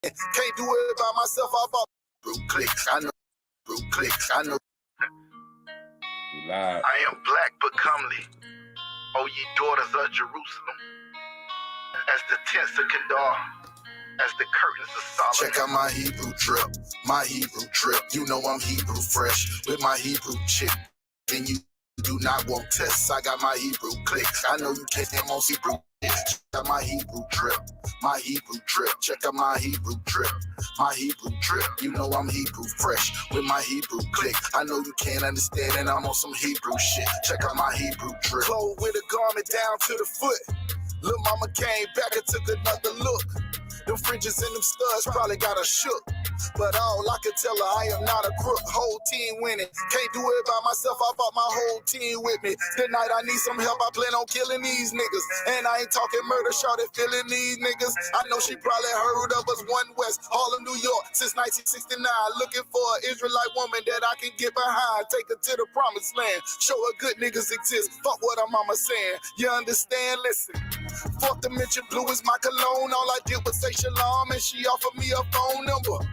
Can't do it by myself. I bought clicks. I know clicks. I know. I am black but comely. O ye daughters of Jerusalem. As the tents of Kedar, as the curtains of Solomon. Check out my Hebrew drip, my Hebrew drip. You know I'm Hebrew fresh with my Hebrew chick. And you do not want tests. I got my Hebrew clicks. I know you can't most Hebrew. Check out my Hebrew drip, my Hebrew drip. Check out my Hebrew drip, my Hebrew drip. You know I'm Hebrew fresh with my Hebrew click. I know you can't understand and I'm on some Hebrew shit. Check out my Hebrew drip. Clothes with a garment down to the foot. Lil' mama came back and took another look. Them fringes and them studs probably got her shook. But all I could tell her, I am not a crook. Whole team winning. Can't do it by myself, I brought my whole team with me. Tonight I need some help, I plan on killing these niggas. And I ain't talking murder, shorty feeling these niggas. I know she probably heard of us, One West, Harlem, New York, since 1969. Looking for an Israelite woman that I can get behind. Take her to the promised land. Show her good niggas exist. Fuck what her mama saying. You understand? Listen. Fourth dimension blue is my cologne. All I did was say shalom and she offered me a phone number.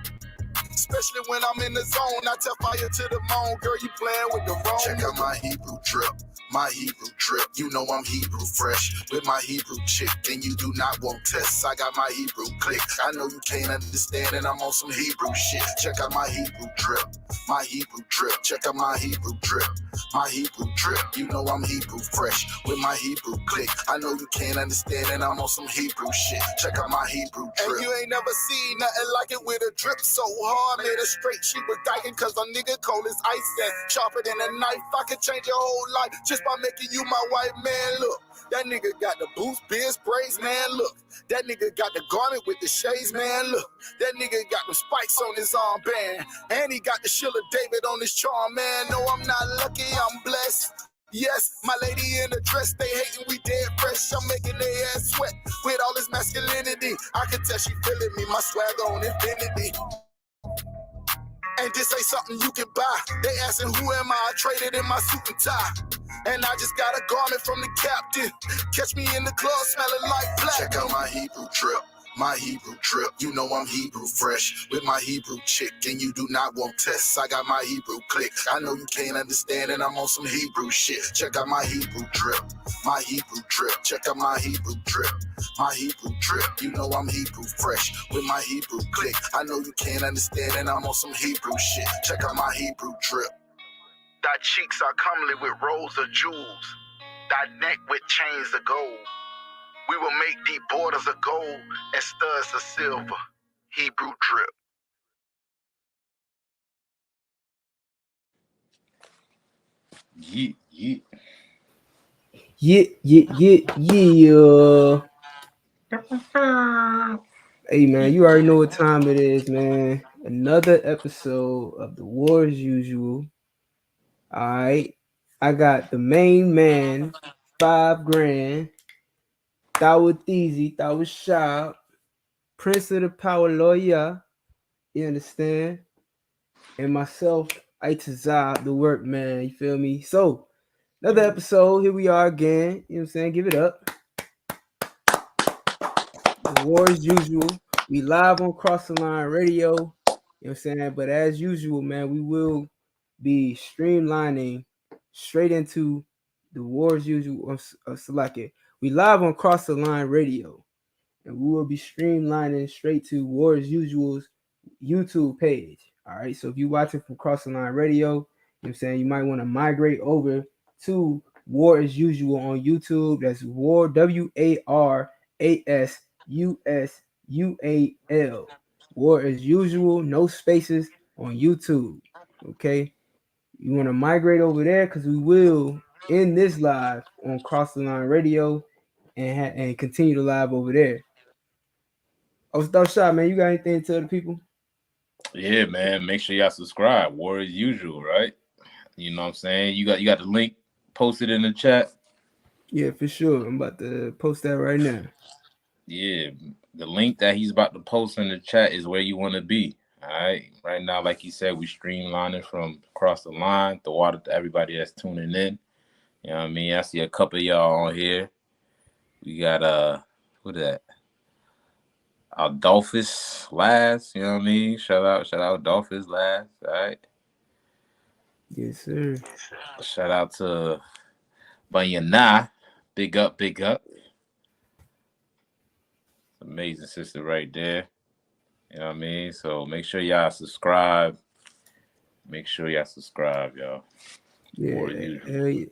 Especially when I'm in the zone, I tell fire to the moon. Girl, you playing with the wrong. Check out my Hebrew drip, my Hebrew drip. You know I'm Hebrew fresh with my Hebrew chick. And you do not want tests. I got my Hebrew click. I know you can't understand and I'm on some Hebrew shit. Check out my Hebrew drip, my Hebrew drip. Check out my Hebrew drip, my Hebrew drip. You know I'm Hebrew fresh with my Hebrew click. I know you can't understand and I'm on some Hebrew shit. Check out my Hebrew drip. And you ain't never seen nothing like it with a drip so hard. Made her straight, she was dying cause a nigga cold as ice and sharper than a knife. I could change your whole life just by making you my white man. Look, that nigga got the boots, beard sprays, man. Look, that nigga got the garment with the shades, man. Look, that nigga got the spikes on his armband. And he got the Sheila David on his charm, man. No, I'm not lucky, I'm blessed. Yes, my lady in the dress, they hating, we dead fresh. I'm making their ass sweat with all this masculinity. I can tell she feeling me, my swag on infinity. And this ain't something you can buy. They asking who am I traded in my suit and tie. And I just got a garment from the captain. Catch me in the club smelling like black. Check out my Hebrew drip, my Hebrew drip. You know I'm Hebrew fresh with my Hebrew chick. And you do not want tests. I got my Hebrew click. I know you can't understand and I'm on some Hebrew shit. Check out my Hebrew drip, my Hebrew drip. Check out my Hebrew drip, my Hebrew drip. You know I'm Hebrew fresh with my Hebrew click. I know you can't understand and I'm on some Hebrew shit. Check out my Hebrew drip. Thy cheeks are comely with rows of jewels. Thy neck with chains of gold. We will make thee borders of gold and studs of silver. Hebrew drip. Yeah. Hey, man, you already know what time it is, man. Another episode of The War as Usual. All right. I got the main man, 5 grand. That was easy. That was sharp. Prince of the Power Lawyer. You understand? And myself, Itazah, the workman. You feel me? So, another episode. Here we are again. You know what I'm saying? Give it up. The War as Usual. We live on Cross the Line Radio. You know what I'm saying? But as usual, man, we will be streamlining straight into the War as Usual of Select It. We live on Cross the Line Radio. And we will be streamlining straight to War as Usual's YouTube page. All right. So if you're watching from Cross the Line Radio, you know what I'm saying, you might want to migrate over to War as Usual on YouTube. That's War WARASUSUAL. War as Usual, no spaces on YouTube. Okay. You want to migrate over there because we will end this live on Cross the Line Radio and continue to live over there. Oh, Stop Shot, man. You got anything to tell the people? Yeah, man. Make sure y'all subscribe. War as Usual, right? You know what I'm saying? You got the link posted in the chat. Yeah, for sure. I'm about to post that right now. Yeah, the link that he's about to post in the chat is where you want to be. All right. Right now, like he said, we streamlining from across the line. The water to everybody that's tuning in. You know what I mean? I see a couple of y'all on here. We got who that? Dolphus last. You know what I mean? Shout out Dolphus last. All right. Yes, sir. Shout out to Bayana. Big up, big up. Amazing sister right there. You know what I mean? So make sure y'all subscribe. Make sure y'all subscribe, y'all. Yeah, yeah.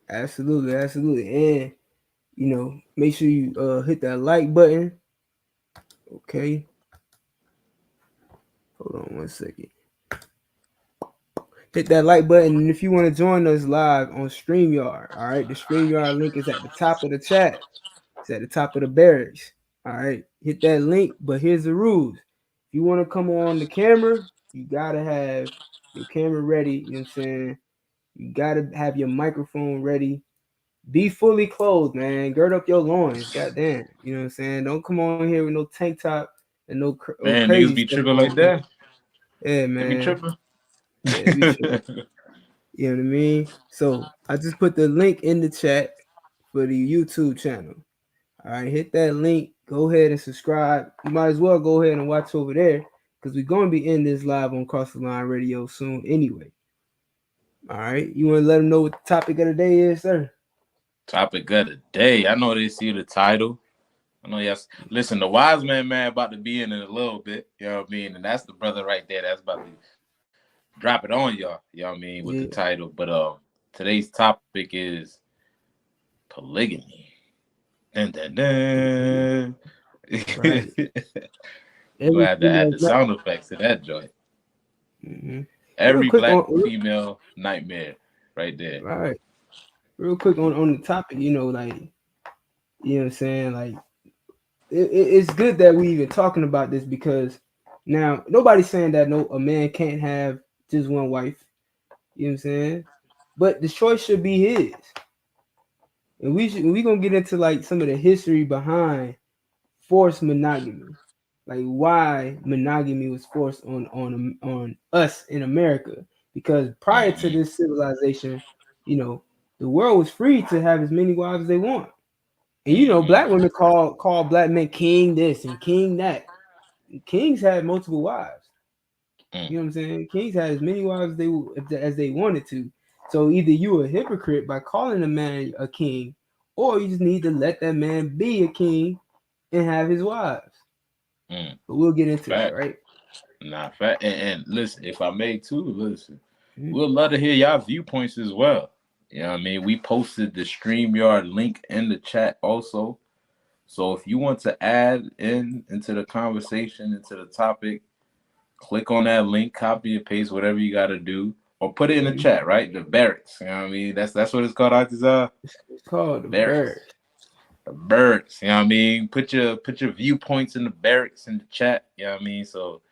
Absolutely, absolutely. And make sure you hit that like button. Okay. Hold on 1 second. Hit that like button, and if you want to join us live on StreamYard, all right, the StreamYard link is at the top of the chat. It's at the top of the barracks. All right, hit that link. But here's the rules: if you want to come on the camera, you gotta have your camera ready. You know what I'm saying? You gotta have your microphone ready. Be fully clothed, man. Gird up your loins. Goddamn. You know what I'm saying? Don't come on here with no tank top and no Man, niggas crazy be stuff tripping like on. that. Yeah, They be man. tripping. Yeah, be tripping. You know what I mean? So I just put the link in the chat for the YouTube channel. All right, hit that link. Go ahead and subscribe. You might as well go ahead and watch over there because we're going to be in this live on Cross the Line Radio soon anyway. All right, you want to let them know what the topic of the day is, sir? Topic of the day. I know they see the title. I know yes. Listen, the wise man about to be in a little bit. You know what I mean? And that's the brother right there that's about to drop it on y'all. You know what I mean? With the title. But today's topic is polygamy. Dun, dun, dun. Right. We're gonna have to add the sound effects to that joint. Mm-hmm. Every black female nightmare right there. Right. Real quick on the topic, like, you know what I'm saying? Like, it's good that we even talking about this because now nobody's saying that a man can't have just one wife. You know what I'm saying? But the choice should be his. And we gonna get into like some of the history behind forced monogamy, like why monogamy was forced on us in America. Because prior to this civilization, the world was free to have as many wives as they want. And black women call black men king this and king that. Kings had multiple wives. You know what I'm saying? Kings had as many wives as they wanted to. So either you a hypocrite by calling a man a king, or you just need to let that man be a king and have his wives. But we'll get into that, right? Nah, fact. And listen, if I may too, listen, we'd love to hear y'all viewpoints as well. You know what I mean? We posted the StreamYard link in the chat also. So if you want to add into the conversation, into the topic, click on that link, copy and paste whatever you got to do, or put it in the chat, right? The barracks. You know what I mean? That's what it's called, Artizar. It's called the barracks. The barracks. You know what I mean? Put your viewpoints in the barracks in the chat. You know what I mean? So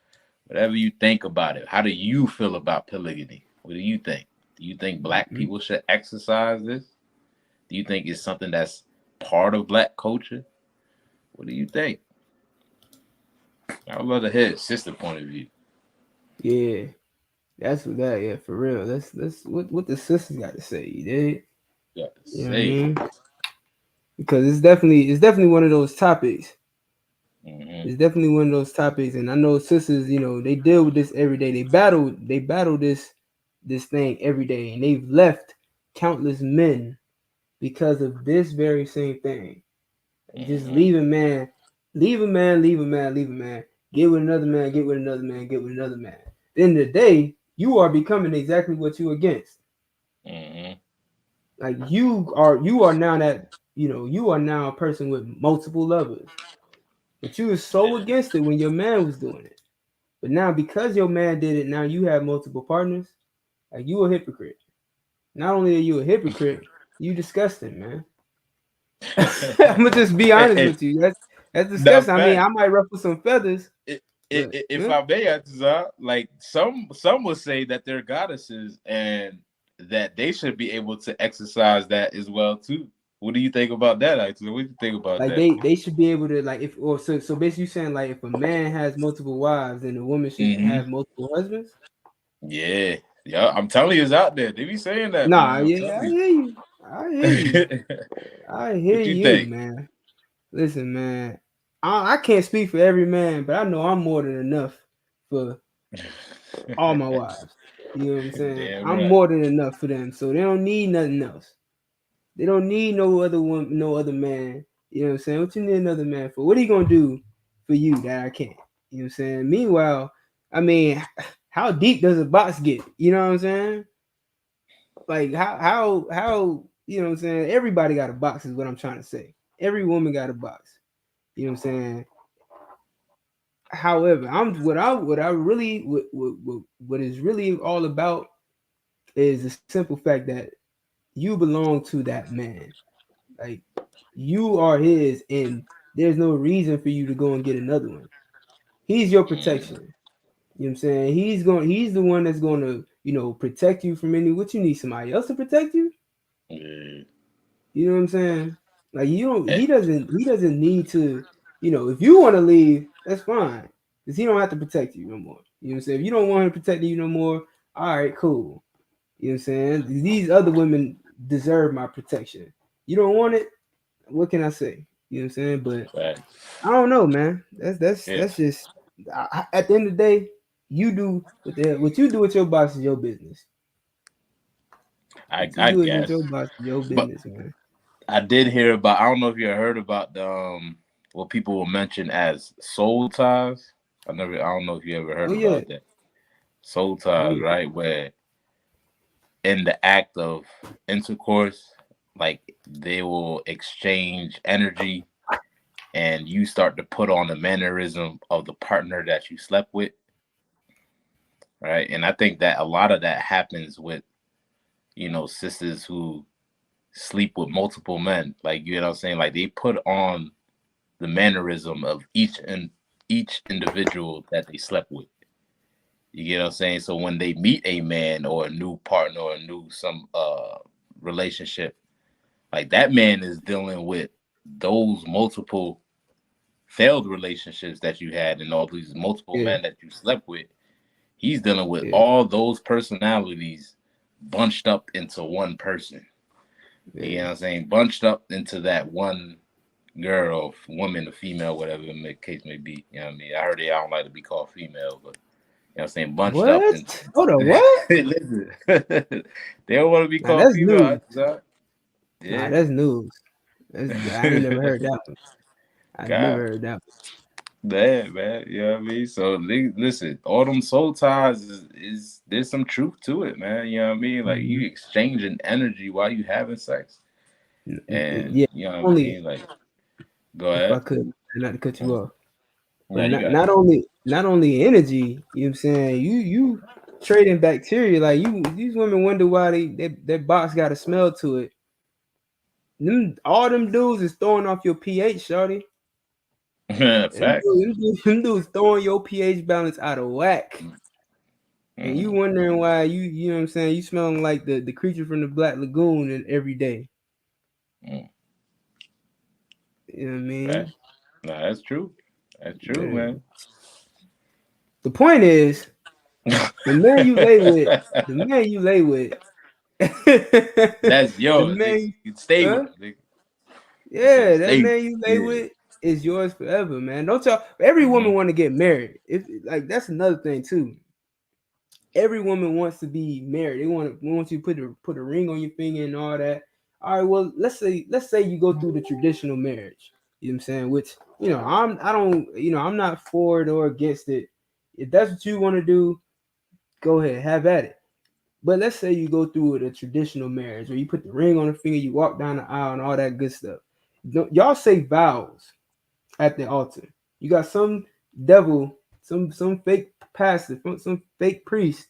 whatever you think about it, how do you feel about polygamy? What do you think? Do you think black people should exercise this? Do you think it's something that's part of black culture? What do you think? I would love to hear sister point of view. Yeah, that's what that. Yeah, for real. That's what the sisters got to say. You dig? You know what I mean? Because it's definitely one of those topics. It's definitely one of those topics, and I know sisters, they deal with this every day. They battle this thing every day, and they've left countless men because of this very same thing. Just leave a man. Get with another man, get with another man, get with another man. At the end of the day, you are becoming exactly what you against. Like you are now that, you are now a person with multiple lovers. But you were so against it when your man was doing it. But now because your man did it, now you have multiple partners. Like you a hypocrite. Not only are you a hypocrite, you disgusting, man. I'm gonna just be honest with you. That's disgusting. I mean, I might ruffle some feathers. If I may, like some will say that they're goddesses and that they should be able to exercise that as well too. What do you think about that, Alexa? What do you think about that? Like they should be able to, like, so basically saying like if a man has multiple wives, then a woman should have multiple husbands. Yeah, I'm telling you, it's out there. They be saying that. Nah, man. yeah, I hear you. I hear you, What you think? Man. Listen, man. I can't speak for every man, but I know I'm more than enough for all my wives. You know what I'm saying? Damn I'm right. more than enough for them, so they don't need nothing else. They don't need no other one, no other man. You know what I'm saying? What you need another man for? What are you gonna do for you that I can't? You know what I'm saying? Meanwhile, I mean, how deep does a box get? You know what I'm saying? Like how you know what I'm saying? Everybody got a box is what I'm trying to say. Every woman got a box. You know what I'm saying? However, what I really what is really all about is the simple fact that you belong to that man. Like you are his, and there's no reason for you to go and get another one. He's your Mm, protection. You know what I'm saying? He's the one that's gonna, protect you from any what you need somebody else to protect you. yeah. You know what I'm saying? Like you don't Eh, he doesn't need to, if you want to leave, that's fine. Because he don't have to protect you no more. You know what I'm saying? If you don't want him protecting you no more, all right, cool. You know what I'm saying? These other women deserve my protection. You don't want it, what can I say? You know what I'm saying? But Facts. I don't know, man. Yeah, That's just at the end of the day, you do what you do with your boss is your business. What you I do with your guess. boss is your But business, man. I did hear about. I don't know if you heard about the what people will mention as soul ties. I don't know if you ever Oh heard yeah, about that. Soul oh ties, yeah, right? Where in the act of intercourse, like they will exchange energy, and you start to put on the mannerism of the partner that you slept with, right? And I think that a lot of that happens with sisters who sleep with multiple men. Like you know what I'm saying? Like they put on the mannerism of each individual that they slept with. You get what I'm saying? So when they meet a man or a new partner or a new some relationship, like that man is dealing with those multiple failed relationships that you had and all these multiple yeah, men that you slept with. He's dealing with yeah, all those personalities bunched up into one person. You know yeah. what I'm saying? Bunched up into that one girl, woman, or female, whatever the case may be. You know what I mean? I heard I don't like to be called female, but you know what I'm saying? Bunched up into. What? Hold on, what? Listen, they don't want to be Nah, called that's female. news. Nah, Yeah. that's news. I ain't never heard that one. I never God heard that damn, man. You know what I mean? So listen, all them soul ties is there's some truth to it, man. You know what I mean? Like one. you exchanging energy while you having sex. And Yeah, you know what I only mean? Like, go if I ahead. could, not to cut you off, Yeah, but you not got it. not only energy. You know what I'm saying? You trading bacteria like these women wonder why that box got a smell to it. All them dudes is throwing off your pH, shorty. Facts. Them dudes throwing your pH balance out of whack. And you Mm, wondering why you know what I'm saying, you smelling like the creature from the Black Lagoon and every day. mm, You know what I facts. mean? Nah, that's true. That's true, Yeah. man. The point is, the man you lay with, the man you lay with, That's the yours, nigga. man, You can stay with huh? him, nigga. You said Yeah, that stay with man him. you lay Yeah. with is yours forever, man. Don't y'all? Every woman Mm-hmm. want to get married. If like that's another thing too. Every woman wants to be married. They want you to put a ring on your finger and all that. All right, well, let's say you go through the traditional marriage. You know what I'm saying? Which I'm not for it or against it. If that's what you want to do, go ahead, have at it. But let's say you go through a traditional marriage where you put the ring on the finger, you walk down the aisle, and all that good stuff. Y'all say vows at the altar. You got some devil, some fake pastor, some fake priest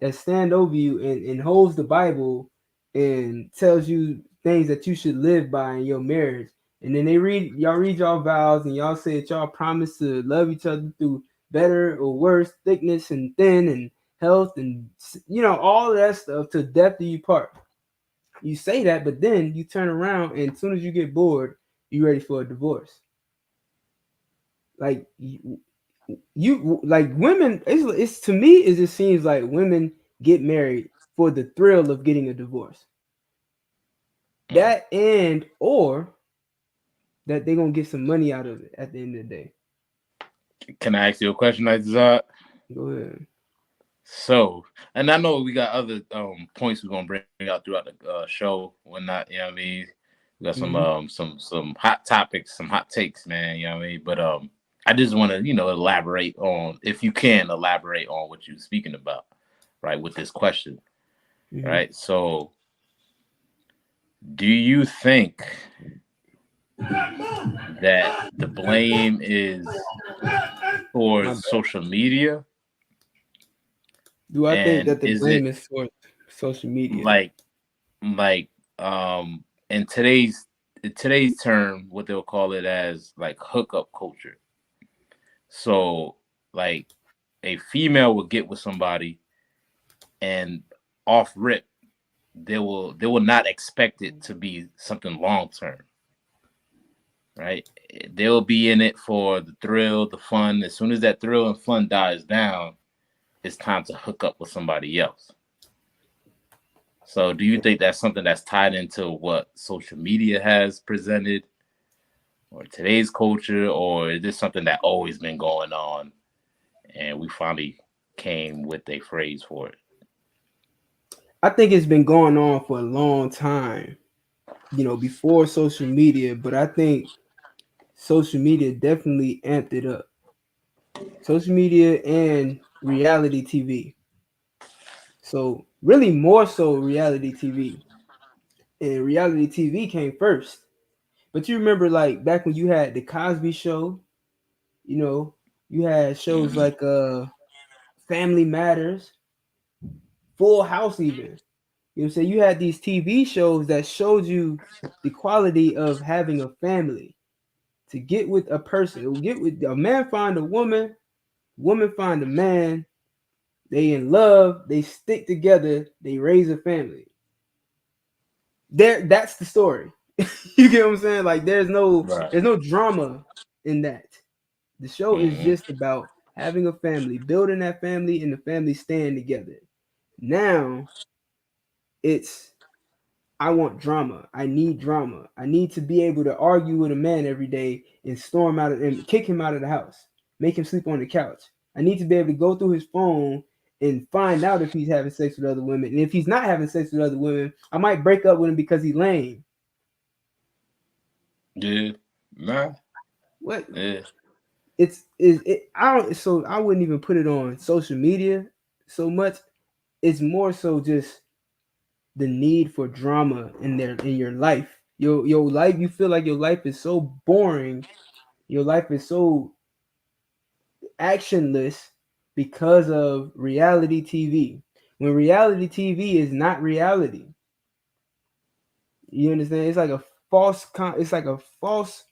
that stand over you and holds the Bible and tells you things that you should live by in your marriage. And then y'all read y'all vows and y'all say that y'all promise to love each other through better or worse, thickness and thin and health and all of that stuff to death do you part. You say that, but then you turn around and as soon as you get bored, you ready for a divorce. Like you like women. It's to me. It just seems like women get married for the thrill of getting a divorce. Mm, That and or that they're gonna get some money out of it at the end of the day. Can I ask you a question, Zod? Go ahead. So, and I know we got other points we're gonna bring out throughout the show, whatnot. You know what I mean? We got some hot topics, some hot takes, man. You know what I mean? But I just want to elaborate on, if you can elaborate on what you're speaking about, right? With this question, right? So, do you think that the blame is towards social media? Do I think And that the is it blame is for social media? like in today's term, what they'll call it as like hookup culture? So like a female will get with somebody and off rip they will not expect it to be something long term, right? They'll be in it for the thrill, the fun. As soon as that thrill and fun dies down, it's time to hook up with somebody else. So do you think that's something that's tied into what social media has presented or today's culture, or is this something that always been going on and we finally came with a phrase for it? I think it's been going on for a long time, before social media, but I think social media definitely amped it up. Social media and reality TV. So really more so reality TV. And reality TV came first. But you remember like back when you had the Cosby Show, you had shows like Family Matters, Full House even. You know what I'm saying? You had these TV shows that showed you the quality of having a family. To get with a person, get with a man, find a woman find a man, they in love, they stick together, they raise a family. That's the story. You get what I'm saying? Like there's no drama in that. The show is just about having a family, building that family, and the family staying together. Now it's I want drama. I need drama. I need to be able to argue with a man every day and storm out and kick him out of the house, make him sleep on the couch. I need to be able to go through his phone and find out if he's having sex with other women. And if he's not having sex with other women, I might break up with him because he's lame. Yeah. Nah. What? Yeah. I wouldn't even put it on social media so much. It's more so just the need for drama in your life. Your life, you feel like your life is so boring, your life is so actionless because of reality TV. When reality TV is not reality. You understand? It's like a it's like a false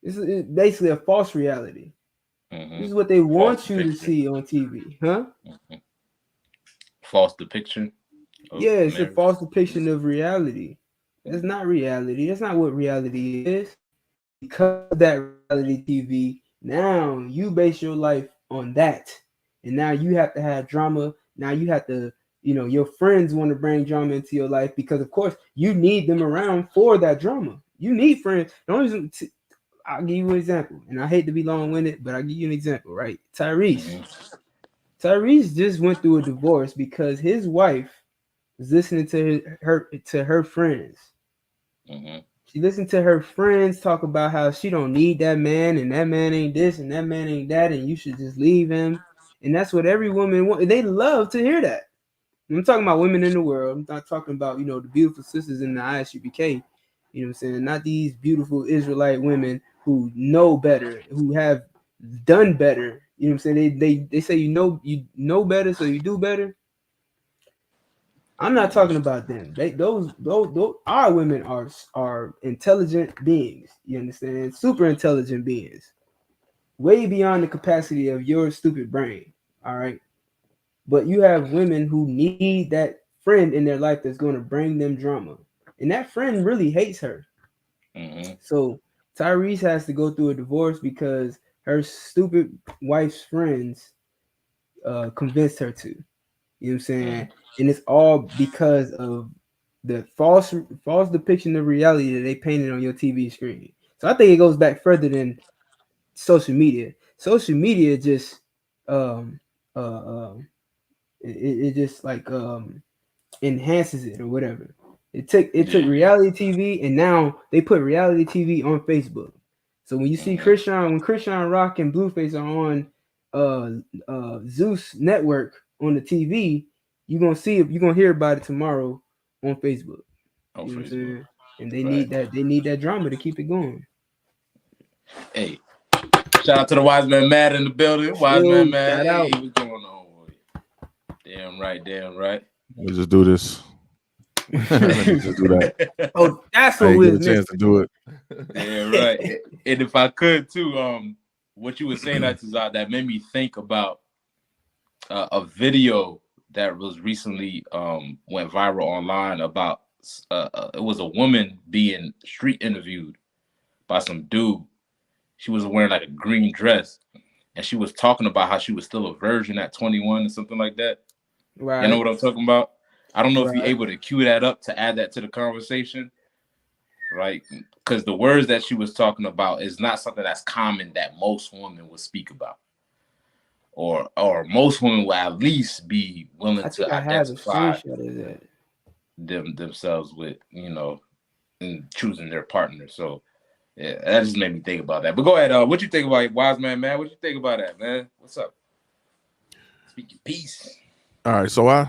it's basically a false reality. This is what they want you to see on TV, huh? False depiction. Yeah, it's a false depiction of reality. That's not reality. That's not what reality is. Because of that reality TV, now you base your life on that. And now you have to have drama. Now you have to, your friends want to bring drama into your life because, of course, you need them around for that drama. You need friends. I'll give you an example. And I hate to be long winded, but I'll give you an example, right? Tyrese just went through a divorce because his wife was listening to her friends. She listened to her friends talk about how she don't need that man, and that man ain't this, and that man ain't that, and you should just leave him. And that's what every woman wants. They love to hear that. I'm talking about women in the world. I'm not talking about, the beautiful sisters in the ISUPK. You know what I'm saying? Not these beautiful Israelite women who know better, who have done better. You know what I'm saying? They say you know better, so you do better. I'm not talking about them. Those our women are intelligent beings. You understand? Super intelligent beings, way beyond the capacity of your stupid brain. All right, but you have women who need that friend in their life that's going to bring them drama, and that friend really hates her. So Tyrese has to go through a divorce because her stupid wife's friends convinced her to. You know what I'm saying? And it's all because of the false depiction of reality that they painted on your TV screen. So I think it goes back further than social media. Social media just um it just like enhances it or whatever. It took reality TV, and now they put reality TV on Facebook. So when you see Christian Rock and Blueface are on Zeus Network on the TV, you're gonna hear about it tomorrow on Facebook. On You know what I'm Facebook. saying? And they Right. need that drama to keep it going. Hey, shout out to the Wise Man Mad in the building. Wise Man Mad, shout hey, out. what's going on? Damn right. Let's just do this. Let me just do that. Oh, that's I what didn't we get a was chance to do it. Yeah, right. And if I could too, what you were saying, that made me think about a video that was recently went viral online about it was a woman being street interviewed by some dude. She was wearing like a green dress, and she was talking about how she was still a virgin at 21 or something like that. Right. You know what I'm talking about? I don't know if you're Right. able to cue that up to add that to the conversation, right? Because the words that she was talking about is not something that's common that most women would speak about, or most women will at least be willing to I have a identify screenshot of that. themselves with, you know, in choosing their partner. So yeah, that just made me think about that. But go ahead, what you think about Wise Man, man? What you think about that, man? What's up? Speak your piece. All right, so I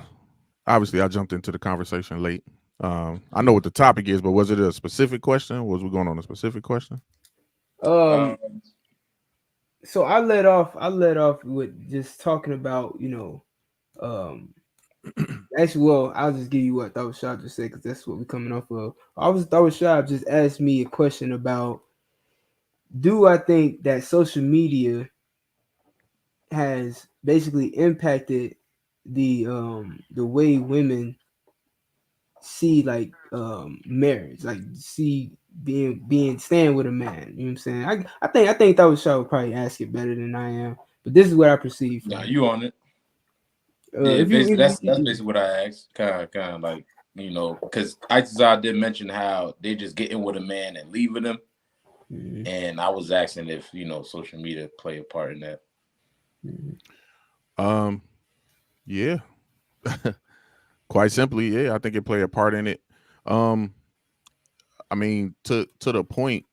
jumped into the conversation late. I know what the topic is, but was it a specific question? Was we going on a specific question? So I led off with just talking about, actually, well, I'll just give you what Thought Shop just said, because that's what we're coming off of. Thought Shop just asked me a question about, do I think that social media has basically impacted the way women see like marriage, like see being staying with a man. You know what I'm saying? I think Thought Shop would probably ask it better than I am, but this is what I perceive. Nah, you on it. Yeah, that's basically what I asked. Kind of like, you know, because Itazar did mention how they just get in with a man and leave with him, and I was asking if, you know, social media play a part in that. Yeah. Quite simply, yeah, I think it play a part in it. I mean, to the point,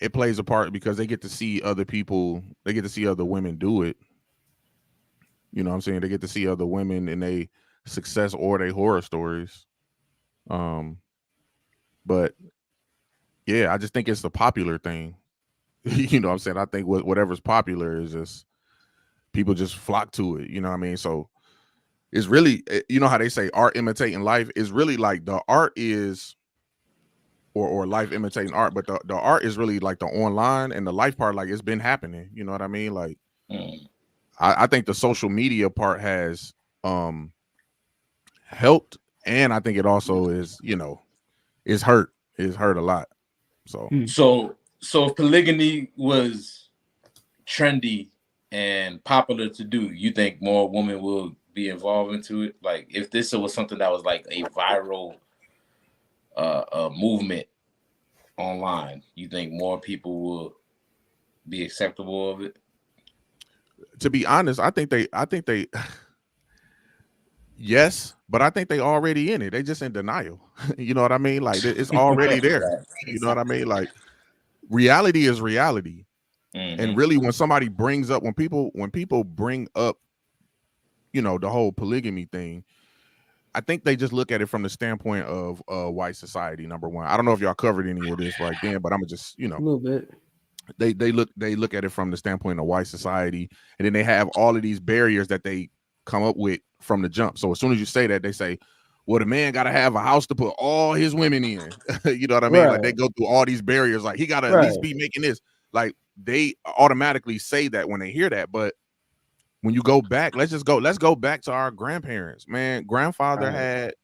it plays a part because they get to see other people, they get to see other women do it. You know what I'm saying? They get to see other women in a success or their horror stories. But yeah, I just think it's the popular thing. You know what I'm saying? I think whatever's popular is just people just flock to it. You know what I mean? So it's really, you know how they say art imitating life is really like the art is, or life imitating art, but the art is really like the online, and the life part, like it's been happening. You know what I mean? Like I think the social media part has helped, and I think it also is, you know, is hurt a lot. So if polygyny was trendy and popular to do, you think more women will be involved into it? Like if this was something that was like a viral movement online, you think more people will be acceptable of it? To be honest, I think they yes, but I think they already in it. They just in denial. You know what I mean? Like it's already there. You know what I mean? Like reality is reality. And really, when somebody brings up, when people bring up, you know, the whole polygamy thing, I think they just look at it from the standpoint of white society. Number one, I don't know if y'all covered any of this right then, but I'm gonna just, you know, a little bit. They look at it from the standpoint of white society, and then they have all of these barriers that they come up with from the jump. So as soon as you say that, they say, well, the man got to have a house to put all his women in. You know what I mean? Right. Like they go through all these barriers. Like he got to at least be making this. Like they automatically say that when they hear that. But when you go back, let's go back to our grandparents. Man, grandfather had,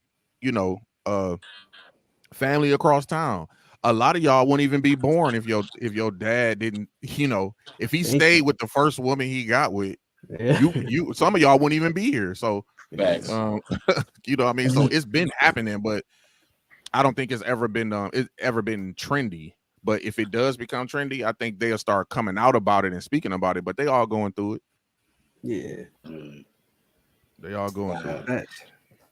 you know, family across town. A lot of y'all wouldn't even be born if your dad didn't, you know, if he stayed with the first woman he got with, you some of y'all wouldn't even be here. So Facts. You know what I mean? So it's been happening, but I don't think it's ever been trendy. But if it does become trendy, I think they'll start coming out about it and speaking about it. But they all going through it. Yeah. They all going through it.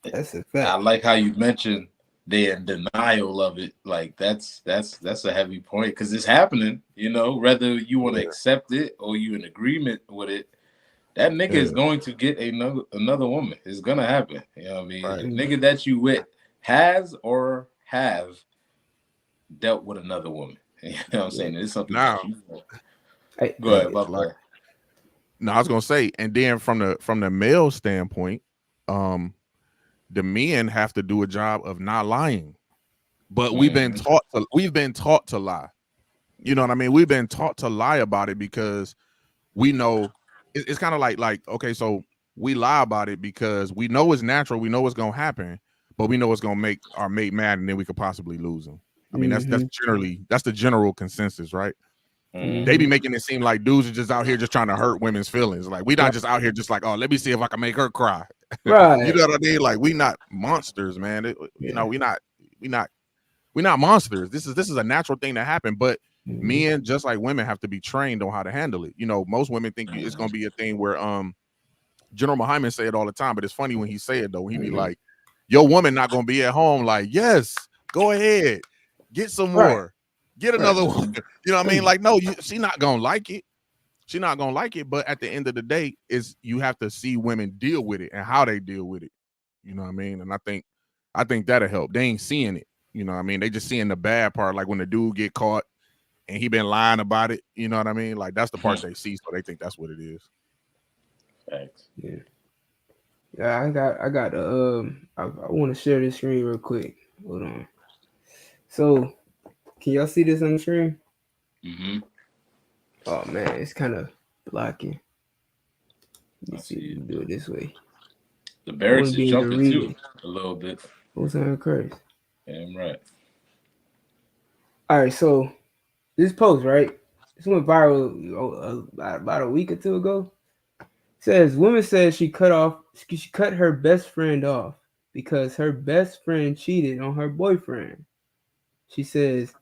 That's a fact. I like how you mentioned they're in denial of it. Like that's a heavy point because it's happening. You know, whether you want to accept it or you in agreement with it, that nigga is going to get another woman. It's gonna happen. You know what I mean? Right. The nigga that you with has or have dealt with another woman. You know what I'm saying? It's something now. Go ahead, my boy. No, I was gonna say, and then from the male standpoint, the men have to do a job of not lying. But we've been taught to lie. You know what I mean? We've been taught to lie about it because we know it's kind of like okay, so we lie about it because we know it's natural, we know it's gonna happen, but we know it's gonna make our mate mad, and then we could possibly lose him. I mean, that's the general consensus, right? They be making it seem like dudes are just out here just trying to hurt women's feelings. Like we not just out here just like, oh, let me see if I can make her cry. Right. You know what I mean? Like we not monsters, man. You know, we not monsters. This is a natural thing that happen. But men, just like women, have to be trained on how to handle it. You know, most women think it's gonna be a thing where General Muhammad say it all the time, but it's funny when he say it though. He be like, your woman not gonna be at home. Like, yes, go ahead, get some more. Get another one. You know what I mean? Like, no, she not gonna like it. She not gonna like it. But at the end of the day, is you have to see women deal with it and how they deal with it. You know what I mean? And I think that'll help. They ain't seeing it. You know what I mean? They just seeing the bad part, like when the dude get caught and he been lying about it. You know what I mean? Like that's the part they see, so they think that's what it is. Thanks. Yeah, I want to share this screen real quick. Hold on. So, can y'all see this on the screen? Oh man, it's kind of blocking. Let me see if we can do it this way. The barracks is jumping too a little bit. What's on Christ? Damn right. All right, so this post, right? This went viral about a week or two ago. It says woman says she cut her best friend off because her best friend cheated on her boyfriend. She says,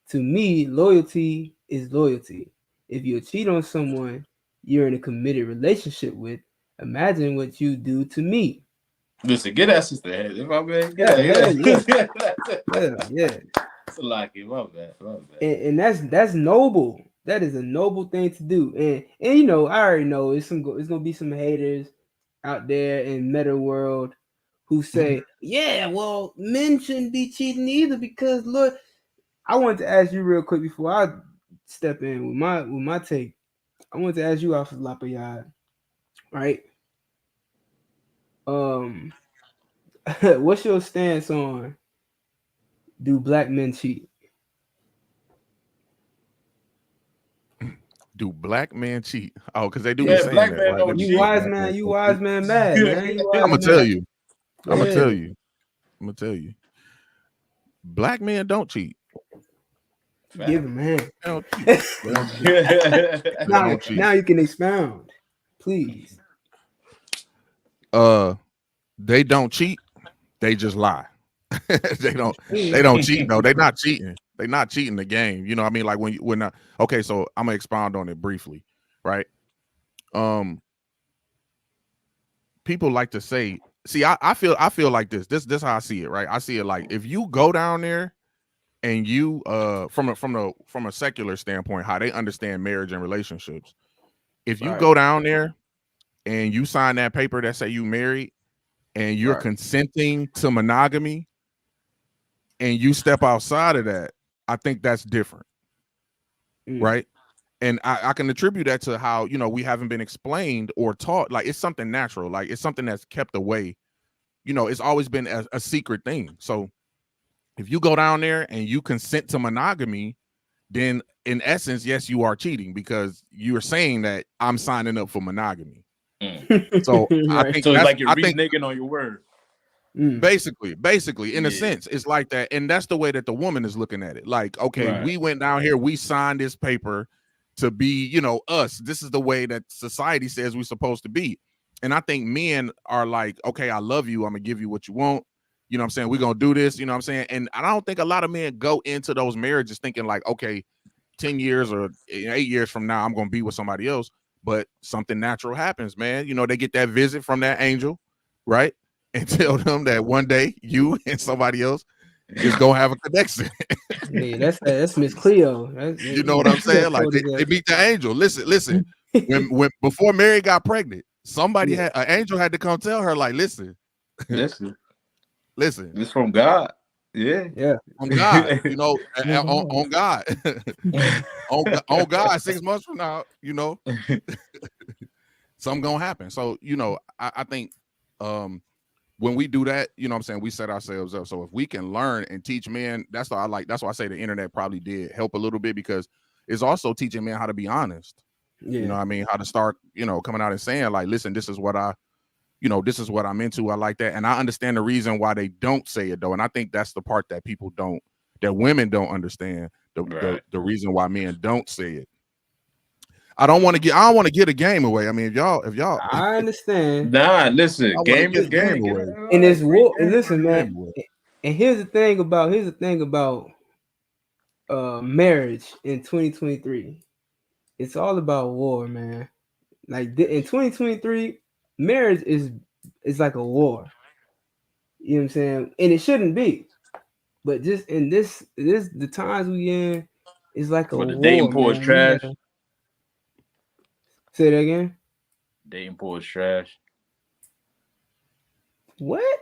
to me, loyalty is loyalty. If you cheat on someone you're in a committed relationship with, imagine what you do to me. Listen, get that sister head. If I man, Yeah. It's a lot, my bad. And that's noble. That is a noble thing to do. And you know, I already know it's gonna be some haters out there in meta world who say, yeah, well, men shouldn't be cheating either because look. I wanted to ask you real quick before I step in with my take. I wanted to ask you, Officer Lapayad, right? What's your stance on do black men cheat? Do black men cheat? Oh, because they do be saying black that. Man Right? don't You wise man, mad man. I'm gonna tell you. I'm gonna tell you. Black men don't cheat. Give him a hand. Now you can expound, please. They don't cheat. They just lie. they don't cheat. No, they're not cheating. They're not cheating the game. You know what I mean? Like okay, so I'm gonna expound on it briefly, right? People like to say, see, I feel like this is how I see it, right? I see it like if you go down there and you from a secular standpoint, how they understand marriage and relationships, if you go down there and you sign that paper that say you married and you're consenting to monogamy and you step outside of that, I think that's different. Right. And I can attribute that to how, you know, we haven't been explained or taught. Like it's something natural, like it's something that's kept away. You know, it's always been a secret thing. So if you go down there and you consent to monogamy, then in essence, yes, you are cheating because you're saying that I'm signing up for monogamy. So I think so it's like you're reneging on your word. Basically, in a sense, it's like that. And that's the way that the woman is looking at it. Like, okay, we went down here, we signed this paper to be, you know, us. This is the way that society says we're supposed to be. And I think men are like, okay, I love you. I'm gonna give you what you want. You know what I'm saying? We're gonna do this, you know what I'm saying? And I don't think a lot of men go into those marriages thinking like, okay, 10 years or 8 years from now, I'm gonna be with somebody else. But something natural happens, man. You know, they get that visit from that angel, right? And tell them that one day you and somebody else is gonna have a connection. Yeah, that's Miss Cleo. You know what I'm saying? Like they meet the angel. Listen. When before Mary got pregnant, somebody had an angel had to come tell her, like, listen, listen, it's from God. Yeah, from God. You know, on God, on God. 6 months from now, you know, something gonna happen. So, you know, I think when we do that, you know what I'm saying, we set ourselves up. So if we can learn and teach men, that's why I say the internet probably did help a little bit, because it's also teaching men how to be honest. You know what I mean? How to start, you know, coming out and saying, like, listen, this is what this is what I'm into. I like that. And I understand the reason why they don't say it, though. And I think that's the part that women don't understand, the reason why men don't say it. I don't want to get a game away. I mean, if y'all I understand. Nah, listen, game is game. And it's war. And listen, man. And here's the thing about marriage in 2023. It's all about war, man. Like in 2023, marriage is like a war. You know what I'm saying? And it shouldn't be. But just in this the times we in, it's like a war. The dating pool is trash. Say that again. Dating pool is trash. What?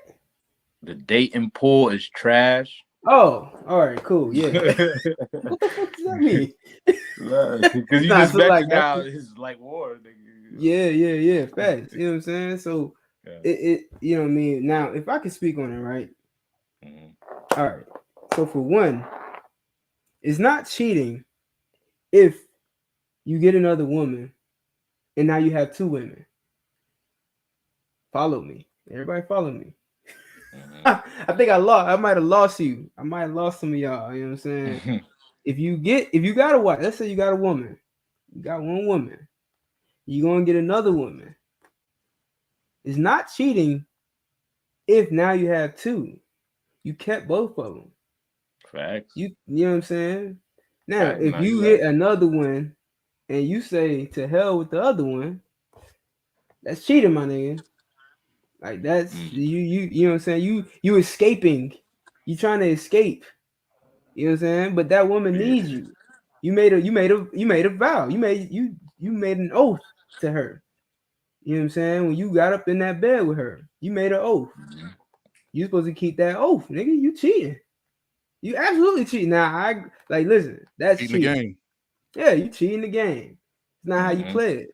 The dating pool is trash. Oh, all right, cool. Yeah. What the fuck does that mean? Because you just mentioned now it's like war. Yeah. Facts. You know what I'm saying? So it you know what I mean? Now, if I can speak on it, right? Mm-hmm. All right. So for one, it's not cheating if you get another woman and now you have 2 women. Follow me. Everybody follow me. Mm-hmm. I think I might have lost you. I might have lost some of y'all. You know what I'm saying? If you got a wife, let's say you got a woman. You got one woman. You're going to get another woman. It's not cheating if now you have 2. You kept both of them. Facts. You know what I'm saying? Now, if you hit another one and you say to hell with the other one, that's cheating, my nigga. Like that's you know what I'm saying? You escaping. You trying to escape. You know what I'm saying? But that woman needs you. You made a vow. You made an oath to her. You know what I'm saying? When you got up in that bed with her, you made an oath. Mm-hmm. You're supposed to keep that oath, nigga. You cheating. You absolutely cheating. Now listen, that's cheating. The game. Yeah, you cheating the game. It's not how you play it.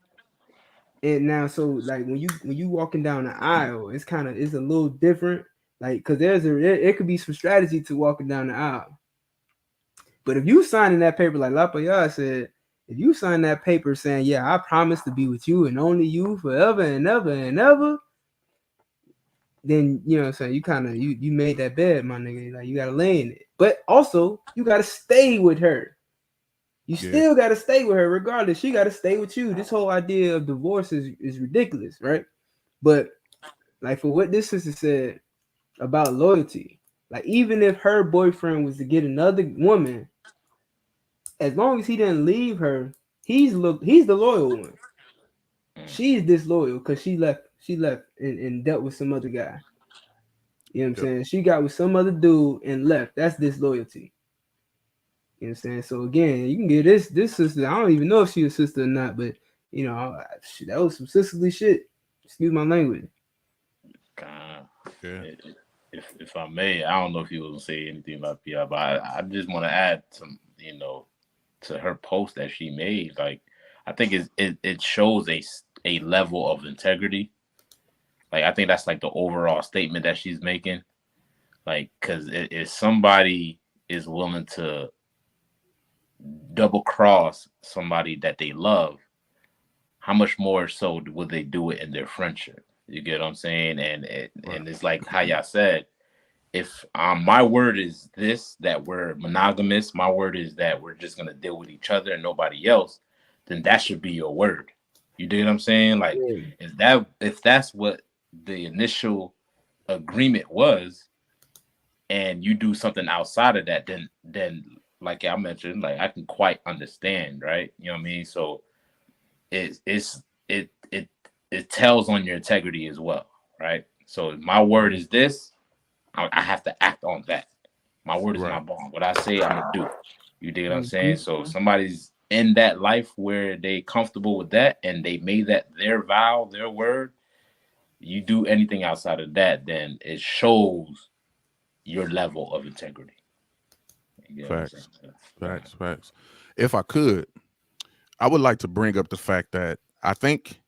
And now, so like when you walking down the aisle, it's a little different. Like, cause it could be some strategy to walking down the aisle. But if you signing that paper, like Lapayard said, if you sign that paper saying, yeah, I promise to be with you and only you forever and ever and ever, then you know what I'm saying, you kind of you made that bed, my nigga. Like you gotta lay in it. But also you gotta stay with her. You still gotta stay with her regardless. She gotta stay with you. This whole idea of divorce is ridiculous, right? But like for what this sister said about loyalty, like even if her boyfriend was to get another woman, as long as he didn't leave her, he's the loyal one. She's disloyal because she left and dealt with some other guy. You know what I'm saying? She got with some other dude and left. That's disloyalty. You know what I'm saying? So again, you can get this sister. I don't even know if she's a sister or not, but you know, that was some sisterly shit. Excuse my language. If I may, I don't know if you will say anything about PR, but I just want to add some, you know, to her post that she made. Like, I think it shows a level of integrity. Like, I think that's like the overall statement that she's making. Like, because if somebody is willing to double cross somebody that they love, how much more so would they do it in their friendship? You get what I'm saying? And it's like how y'all said, if my word is this, that we're monogamous, my word is that we're just gonna deal with each other and nobody else, then that should be your word. You dig what I'm saying? Like, Yeah. if that's what the initial agreement was, and you do something outside of that, then like I mentioned, like I can quite understand, right? You know what I mean? So it tells on your integrity as well, right? So my word is this, I have to act on that. My word is my bond. What I say, I'm gonna do. You dig what I'm saying? So if somebody's in that life where they comfortable with that and they made that their vow, their word, you do anything outside of that, then it shows your level of integrity. You know Facts. If I could, I would like to bring up the fact that I think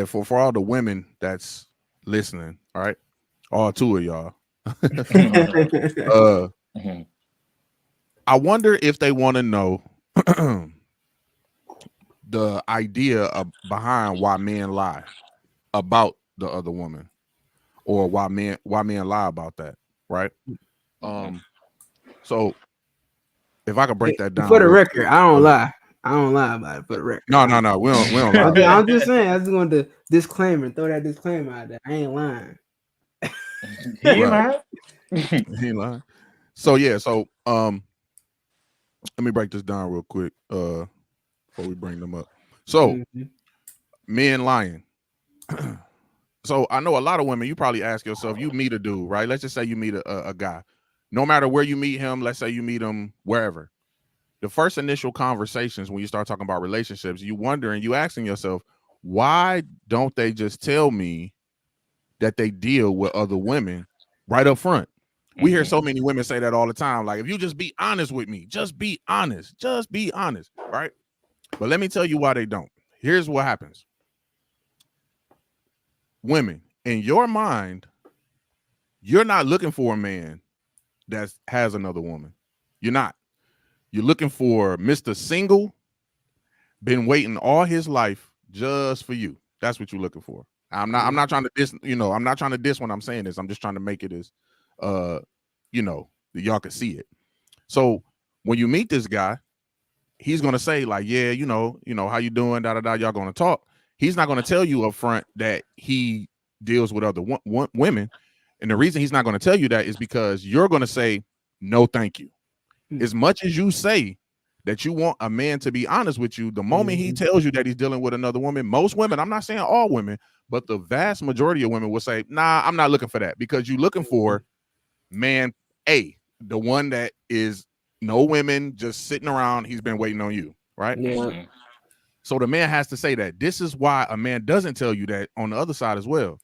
for all the women that's listening, all right, all two of y'all, I wonder if they want to know the idea behind why men lie about the other woman, or why men lie about that, right? So if I could break that down for the real record, quick, I don't lie. I don't lie about it. For the record, no, we don't lie. I'm just saying. I just want to disclaimer. Throw that disclaimer out there. I ain't lying. He ain't lying. He ain't lying. So yeah, so let me break this down real quick before we bring them up. So men lying. So I know a lot of women, you probably ask yourself, you meet a dude, right? Let's just say you meet a guy. No matter where you meet him, let's say you meet him wherever. The first initial conversations when you start talking about relationships, you wondering, you asking yourself, why don't they just tell me that they deal with other women right up front? We hear so many women say that all the time. Like, if you just be honest with me, just be honest, right? But let me tell you why they don't. Here's what happens. Women, in your mind, you're not looking for a man that has another woman. You're not. You're looking for Mr. Single, been waiting all his life just for you. That's what you're looking for. I'm not trying to diss, I'm not trying to diss when I'm saying this. I'm just trying to make it as that y'all can see it. So when you meet this guy, he's gonna say, like, yeah, how you doing, y'all gonna talk. He's not gonna tell you up front that he deals with other women. And the reason he's not gonna tell you that is because you're gonna say, no, thank you. As much as you say that you want a man to be honest with you, the moment he tells you that he's dealing with another woman, most women, I'm not saying all women, but the vast majority of women will say, nah, I'm not looking for that, because you're looking for man A, the one that is no women, just sitting around, he's been waiting on you, right? Yeah. So the man has to say that. This is why a man doesn't tell you that on the other side as well.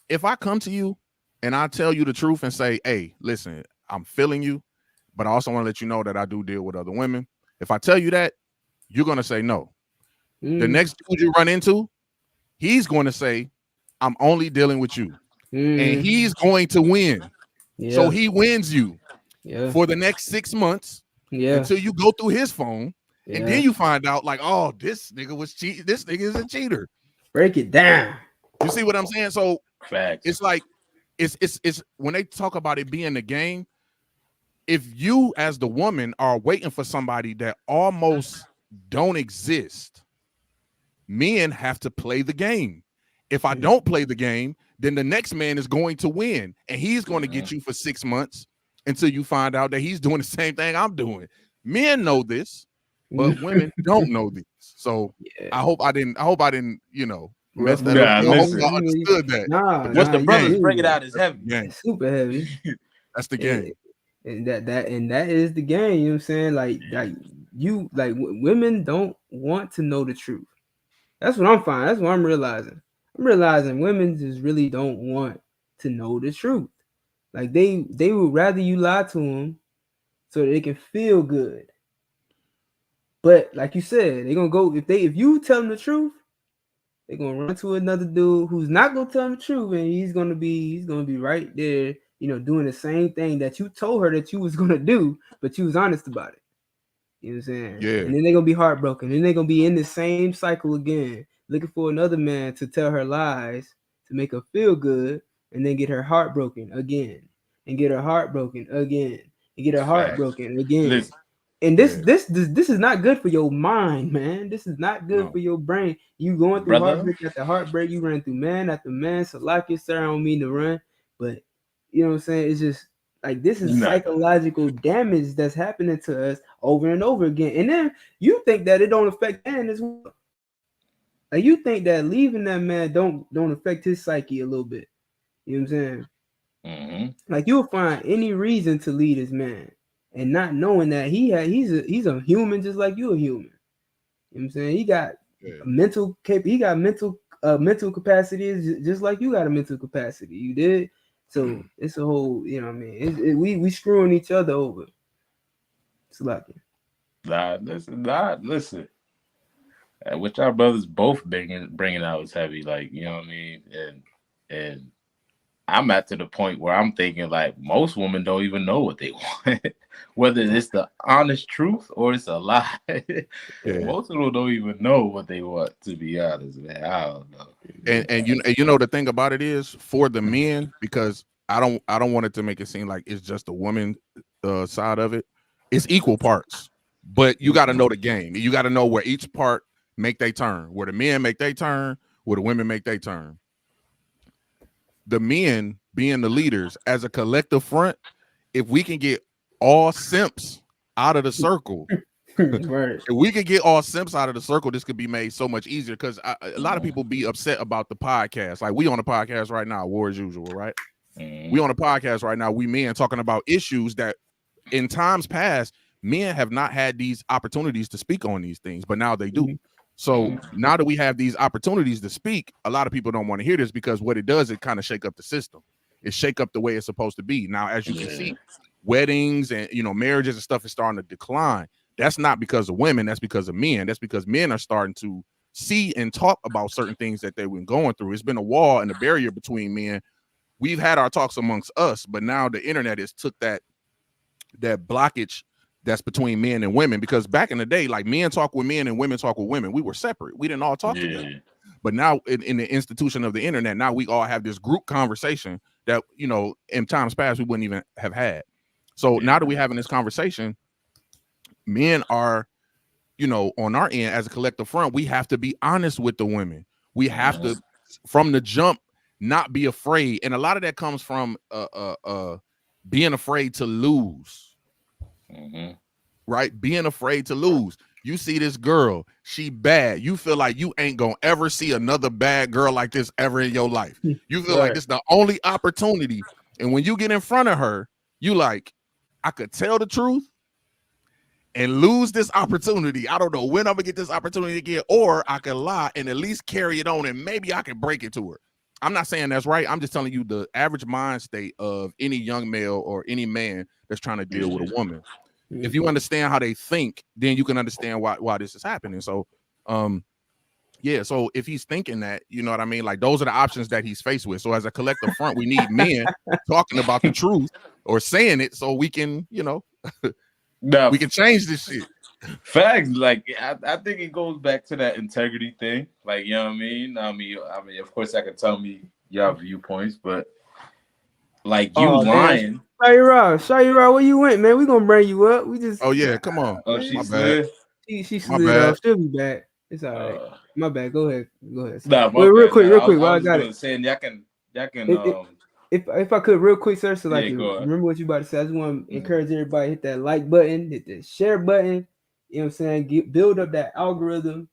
If I come to you and I tell you the truth and say, hey, listen, I'm feeling you, but I also want to let you know that I do deal with other women. If I tell you that, you're going to say no. The next dude you run into, he's going to say, I'm only dealing with you. And he's going to win. Yeah. So he wins you for the next 6 months until you go through his phone. And then you find out, like, oh, this nigga was cheating. This nigga is a cheater. Break it down. You see what I'm saying? So facts. It's like, it's when they talk about it being a game, if you as the woman are waiting for somebody that almost don't exist, men have to play the game. If I don't play the game, then the next man is going to win, and he's going to get you for 6 months until you find out that he's doing the same thing I'm doing. Men know this, but women don't know this. So I hope I didn't, mess that up. I hope y'all understood that. What the brothers bring it out is heavy. It's super heavy. That's the game. And that is the game. You know what I'm saying? Like women don't want to know the truth. That's what I'm finding. That's what I'm realizing. I'm realizing women just really don't want to know the truth. Like they would rather you lie to them so that they can feel good. But like you said, they're gonna go if you tell them the truth, they're gonna run to another dude who's not gonna tell them the truth, and he's gonna be right there, doing the same thing that you told her that you was gonna do, but you was honest about it. You know what I'm saying? Yeah. And then they're gonna be heartbroken. Then they're gonna be in the same cycle again, looking for another man to tell her lies to make her feel good, and then get her heartbroken again, and get her heartbroken again, and get her heartbroken again. Listen, And this is not good for your mind, man. This is not good for your brain. You going through heartbreak after heartbreak. You run through man after man. So like you, sir, I don't mean to run, but you know what I'm saying? It's just like this is psychological damage that's happening to us over and over again. And then you think that it don't affect man as well. Like you think that leaving that man don't affect his psyche a little bit. You know what I'm saying? Mm-hmm. Like you'll find any reason to leave this man, and not knowing that he's a human just like you a human. You know what I'm saying? He got mental capacity just like you got a mental capacity. You did. So it's a whole, you know what I mean? We screwing each other over. It's lucky. Listen. Which our brothers both bringing out is heavy, like, you know what I mean? And I'm at to the point where I'm thinking like most women don't even know what they want, whether it's the honest truth or it's a lie. Most of them don't even know what they want, to be honest, man. I don't know. And you know the thing about it is for the men, because I don't want it to make it seem like it's just the woman side of it. It's equal parts, but you got to know the game. You got to know where each part make they turn, where the men make they turn, where the women make they turn. The men being the leaders as a collective front, if we can get all simps out of the circle, right. If we could get all simps out of the circle, this could be made so much easier, because a lot of people be upset about the podcast. Like we on a podcast right now, war as usual, right? We on a podcast right now, we men talking about issues that in times past, men have not had these opportunities to speak on these things, but now they do. So now that we have these opportunities to speak, a lot of people don't want to hear this, because what it does, it kind of shake up the system. It shake up the way it's supposed to be. Now, as you can see, weddings and marriages and stuff is starting to decline. That's not because of women. That's because of men. That's because men are starting to see and talk about certain things that they've been going through. It's been a wall and a barrier between men. We've had our talks amongst us, but now the internet has took that blockage that's between men and women. Because back in the day, like men talk with men and women talk with women. We were separate. We didn't all talk together. But now in the institution of the internet, now we all have this group conversation that, in times past we wouldn't even have had. So now that we're having this conversation, men are, on our end as a collective front, we have to be honest with the women. We have to, from the jump, not be afraid. And a lot of that comes from being afraid to lose. Right? Being afraid to lose. You see this girl, she bad. You feel like you ain't gonna ever see another bad girl like this ever in your life. You feel like this is the only opportunity. And when you get in front of her, you like, I could tell the truth and lose this opportunity. I don't know when I'm gonna get this opportunity again, or I can lie and at least carry it on, and maybe I can break it to her. I'm not saying that's right. I'm just telling you the average mind state of any young male or any man that's trying to deal with a woman. If you understand how they think, then you can understand why this is happening. So, so if he's thinking that, you know what I mean? Like those are the options that he's faced with. So as a collective front, we need men talking about the truth or saying it so we can, we can change this shit. Facts. Like I think it goes back to that integrity thing. Like, you know what I mean? I mean, of course I can tell me your viewpoints, but like you lying. Shayra, where you went, man? We gonna bring you up. We just come on. Oh, she slid. She slid off. She'll be back. It's all right. My bad. Go ahead. Nah, real quick. While I got it. Saying y'all can. If I could, real quick, sir, so like remember what you about to say. I just want to encourage everybody, hit that like button, hit the share button. You know what I'm saying? Build up that algorithm.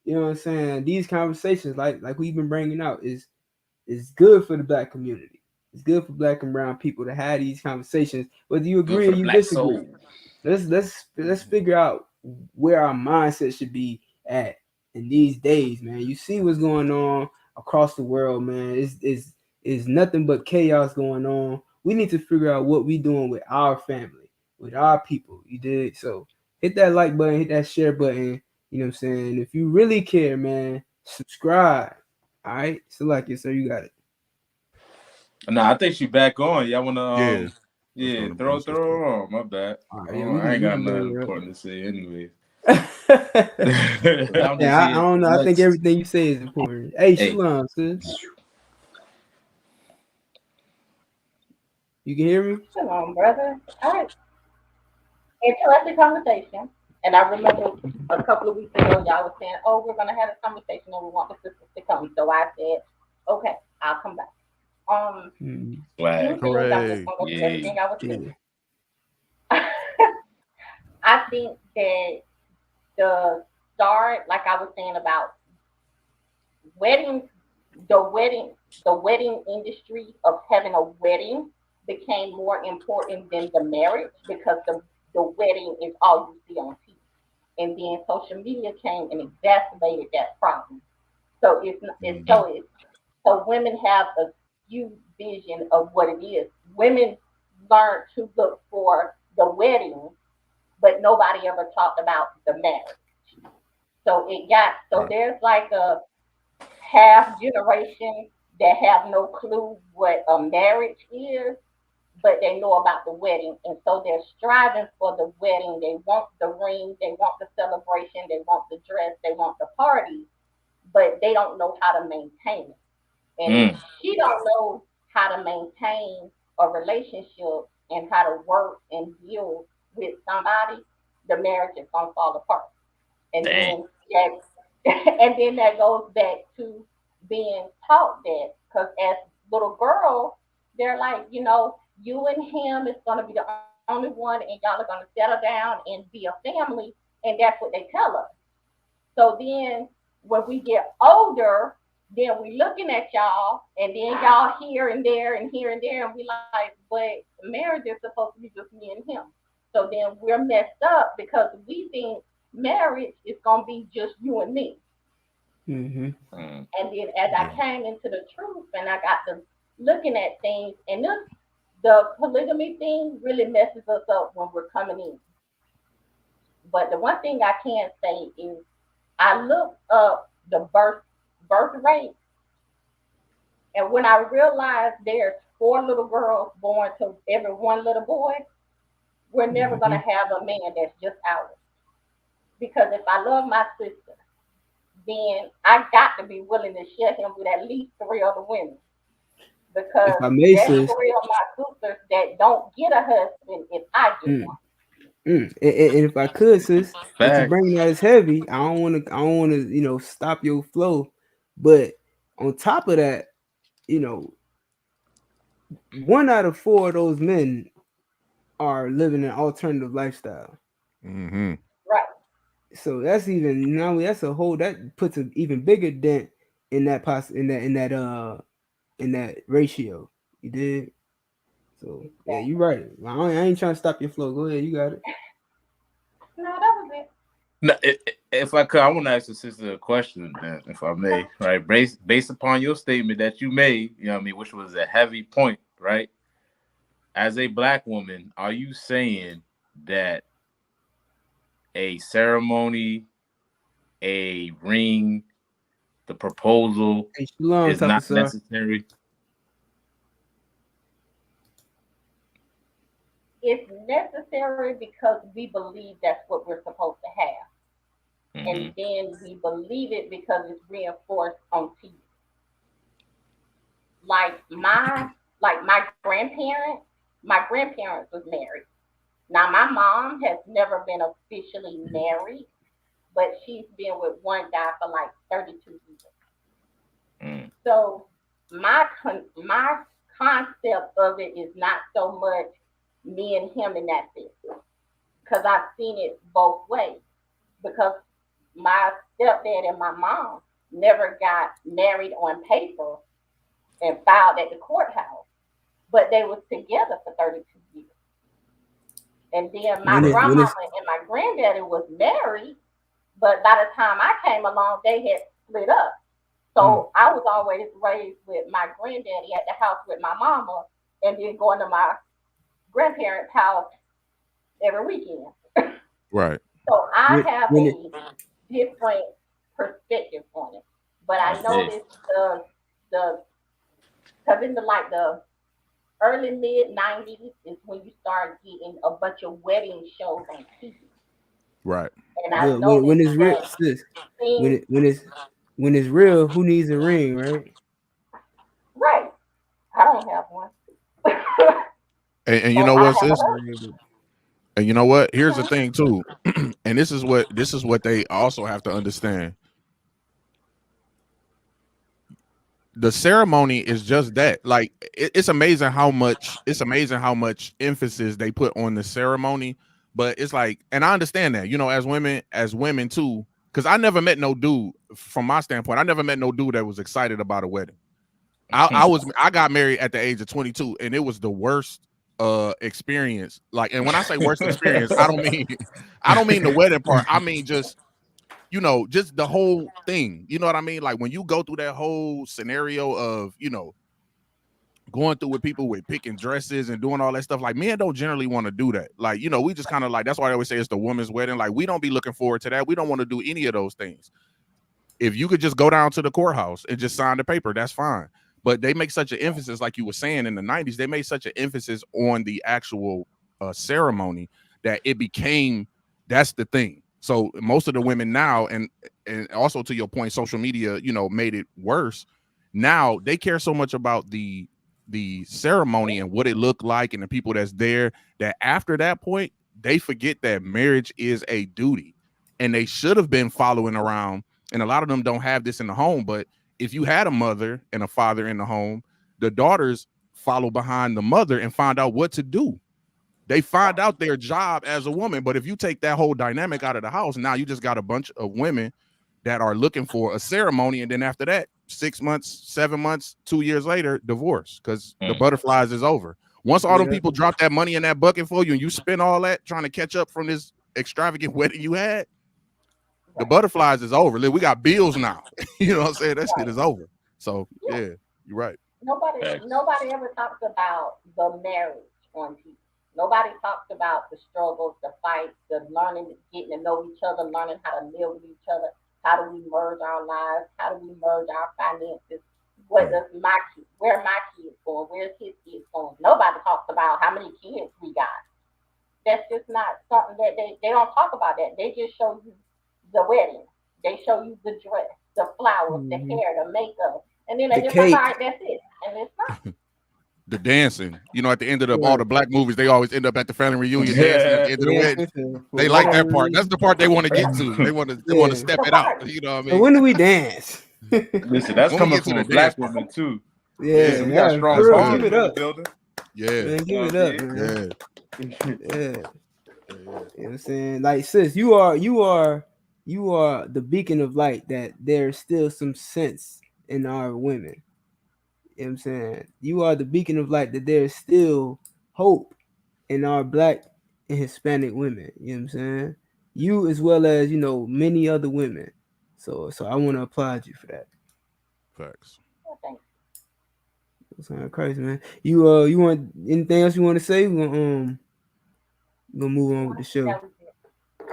You know what I'm saying? These conversations, like we've been bringing out, is good for the Black community. It's good for Black and brown people to have these conversations, whether you agree or you disagree. Let's figure out where our mindset should be at in these days, man. You see what's going on across the world, man. It's nothing but chaos going on. We need to figure out what we doing with our family, with our people. You did? So hit that like button, hit that share button. You know what I'm saying? If you really care, man, subscribe. All right? So like it, sir, you got it. Nah, I think she back on. Y'all wanna throw her on. My bad. I ain't got nothing important to say anyway. I don't know. I think everything you say is important. Hey, Shalom, sis. You can hear me? Shalom, brother. interesting conversation. And I remember a couple of weeks ago, y'all was saying, "Oh, we're gonna have a conversation, and we want the sisters to come." So I said, "Okay, I'll come back." Few Swag. things I'm just Hooray. gonna go through Yeah. everything I was Yeah. saying. I think that the start, like I was saying about weddings, the wedding, the wedding industry of having a wedding became more important than the marriage because the wedding is all you see on TV. And then social media came and exacerbated that problem. So Mhm. so women have a skewed vision of what it is. Women learn to look for the wedding, but nobody ever talked about the marriage. So Right. there's like a half generation that have no clue what a marriage is, but they know about the wedding, and so they're striving for the wedding. They want the ring, they want the celebration, they want the dress, they want the party, but they don't know how to maintain it. And if Mm. she don't know how to maintain a relationship and how to work and deal with somebody, the marriage is gonna fall apart. And Dang. then that and then that goes back to being taught that because as little girls, they're like, you and him is gonna be the only one, and y'all are gonna settle down and be a family, and that's what they tell us. So then when we get older, then we looking at y'all, and then y'all here and there and here and there, and we like, but marriage is supposed to be just me and him. So then we're messed up because we think marriage is gonna be just you and me. Mm-hmm. Mm. And then as I Yeah. came into the truth and I got to looking at things, and the polygamy thing really messes us up when we're coming in. But the one thing I can say is I looked up the birth rate, and when I realized there's 4 little girls born to every one little boy, we're never Mm-hmm. gonna have a man that's just ours. Because if I love my sister, then I got to be willing to share him with at least 3 other women. If Because I may, there's sis, 3 of my sisters that don't get a husband if I get mm, one. and if I could, sis, since you bring Facts. that as heavy, I don't want to, stop your flow. But on top of that, you know, 1 out of 4 of those men are living an alternative lifestyle. Mm-hmm. Right. So that's even now that's a whole that puts an even bigger dent in that in that ratio. You did. So yeah, you're Exactly. right. I ain't trying to stop your flow. Go ahead, you got it. No, that was it. No, if I could, I want to ask the sister a question, then, if I Okay. may. Right, based upon your statement that you made, you know what I mean, which was a heavy point, right? As a black woman, are you saying that a ceremony, a ring, the proposal Hey, shalom, is Tata not sir. necessary? It's necessary because we believe that's what we're supposed to have. And Mm-hmm. then we believe it because it's reinforced on TV. Like my grandparents was married. Now my mom has never been officially married, but she's been with one guy for like 32 years. Mm. So my concept of it is not so much me and him in that sense, because I've seen it both ways. Because my stepdad and my mom never got married on paper and filed at the courthouse, but they was together for 32 years. And then my When Right. it when grandmama it's and my granddaddy was married, but by the time I came along, they had split up. mm, So I was always raised with my granddaddy at the house with my mama, and then going to my grandparents' house every weekend. Right. So I have when it a different perspective on it. But I I did. noticed the because in the like the early mid 90s is when you start getting a bunch of wedding shows on TV. Right. And I look when noticed it's real, that sis. When things it when it's real, who needs a ring, right? right. I don't have one. And you But know I what, have a sis? husband. And you know what? Here's the thing too, and this is what they also have to understand. The ceremony is just that. Like it's amazing how much emphasis they put on the ceremony. But it's like, and I understand that, as women too, because I never met no dude, from my standpoint, I never met no dude that was excited about a wedding. I got married at the age of 22, and it was the worst experience. Like, and when I say worst experience, I don't mean the wedding part. I mean just the whole thing. You know what I mean? Like when you go through that whole scenario of, going through with people with picking dresses and doing all that stuff, like men don't generally want to do that. Like, we just kind of like, that's why I always say it's the woman's wedding. Like we don't be looking forward to that. We don't want to do any of those things. If you could just go down to the courthouse and just sign the paper, that's fine. But they make such an emphasis, like you were saying in the 90s, they made such an emphasis on the actual ceremony that it became, that's the thing. So most of the women now, and also to your point, social media, made it worse. Now they care so much about the ceremony and what it looked like and the people that's there, that after that point, they forget that marriage is a duty. And they should have been following around. And a lot of them don't have this in the home, but if you had a mother and a father in the home, the daughters follow behind the mother and find out what to do. They find out their job as a woman. But if you take that whole dynamic out of the house, now you just got a bunch of women that are looking for a ceremony. And then after that, 6 months, 7 months, 2 years later, divorce, because the butterflies is over. Once all them people drop that money in that bucket for you and you spend all that trying to catch up from this extravagant wedding you had, the butterflies is over. We got bills now. You know what I'm saying? That shit is over. So yeah, you're right. Nobody ever talks about the marriage on TV. Nobody talks about the struggles, the fights, the learning, getting to know each other, learning how to live with each other. How do we merge our lives? How do we merge our finances? Where my kids going? Where's his kids going? Nobody talks about how many kids we got. That's just not something that they don't talk about. That they just show you the wedding. They show you the dress, the flowers, the hair, the makeup, and then they just like, all right, that's it. And it's not. The dancing, at the end of all the black movies, they always end up at the family reunion dancing at the end of the wedding. They like that part. That's the part they want to get to. They want to step it out. You know what I mean? So when do we dance? Listen, that's coming from a black woman too. Yeah, we got strong give it up. Building. Yeah, man, give it up, man. Yeah. You know what I'm saying? Like, sis, you are the beacon of light, that there's still some sense in our women. You know what I'm saying? You are the beacon of light, that there's still hope in our black and Hispanic women. You know what I'm saying? You, as well as, many other women. So I want to applaud you for that. Facts. That's crazy, man. You want anything else you want to say? We're gonna move on with the show.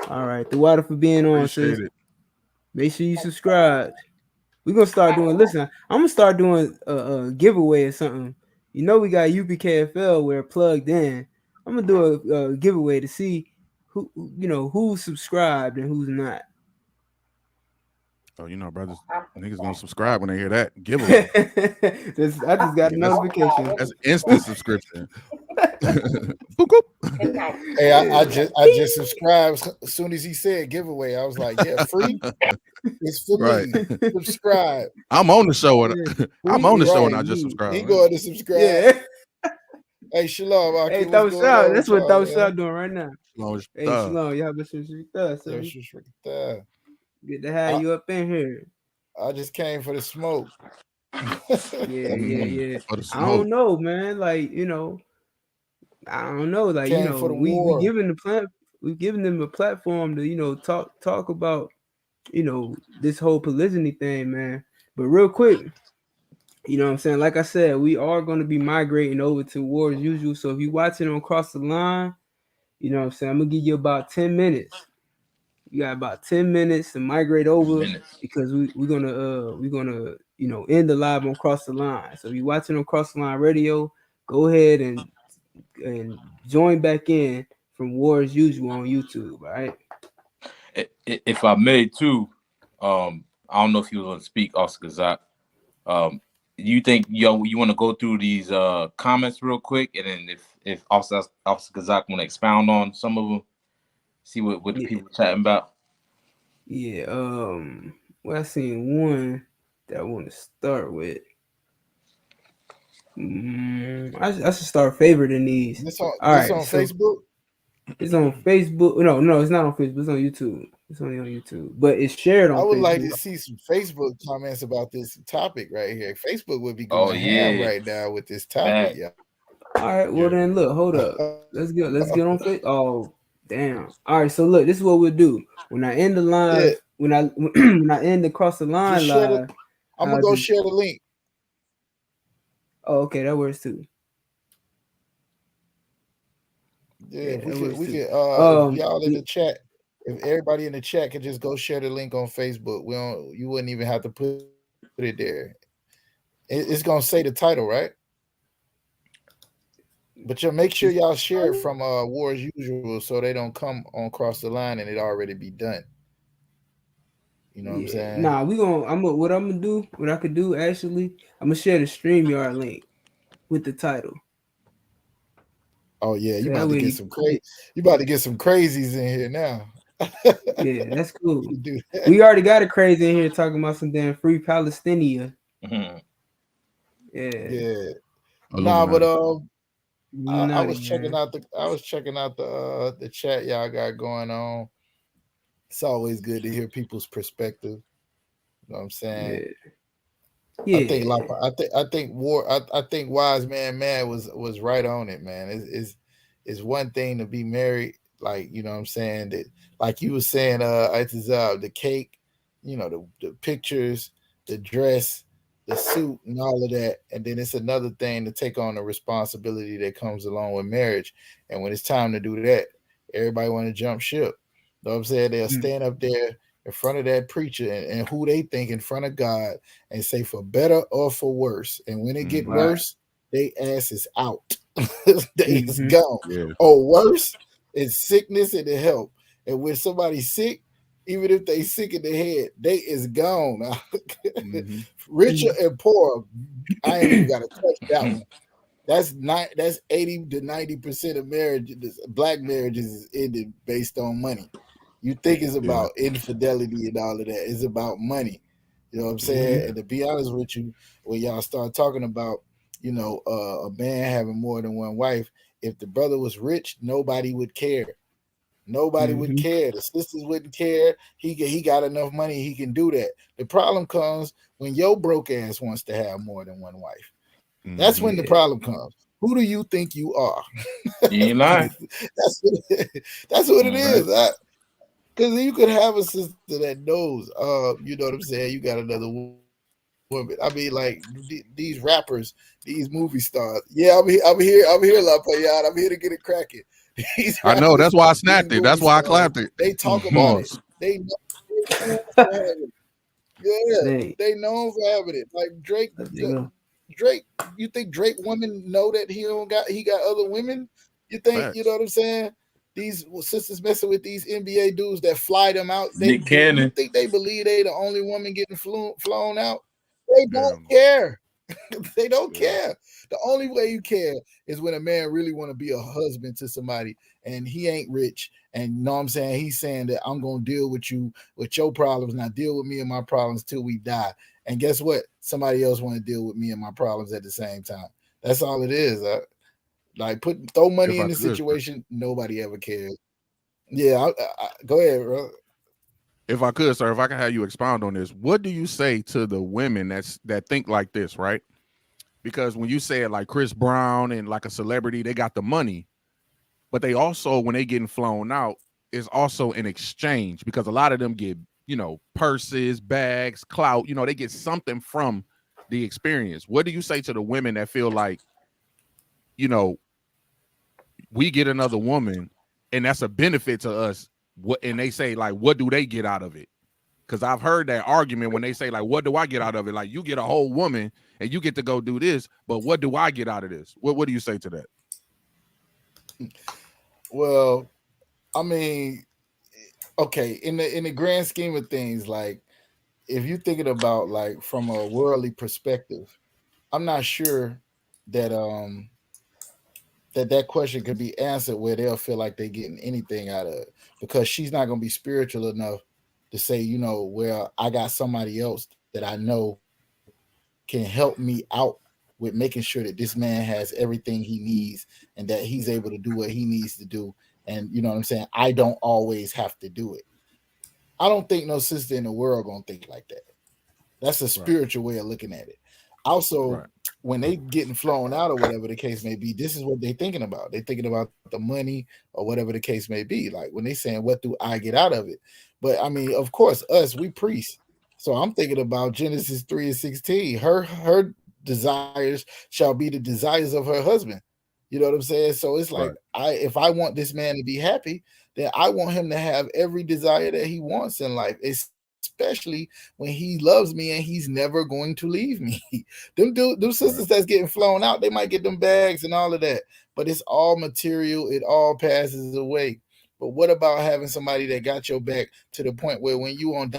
All right. The water for being on, sis. Make sure you subscribe. We're gonna start doing. Listen, I'm gonna start doing a giveaway or something. We got UPKFL where plugged in. I'm gonna do a giveaway to see who's subscribed and who's not. Oh, brothers, niggas gonna subscribe when they hear that giveaway. I just got a notification. That's instant subscription. Hey, I just subscribed as soon as he said giveaway. I was like, yeah, free. It's for me. Subscribe. I'm on the show and I just subscribed. He going to subscribe. Yeah. Hey, Shalom. Hey, Thawashah. That's what Thawashah doing right now. Hey, Shalom. Y'all been good to have you up in here. I just came for the smoke. Yeah. I don't know, man. Like, I don't know. Like, we giving them a platform to, talk about, this whole polygyny thing, man. But real quick, you know what I'm saying? Like I said, we are going to be migrating over to War as Usual. So if you're watching on Cross the Line, you know what I'm saying? I'm going to give you about 10 minutes. You got about 10 minutes to migrate over because we're gonna end the live on Cross the Line. So if you're watching on Cross the Line Radio, go ahead and join back in from War as Usual on YouTube. All right. If I may too, I don't know if you want to speak, Oscar Gazak. You think you want to go through these comments real quick, and then if Officer Kazak want to expound on some of them, see what the people chatting about. Yeah. Well, I seen one that I want to start with. I should start favoriting these. This All on right, so Facebook. it's on Facebook. No, it's not on Facebook. It's on YouTube. It's only on YouTube, but it's shared I on would like Facebook. to see some Facebook comments about this topic right here. Facebook would be Oh going ham yeah, right now with this topic, fact. yeah. All right, well then look, hold up. Let's get on Facebook. Oh, damn. All right, so look, this is what we'll do. When I end the Yeah, live, when I end the cross the just line share the. live, I'm gonna I'll go just. share the link. Oh, okay, that works too. Yeah, Yeah, if that works we too. could if y'all in the chat, if everybody in the chat could just go share the link on Facebook, you wouldn't even have to put it there. It's gonna say the title, right? But you make sure y'all share it from War as Usual so they don't come on across the line and it already be done. You know what I'm Yeah, saying? nah, what I'm gonna do, what I could do actually, I'm gonna share the StreamYard link with the title. Oh yeah, So you that about to way get some crazy. You about to get some crazies in here now. yeah, that's cool. You do that. We already got a crazy in here talking about some damn free Palestinian. Mhm. Yeah, Yeah. Nah, but Illuminati. I Illuminati, was checking man. out the chat y'all got going on. It's always good to hear people's perspective. You know what I'm saying? Yeah, I think yeah. I think Wise Man was right on it, man. It's one thing to be married, like you know what I'm saying, that like you were saying, the cake, you know, the pictures, the dress, the suit, and all of that, and then it's another thing to take on the responsibility that comes along with marriage. And when it's time to do that, everybody want to jump ship. You know what I'm saying? They'll Mm, stand up there in front of that preacher and who they think in front of God and say for better or for worse. And when it get right. worse, they ass is out. They is Mm-hmm. gone. Yeah. Or worse, it's sickness and the help. And when somebody's sick, even if they sick in the head, they is gone. Mm-hmm. Richer and poor, I ain't even got to touch that one. That's 80 to 90% of marriages, black marriages is ended based on money. You think it's Yeah. about infidelity and all of that. It's about money. You know what I'm saying? Mm-hmm. And to be honest with you, when y'all start talking about, a man having more than one wife, if the brother was rich, nobody would care. Nobody would Mm-hmm. care. The sisters wouldn't care. He got enough money, he can do that. The problem comes when your broke ass wants to have more than one wife. That's Mm-hmm. when the Yeah. problem comes. Who do you think you are? You ain't lying. That's what it All right. is. Because you could have a sister that knows, you know what I'm saying, you got another woman. I mean, like these rappers, these movie stars. Yeah, I'm here, La Payade. I'm here to get it cracking. These I know. rappers, That's why I these snapped it. movie That's why I stars, clapped it. they talk about it. Pause. They know for having it. Yeah, Dang. they known for having it. Like Drake, There you go. Drake. You think Drake women know that he got other women? You think you know Facts. what I'm saying? These sisters messing with these NBA dudes that fly them out. Nick You Cannon. think they believe they the only woman getting flown out? They don't Hell no. care. They don't Yeah. care. The only way you care is when a man really want to be a husband to somebody and he ain't rich. And you know what I'm saying? He's saying that I'm gonna deal with you with your problems, not deal with me and my problems till we die. And guess what? Somebody else want to deal with me and my problems at the same time. That's all it is. Like throw money If in I the could, sir. situation, nobody ever cares. Yeah, go ahead, bro. If I could, sir, if I can have you expound on this, what do you say to the women that think like this, right? Because when you say it like Chris Brown and like a celebrity, they got the money, but they also, when they getting flown out, is also an exchange because a lot of them get, purses, bags, clout, they get something from the experience. What do you say to the women that feel like, you know, we get another woman and that's a benefit to us? What, and they say like, what do they get out of it? Because I've heard that argument when they say like, what do I get out of it? Like, you get a whole woman and you get to go do this, but what do I get out of this? What do you say to that? Well, I mean, okay, in the grand scheme of things, like if you're thinking about like from a worldly perspective, I'm not sure that that question could be answered where they'll feel like they're getting anything out of it, because she's not going to be spiritual enough to say, well, I got somebody else that I know can help me out with making sure that this man has everything he needs and that he's able to do what he needs to do. And you know what I'm saying? I don't always have to do it. I don't think no sister in the world gonna think like that. That's a Right. spiritual way of looking at it. Also, Right. when they getting flown out or whatever the case may be, this is what they thinking about. They thinking about the money or whatever the case may be. Like when they saying, "What do I get out of it?" But I mean, of course, us we priests. So I'm thinking about Genesis 3:16. Her desires shall be the desires of her husband. You know what I'm saying? So it's like Right. if I want this man to be happy, then I want him to have every desire that he wants in life, especially when he loves me and he's never going to leave me. Them sisters Right. that's getting flown out, they might get them bags and all of that, but it's all material. It all passes away. But what about having somebody that got your back to the point where when you on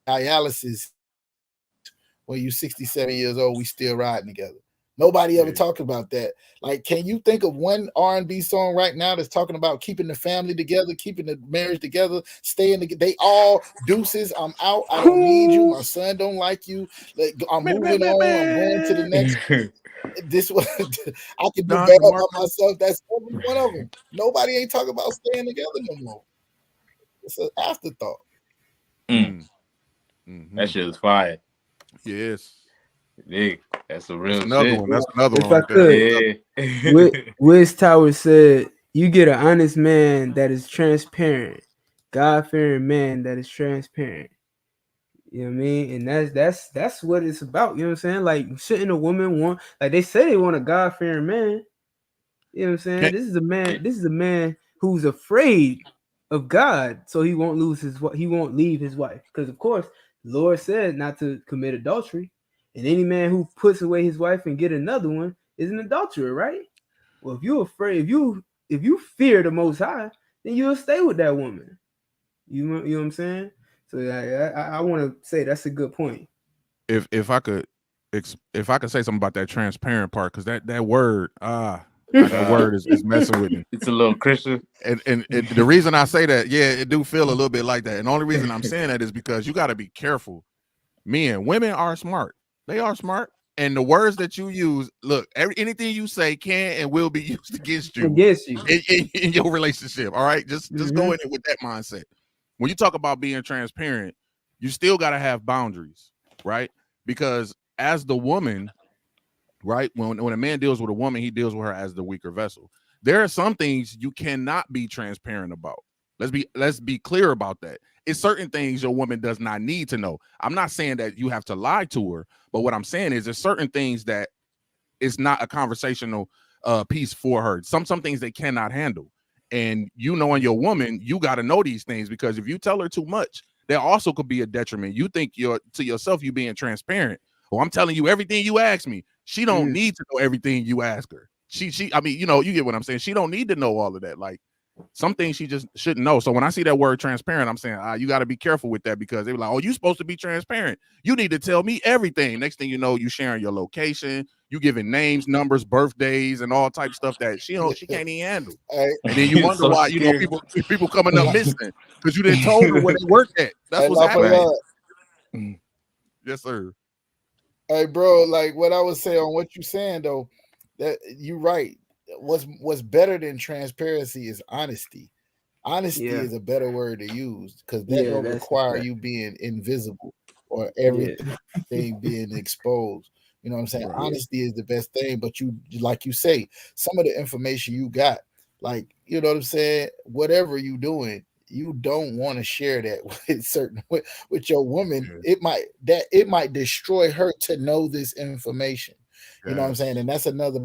dialysis, when you 67 years old, we still riding together? Nobody ever talked about that. Yeah. Like, can you think of one R&B song right now that's talking about keeping the family together, keeping the marriage together, staying together? They all deuces. I'm out. I don't need you. My son don't like you. Like, I'm moving Man, on. man, I'm man, going to the next. man. This was I can do bad Dr. by Marcus. myself. That's every one of them. Nobody ain't talking about staying together no more. It's an afterthought. Mm, Mm. that Hmm. shit is fire. Yes. Yeah, that's some That's real another shit. one. That's another one If I right there. could, Yeah. Wiz Tower said, "You get an honest man that is transparent, God fearing man that is transparent." You know what I mean? And that's what it's about. You know what I'm saying? Like, shouldn't a woman want, like they say they want a God fearing man? You know what I'm saying? Can't, This is a Yeah. man. This is a man who's afraid of God, so he won't lose he won't leave his wife. Because of course, the Lord said not to commit adultery, and any man who puts away his wife and get another one is an adulterer, right? Well, if you're afraid, if you fear the Most High, then you'll stay with that woman. You know what I'm saying? So I want to say that's a good point. if I could if I could say something about that transparent part, because that word that Uh, word is messing with me. it's a little Christian. And the reason I say that, yeah, it do feel a little bit like that. And the only reason I'm saying that is because you got to be careful. Men, women are smart. They are smart. And the words that you use, look, anything you say can and will be used against you Against you. in your relationship. All right, just go Hmm. in it with that mindset. When you talk about being transparent, you still got to have boundaries, right? Because as the woman, right, when a man deals with a woman, he deals with her as the weaker vessel. There are some things you cannot be transparent about. Let's be clear about that. It's certain things your woman does not need to know. I'm not saying that you have to lie to her, but what I'm saying is there's certain things that it's not a conversational piece for her. Some things they cannot handle. And you knowing your woman, you got to know these things, because if you tell her too much, there also could be a detriment. You think you're to yourself, you being transparent. Well, I'm telling you everything you ask me. She don't Mm. need to know everything you ask her. I mean, you get what I'm saying. She don't need to know all of that. Like, some things she just shouldn't know. So when I see that word transparent, I'm saying, you got to be careful with that, because they were like, oh, you supposed to be transparent. You need to tell me everything. Next thing you know, you sharing your location, you giving names, numbers, birthdays, and all type stuff that she can't even handle. Hey, And then you wonder Social why, Security. people coming up missing because you didn't told her where they work at. That's hey, what's happening. Right. Lafayette. Yes, sir. Hey, bro. Like what I would say on what you're saying though, that you're right. What's better than transparency is honesty. Honesty Yeah, is a better word to use because that yeah, don't that's a require fact. you being invisible or Yeah, everything being exposed. You know what I'm saying? Right. Honesty yeah, is the best thing, but you, like you say, some of the information you got, like, you know what I'm saying, whatever you doing, you don't want to share that with with your woman. Yeah. It might destroy her to know this information. You know what I'm saying? Yes. And that's another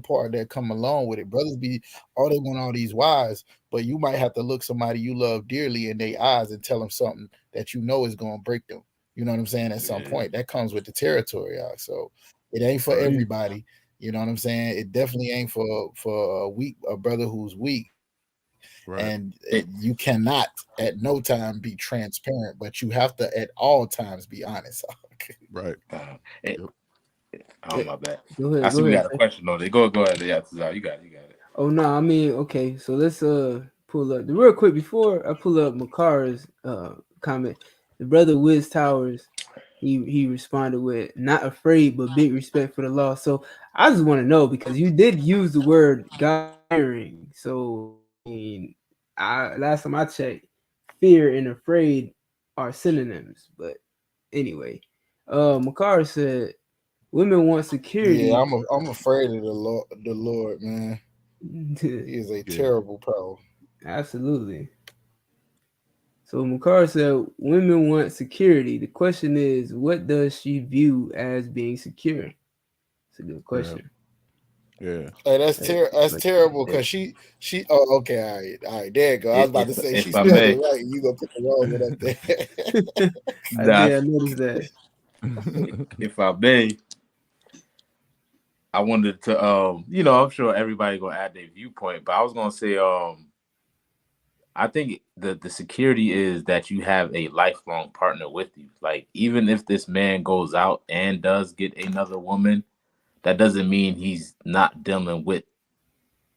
part that come along with it. Brothers be all they want all these wives, but you might have to look somebody you love dearly in their eyes and tell them something that you know is going to break them. You know what I'm saying? At some Yeah. point, that comes with the territory. So it ain't for Right. mm, everybody. You know what I'm saying? It definitely ain't for a brother who's weak. And Right. you It, cannot at no time be transparent, but you have to at all times be honest. Right. uh, it, Yep. Oh, my bad. Go I ahead. see Go we ahead, got a sir. question on it. Go ahead. Yeah, you got it. You got it. Oh no, I mean, okay. So let's pull up real quick before I pull up Makara's comment. The brother Wiz Towers, he responded with not afraid but big respect for the law. So I just want to know, because you did use the word God fearing. So I mean, last time I checked, fear and afraid are synonyms. But anyway, Makara said women want Yeah, security. I'm afraid of the Lord, man. He is a Yeah. terrible power. Absolutely. So Makara said women want security. The question is, what does she view as being secure? It's a good Yeah. question. Yeah. Hey, that's Like, terrible because she. Oh, okay, all right. There you go. I was about to say she If I spelled it may, right. And you gonna put the wrong one up there. I did. that I noticed that. if I may, I wanted to I'm sure everybody gonna add their viewpoint, but I was gonna say I think the security is that you have a lifelong partner with you. Like, even if this man goes out and does get another woman, that doesn't mean he's not dealing with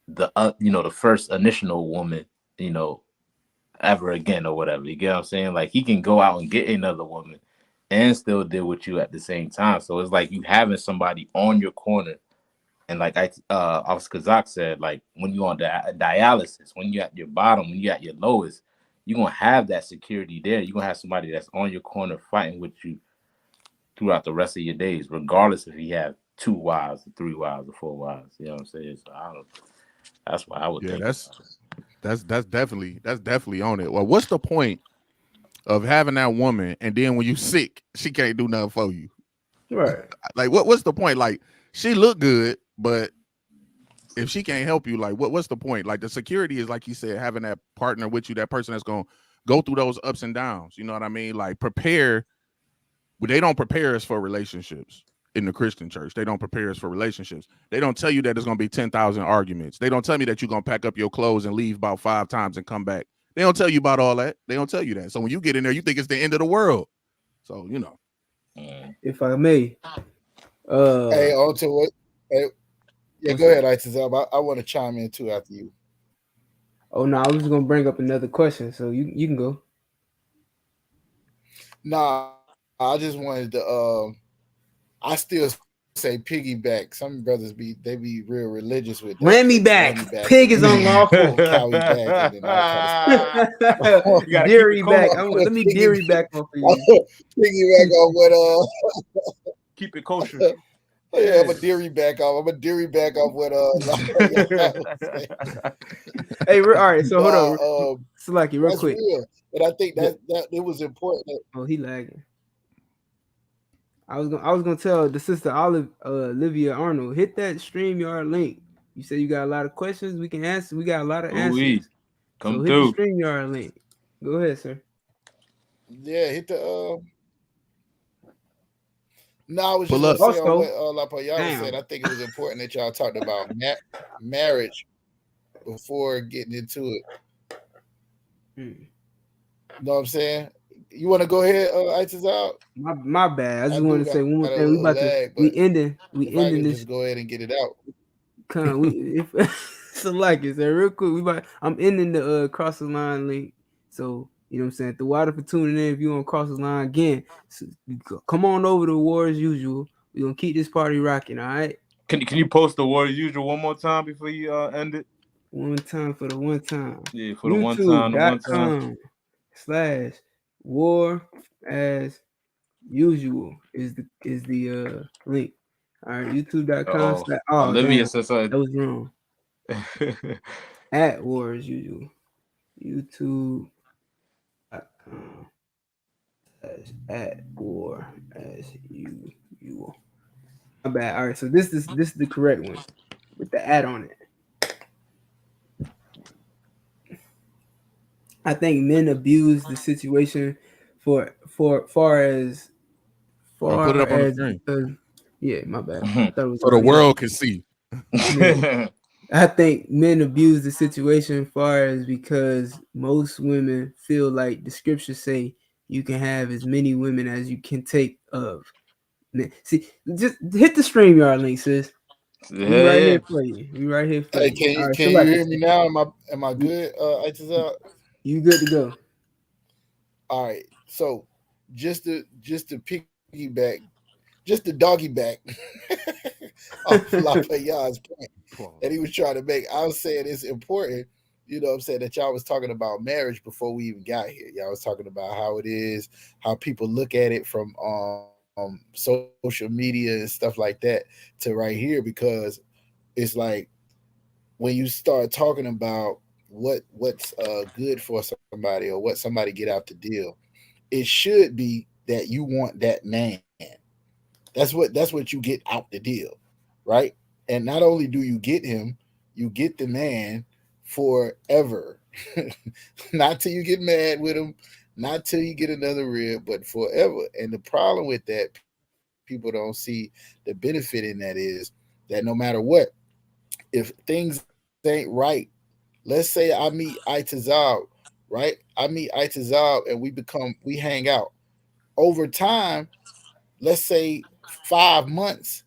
the first initial woman, you know, ever again or whatever. You get what I'm saying? Like, he can go out and get another woman and still deal with you at the same time. So it's like you having somebody on your corner. And like Officer Kazak said, like, when you on dialysis, when you at your bottom, when you at your lowest, you're gonna have that security there. You're gonna have somebody that's on your corner fighting with you throughout the rest of your days, regardless if you have 2 wives or 3 wives or 4 wives. You know what I'm saying? So that's why I would Yeah, think about that's definitely on it. Well, what's the point of having that woman and then when you sick, she can't do nothing for you? Right. Like what's the point? Like, she look good, but if she can't help you, like what's the point? Like, the security is, like you said, having that partner with you, that person that's gonna go through those ups and downs. You know what I mean? Like, but they don't prepare us for relationships in the Christian church. They don't prepare us for relationships. They don't tell you that there's gonna be 10,000 arguments. They don't tell me that you're gonna pack up your clothes and leave about 5 times and come back. They don't tell you about all that. They don't tell you that. So when you get in there, you think it's the end of the world. So it. If I may, Hey, on to what? Hey, yeah, what's go that? ahead, Itazab. I want to chime in too after you. Oh no, I was gonna bring up another question, so you can go. Nah, I just wanted to. I still say piggyback. Some brothers they be real religious with that shit. Ran me Whammy back. back Pig and is unlawful. cowie back and then all kind of You gotta keep it Dairy back. kosher. Let me dairy back off of you. piggyback on what Keep it kosher. yeah, I'm a dairy back off. I'm a dairy back off what Hey, all right. So hold nah, on, Salaki, real that's quick. real. And I think The- that it was important. oh, he lagging. I was gonna tell the sister Olivia Arnold, hit that StreamYard link. You said you got a lot of questions we can answer. We got a lot of Ooh-wee. answers. So Come hit the through. StreamYard link. Go ahead, sir. Yeah, hit the No, I was just pull gonna up. say on Also, what Lapayala said. damn. I think it was important that y'all talked about marriage before getting into it. Hmm. You know what I'm saying? You want to go ahead, Isis out? My bad. I I just do wanted to got say one more a thing. little lag, but We if I ending could this just go ahead and get it out. we if so like it, so real quick, I'm ending the cross the line link. So you know what I'm saying? The water for tuning in. If you want to cross the line again, so, come on over to War as Usual. We're gonna keep this party rocking, all right? Can you post the word usual one more time before you end it? One time for the one time. Yeah, for the one time, the one time. YouTube.com/War as Usual is the link. All right, YouTube.com. Oh, Oh Olivia damn, said something. that was wrong. At War as Usual. YouTube.com at War as Usual. My bad. All right, so this is the correct one with the ad on it. I think men abuse the situation for Put it far up on the as screen yeah, my bad. I thought it was so the already up. world can see. Yeah. I think men abuse the situation far as because most women feel like the scriptures say you can have as many women as you can take of. See, just hit the StreamYard link, sis. We Yeah, right here yeah. for you. We right here for Hey, you. All right, can you Selector, hear me now? Am I good? I just you good to go. all right. So just to piggyback, just to doggy back off Lafayette's point that he was trying to make. I was saying it's important, I'm saying, that y'all was talking about marriage before we even got here. Y'all was talking about how it is, how people look at it from social media and stuff like that to right here, because it's like when you start talking about what's good for somebody or what somebody get out the deal, it should be that you want that man. That's what you get out the deal, right? And not only do you get him, you get the man forever. Not till you get mad with him, not till you get another rib, but forever. And the problem with that, people don't see the benefit in that is that no matter what, if things ain't right, let's say I meet Itazal, right? I meet Itazal and we hang out. Over time, let's say 5 months,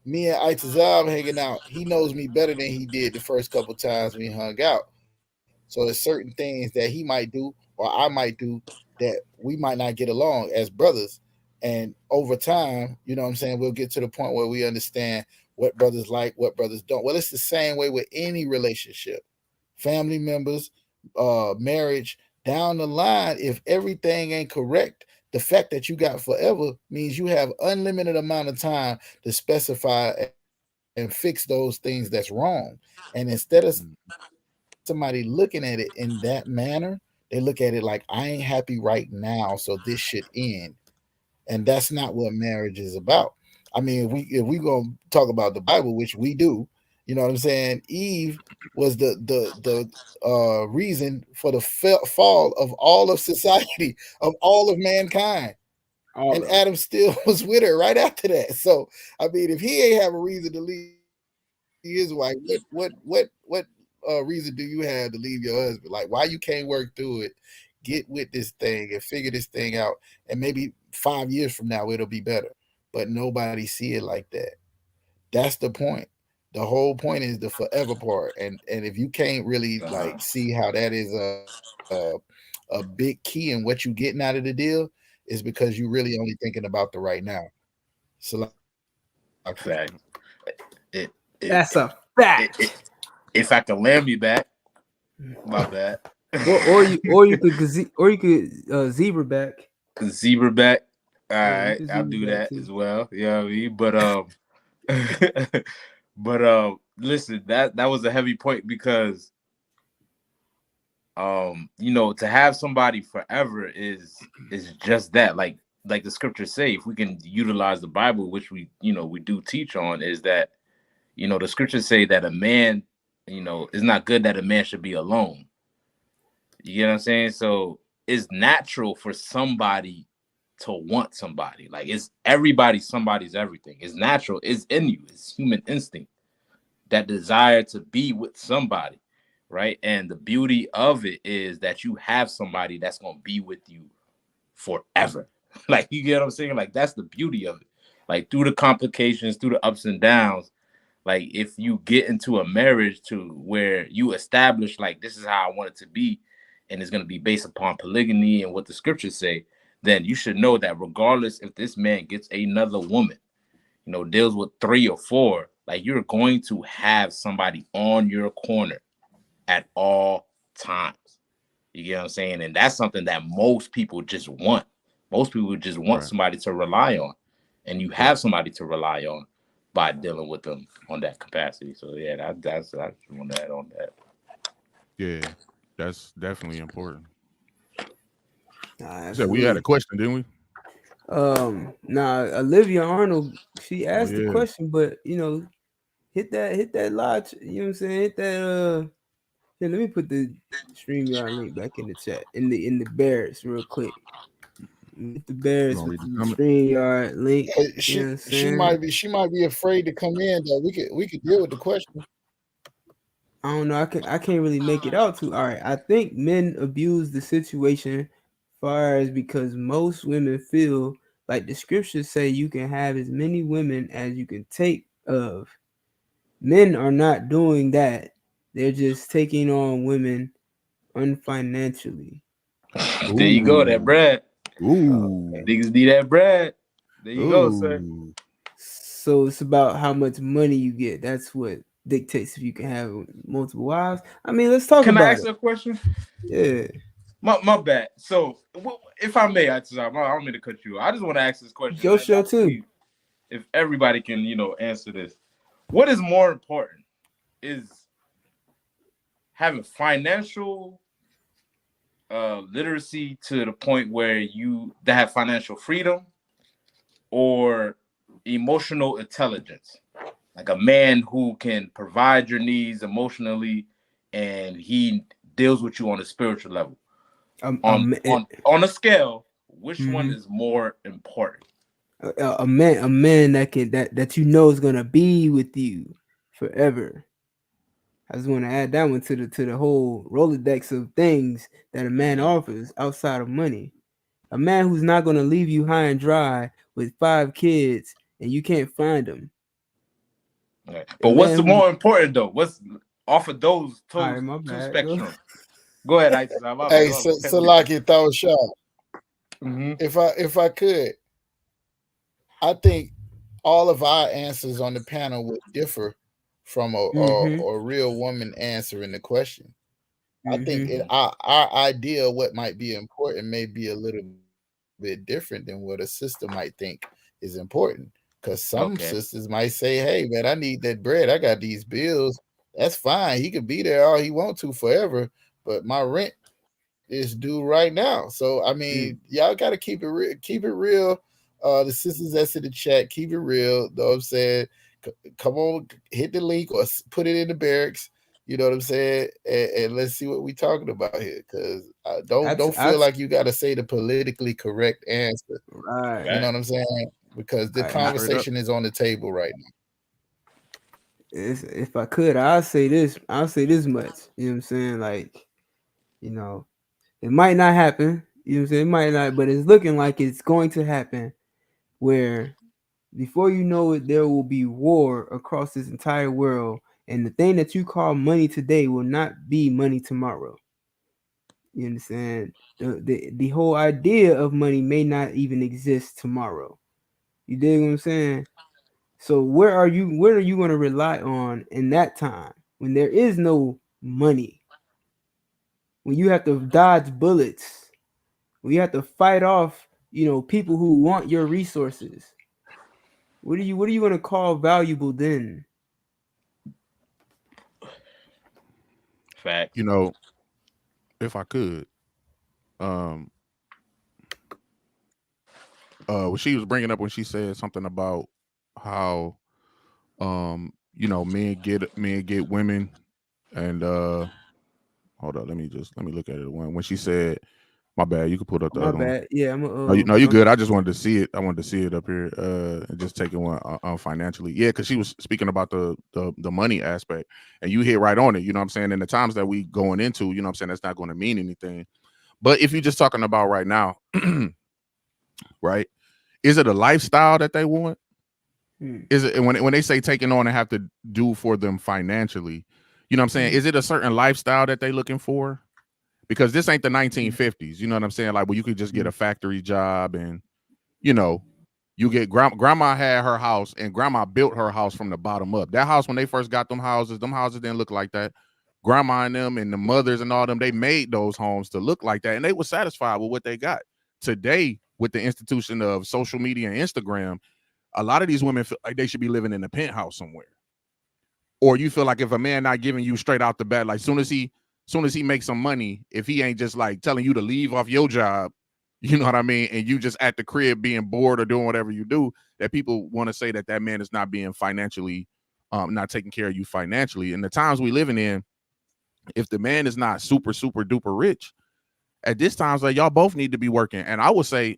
me and Itazal hanging out, he knows me better than he did the first couple times we hung out. So there's certain things that he might do or I might do that we might not get along as brothers. And over time, you know what I'm saying, we'll get to the point where we understand what brothers like, what brothers don't. Well, it's the same way with any relationship, family members, marriage. Down the line, if everything ain't correct, the fact that you got forever means you have unlimited amount of time to specify and fix those things that's wrong. And instead of somebody looking at it in that manner, they look at it like, I ain't happy right now, so this should end. And that's not what marriage is about. I mean, if we gonna talk about the Bible, which we do, you know what I'm saying? Eve was the reason for the fall of all of society, of all of mankind, and All of them. Adam still was with her right after that. So I mean, if he ain't have a reason to leave his wife, what reason do you have to leave your husband? Like, why you can't work through it, get with this thing and figure this thing out, and maybe 5 years from now it'll be better. But nobody see it like that. That's the point. The whole point is the forever part, and if you can't really Uh-huh. like see how that is a big key in what you getting out of the deal, is because you really only thinking about the right now. Salakia. Fact. It, it, That's a it, fact. it, if I can land me back, my bad. Or you could zebra back. Zebra back. All Yeah, you right, could I'll zebra do back that too. as well. You know what I mean? But listen, that was a heavy point because to have somebody forever is just that. Like the scriptures say, if we can utilize the Bible, which we do teach on, is that the scriptures say that a man, it's not good that a man should be alone. You get what I'm saying? So it's natural for somebody to want somebody. Like it's everybody, somebody's everything. It's natural. It's in you. It's human instinct. That desire to be with somebody, right? And the beauty of it is that you have somebody that's gonna be with you forever. Like you get what I'm saying? Like that's the beauty of it. Like through the complications, through the ups and downs, like if you get into a marriage to where you establish like this is how I want it to be, and it's going to be based upon polygyny and what the scriptures say, then you should know that regardless if this man gets another woman, deals with 3 or 4, like you're going to have somebody on your corner at all times. You get what I'm saying? And that's something that most people just want. Most people just want Right. somebody to rely on. And you Right. have somebody to rely on by dealing with them on that capacity. So yeah, that's I just want to add on that. Yeah. That's definitely important. You said we had a Absolutely. question, didn't we? Now Olivia Arnold, she Oh asked the yeah. question, but hit that live. You know what I'm saying? Hit that. Here, let me put the StreamYard link back in the chat in the Bears real quick. Hit the You Bears gonna with read the the comment? StreamYard link. You know what I'm She saying? might be afraid to come in though. We could deal with the question. I don't know. I can't really make it out too. All right. I think men abuse the situation far as because most women feel like the scriptures say, you can have as many women as you can take of. Men are not doing that. They're just taking on women unfinancially. There you go, that bread. Ooh. Niggas need that bread. There you go, sir. Ooh. So it's about how much money you get. That's what dictates if you can have multiple wives. I mean, let's talk Can I about ask it. a question? Yeah. My bad. So, if I may, I don't mean to cut you. I just want to ask this question. Your And show I too. see if everybody can, answer this. What is more important? Is having financial literacy to the point where you that have financial freedom, or emotional intelligence, like a man who can provide your needs emotionally, and he deals with you on a spiritual level. On a scale, which one Mhm. is more important? A man that you know is gonna be with you forever. I just want to add that one to the whole Rolodex of things that a man offers outside of money. A man who's not gonna leave you high and dry with 5 kids and you can't find them. Okay. A But what's man the who's more important though? What's off of those all two right, my two bad. Go. spectrums? Go ahead, Isis. My bad. Hey, My so, bad. Salaki throw a shot. Mm-hmm. If I could, I think all of our answers on the panel would differ from Mm-hmm. a real woman answering the question. I think Mm-hmm. our idea of what might be important may be a little bit different than what a sister might think is important. Because some sisters Okay. might say, "Hey, man, I need that bread. I got these bills. That's fine. He could be there all he want to forever, but my rent is due right now." So I mean, y'all got to keep it real. The sisters that's in the chat, keep it real. Know what I'm saying? Come on, hit the link or put it in the barracks. You know what I'm saying? And let's see what we talking about here. Because don't feel like you got to say the politically correct answer. Right. You know Right. what I'm saying? Because the All right. Straight up. conversation is on the table right now. If I could, I'll say this. I'll say this much. You know what I'm saying? Like, you know, it might not happen. You know what I'm saying? It might not, but it's looking like it's going to happen. Where before you know it, there will be war across this entire world, and the thing that you call money today will not be money tomorrow. You understand? The whole idea of money may not even exist tomorrow. You dig what I'm saying? So where are you going to rely on in that time when there is no money? When you have to dodge bullets, when you have to fight off, people who want your resources. What are you going to call valuable then? Facts. You know, if I could, um, what she was bringing up when she said something about how, men get women, and hold on, let me look at it. When she said, my bad, you could put up the My other one. bad. Yeah, I'm No, you good. I just wanted to see it. I wanted to see it up here, and just taking one financially. Yeah, because she was speaking about the money aspect, and you hit right on it. You know what I'm saying? And the times that we going into, you know what I'm saying, that's not going to mean anything. But if you're just talking about right now, right? Is it a lifestyle that they want? Hmm. Is it when they say taking on and have to do for them financially? You know what I'm saying? Is it a certain lifestyle that they looking for? Because this ain't the 1950s. You know what I'm saying? Like, where you could just get a factory job and you know, you get grandma had her house and grandma built her house from the bottom up. That house, when they first got them houses didn't look like that. Grandma and them and the mothers and all them, they made those homes to look like that, and they were satisfied with what they got. Today, with the institution of social media and Instagram, a lot of these women feel like they should be living in a penthouse somewhere. Or you feel like if a man not giving you straight out the bat, like soon as he makes some money, if he ain't just like telling you to leave off your job, you know what I mean, and you just at the crib being bored or doing whatever you do, that people want to say that man is not being financially, not taking care of you financially. And the times we living in, if the man is not super super duper rich, at this times like y'all both need to be working. And I would say,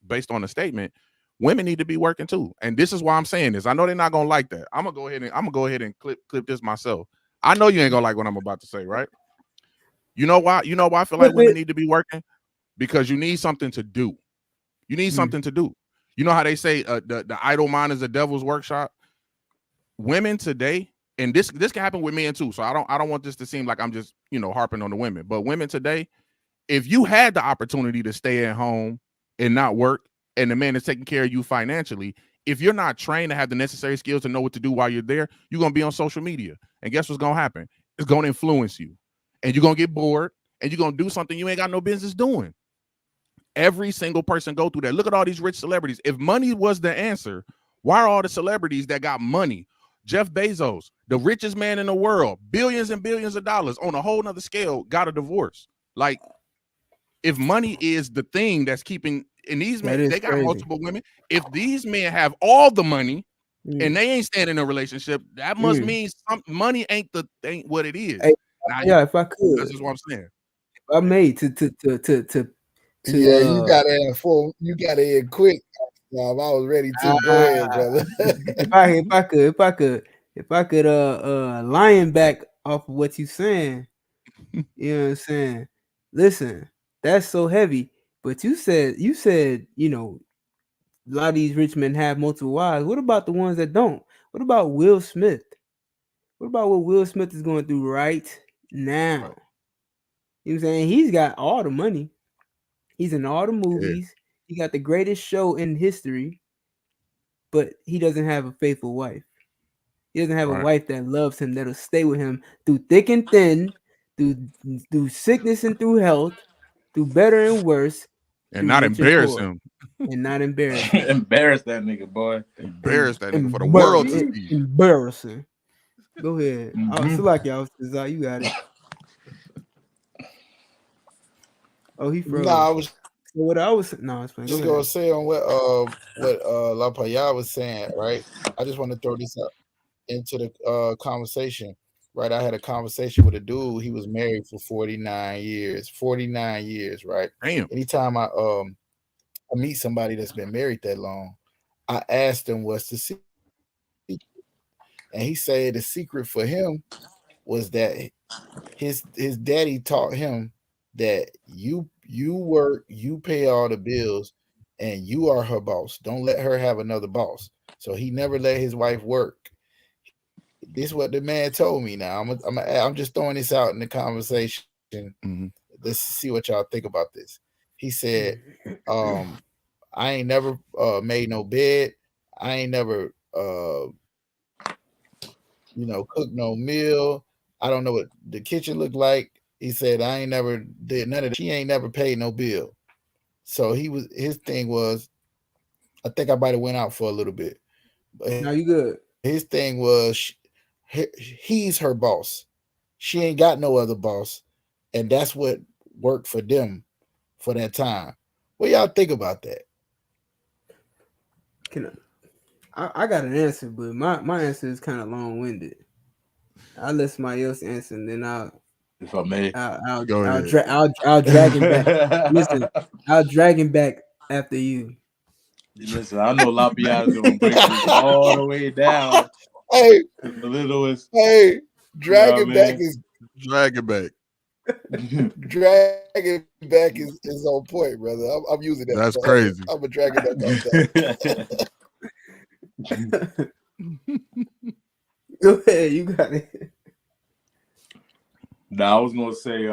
based on the statement, women need to be working too. And this is why I'm saying this. I know they're not gonna like that. I'm gonna go ahead and clip this myself. I know you ain't gonna like what I'm about to say, right? You know why? I feel like Flip women it. need to be working? Because you need something to do. You need something to do. You know how they say the idle mind is a devil's workshop? Women today, and this can happen with men too. So I don't want this to seem like I'm just, harping on the women. But women today, if you had the opportunity to stay at home and not work, and the man is taking care of you financially, if you're not trained to have the necessary skills to know what to do while you're there, you're going to be on social media. And guess what's going to happen? It's going to influence you. And you're going to get bored, and you're going to do something you ain't got no business doing. Every single person go through that. Look at all these rich celebrities. If money was the answer, why are all the celebrities that got money? Jeff Bezos, the richest man in the world, billions and billions of dollars on a whole nother scale, got a divorce. Like, if money is the thing that's keeping, and these men, they got crazy. Multiple women. If these men have all the money and they ain't staying in a relationship, that must mean money ain't what it is. Hey, now, if I could, that's just what I'm saying. If I may to yeah, you got in quick. I was ready to go ahead, brother. if I could lion back off of what you saying, you know what I'm saying? Listen, that's so heavy. But you said, a lot of these rich men have multiple wives. What about the ones that don't? What about Will Smith? What about what Will Smith is going through right now? Right. You know what I'm saying? He's got all the money. He's in all the movies. Yeah. He got the greatest show in history, but he doesn't have a faithful wife. He doesn't have a wife that loves him, that'll stay with him through thick and thin, through sickness and through health, through better and worse, and not embarrass him. And not embarrass him. Embarrass that nigga, boy. Embarrass that nigga for the world to see. Embarrassing. Go ahead. So like y'all, you got it. Oh, he froze. I was just gonna say on what La Paya was saying, right? I just want to throw this up into the conversation, right? I had a conversation with a dude. He was married for 49 years. 49 years, right? Damn. Anytime I meet somebody that's been married that long, I asked him what's the secret, and he said the secret for him was that his daddy taught him that you work, you pay all the bills, and you are her boss. Don't let her have another boss. So he never let his wife work. This is what the man told me. Now I'm just throwing this out in the conversation. Let's see what y'all think about this. He said, I ain't never made no bed. I ain't never cooked no meal. I don't know what the kitchen looked like. He said, I ain't never did none of that. She ain't never paid no bill. So his thing was, I think I might have went out for a little bit. But no, you good. His thing was, he's her boss. She ain't got no other boss. And that's what worked for them for that time. What y'all think about that? I got an answer, but my answer is kind of long-winded. I'll let somebody else answer, and then if I may, I'll drag him back. Listen, I'll drag him back after you. Listen, I know Lapiana is gonna break this all the way down. Hey, the littlest. Hey, dragging back is dragging back. Dragging back is on point, brother. I'm using that. That's crazy. I'm a dragging back. Go ahead, you got it. Now I was gonna say,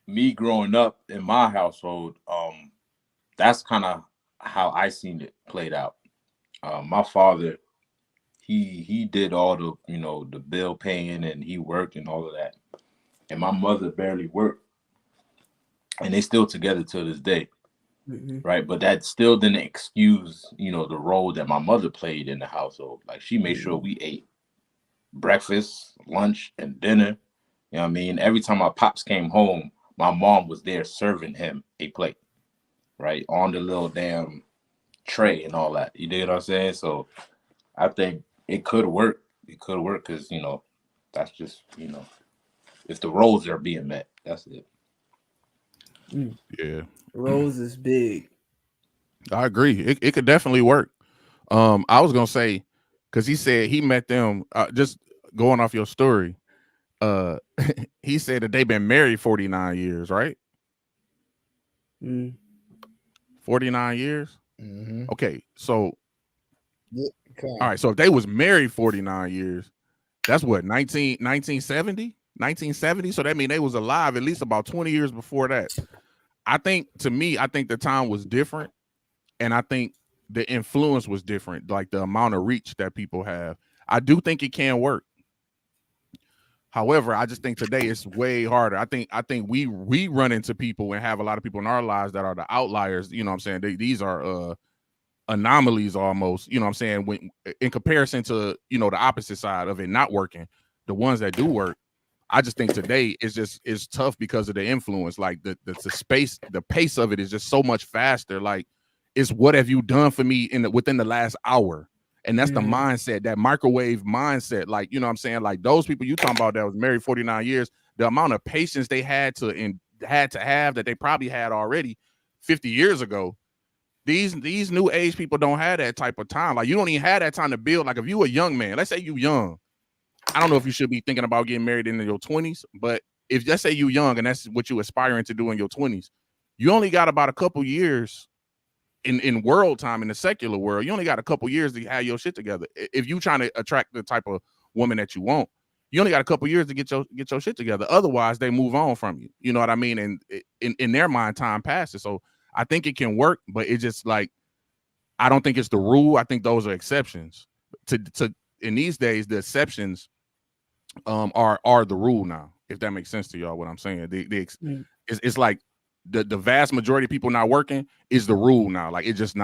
me growing up in my household, that's kind of how I seen it played out. My father, he did all the the bill paying, and he worked and all of that, and my mother barely worked, and they still together to this day. Right, but that still didn't excuse the role that my mother played in the household. Like, she made sure we ate breakfast, lunch, and dinner. You know what I mean? Every time my pops came home, my mom was there serving him a plate, right, on the little damn tray and all that. You dig what I'm saying? So I think it could work. It could work because that's just if the roles are being met, that's it. Yeah. Rose is big. I agree. It could definitely work. I was gonna say, because he said he met them, just going off your story, he said that they've been married 49 years, right? 49 49 years. Mm-hmm. Okay, so Yeah, all right, so if they was married 49 years, that's what 1970. So that means they was alive at least about 20 years before that. I think, to me, I think the time was different, and I think the influence was different, like the amount of reach that people have. I do think it can work. However, I just think today it's way harder. I think we run into people and have a lot of people in our lives that are the outliers. You know what I'm saying? These are anomalies almost. You know what I'm saying? When in comparison to, the opposite side of it not working, the ones that do work. I just think today it's tough because of the influence. Like the space, the pace of it is just so much faster. Like, it's what have you done for me within the last hour? And that's the mindset, that microwave mindset. Like, you know what I'm saying? Like, those people you talking about that was married 49 years, the amount of patience they had to have that they probably had already 50 years ago. These new age people don't have that type of time. Like, you don't even have that time to build. Like, if you a young man, let's say you young, I don't know if you should be thinking about getting married in your 20s, but if, let's say you young and that's what you aspiring to do in your 20s, you only got about a couple years in world time, in the secular world. You only got a couple years to have your shit together. If you trying to attract the type of woman that you want, you only got a couple years to get your shit together. Otherwise, they move on from you. You know what I mean? And in their mind, time passes. So I think it can work, but it's just like, I don't think it's the rule. I think those are exceptions. To in these days, the exceptions are the rule now. If that makes sense to y'all, what I'm saying, it's like the vast majority of people not working is the rule now. Like, it just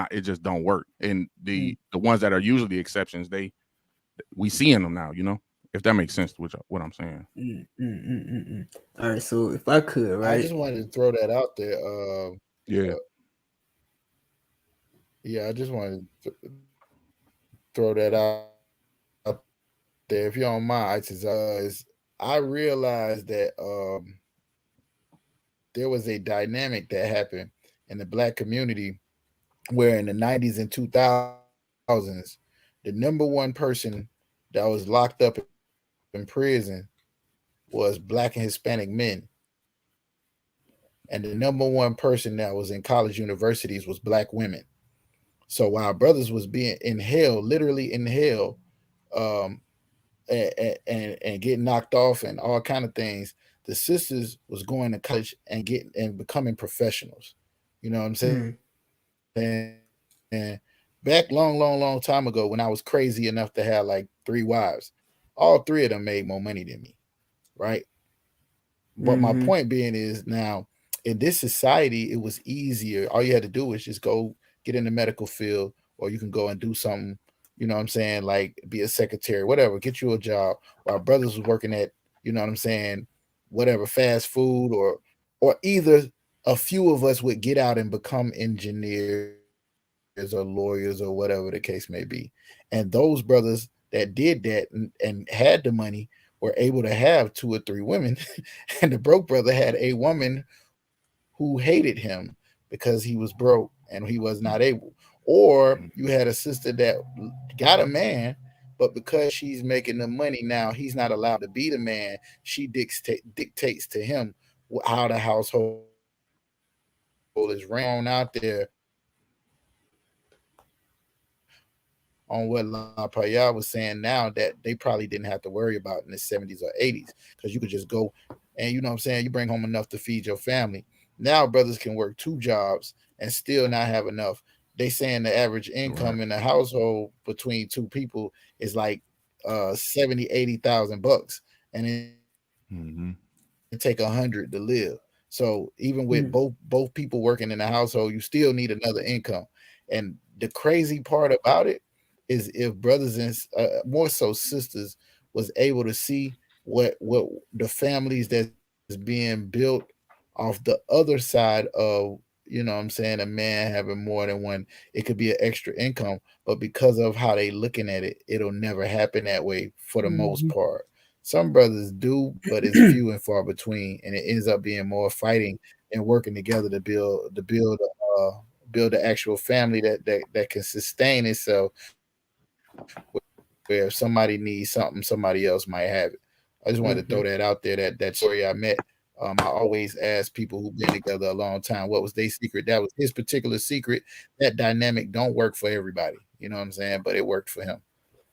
don't work. And the ones that are usually the exceptions, we seeing them now. If that makes sense to what I'm saying. All right, so if I could, right? I just wanted to throw that out there. Yeah. Yeah, I just wanted to throw that out there. If you don't mind, I realized that there was a dynamic that happened in the Black community where in the 90s and 2000s, the number one person that was locked up in prison was Black and Hispanic men. And the number one person that was in college universities was Black women. So while brothers was being in hell, literally in hell, um, and getting knocked off and all kind of things, the sisters was going to college and getting and becoming professionals. You know what I'm saying? And back long time ago, when I was crazy enough to have like 3 wives, all 3 of them made more money than me, right? But my point being is, now in this society, it was easier. All you had to do was just go get in the medical field, or you can go and do something, you know what I'm saying, like be a secretary, whatever, get you a job. While brothers was working at, you know what I'm saying, whatever, fast food, or either a few of us would get out and become engineers or lawyers or whatever the case may be. And those brothers that did that and had the money were able to have 2 or 3 women. And the broke brother had a woman who hated him because he was broke and he was not able. Or you had a sister that got a man, but because she's making the money now, he's not allowed to be the man. She dictates to him how the household is ran on out there on what La Paya was saying now that they probably didn't have to worry about in the 70s or 80s, because you could just go and, you know what I'm saying, you bring home enough to feed your family. Now brothers can work 2 jobs and still not have enough. They saying the average income in the household between 2 people is like 70,000-80,000 bucks, and it take 100 to live. So even with both people working in the household, you still need another income. And the crazy part about it is, if brothers and more so sisters was able to see what the families that's being built off the other side of, you know what I'm saying, a man having more than one, it could be an extra income, but because of how they looking at it, it'll never happen that way for the most part. Some brothers do, but it's few and far between, and it ends up being more fighting and working together to build the actual family that can sustain itself. Where if somebody needs something, somebody else might have it. I just wanted to throw that out there. That story I met I always ask people who've been together a long time what was their secret. That was his particular secret. That dynamic don't work for everybody. You know what I'm saying? But it worked for him.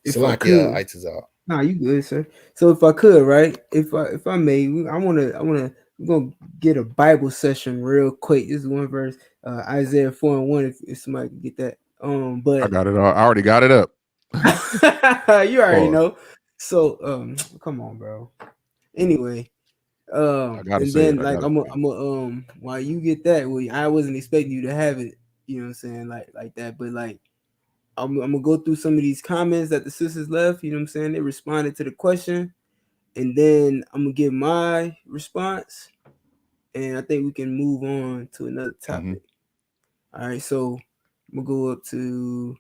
If I Salakia could, Aitazal. nah, you good, sir. So if I could, right? If I may, we're gonna get a Bible session real quick. This is one verse, Isaiah 4:1. If somebody can get that, I but got it. I already got it up. you already Pause. know. So come on, bro. Anyway, I gotta and say it. then I like gotta say it. while you get that, well, I wasn't expecting you to have it. You know what I'm saying, like that, but like. I'm gonna go through some of these comments that the sisters left. You know what I'm saying? They responded to the question, and then I'm gonna give my response, and I think we can move on to another Mm-hmm. topic. All right, so I'm gonna go up to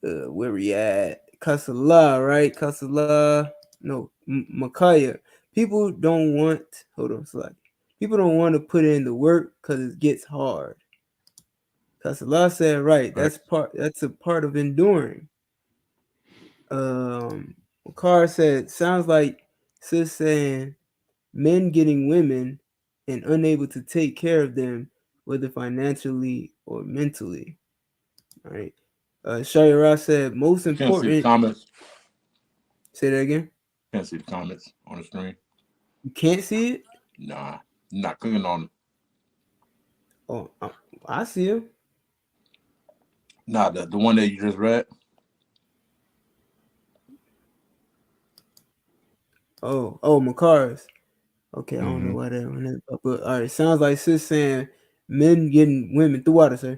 where we at? Kasala, right? Kasala, no, Makaya. People don't want. Hold on, slide. People don't want to put in the work because it gets hard. Kasala said, right. Right. That's a part of enduring. Carr said, sounds like sis saying men getting women and unable to take care of them, whether financially or mentally. All right. Shayara said, most Can't see the important. comments. Say that again. Can't see the comments on the screen. You can't see it. Nah, not clicking on it. Oh, I see him. Nah, the one that you just read. Macars. Okay, I don't Mm-hmm. know why that one. But all right, sounds like sis saying men getting women through water, sir,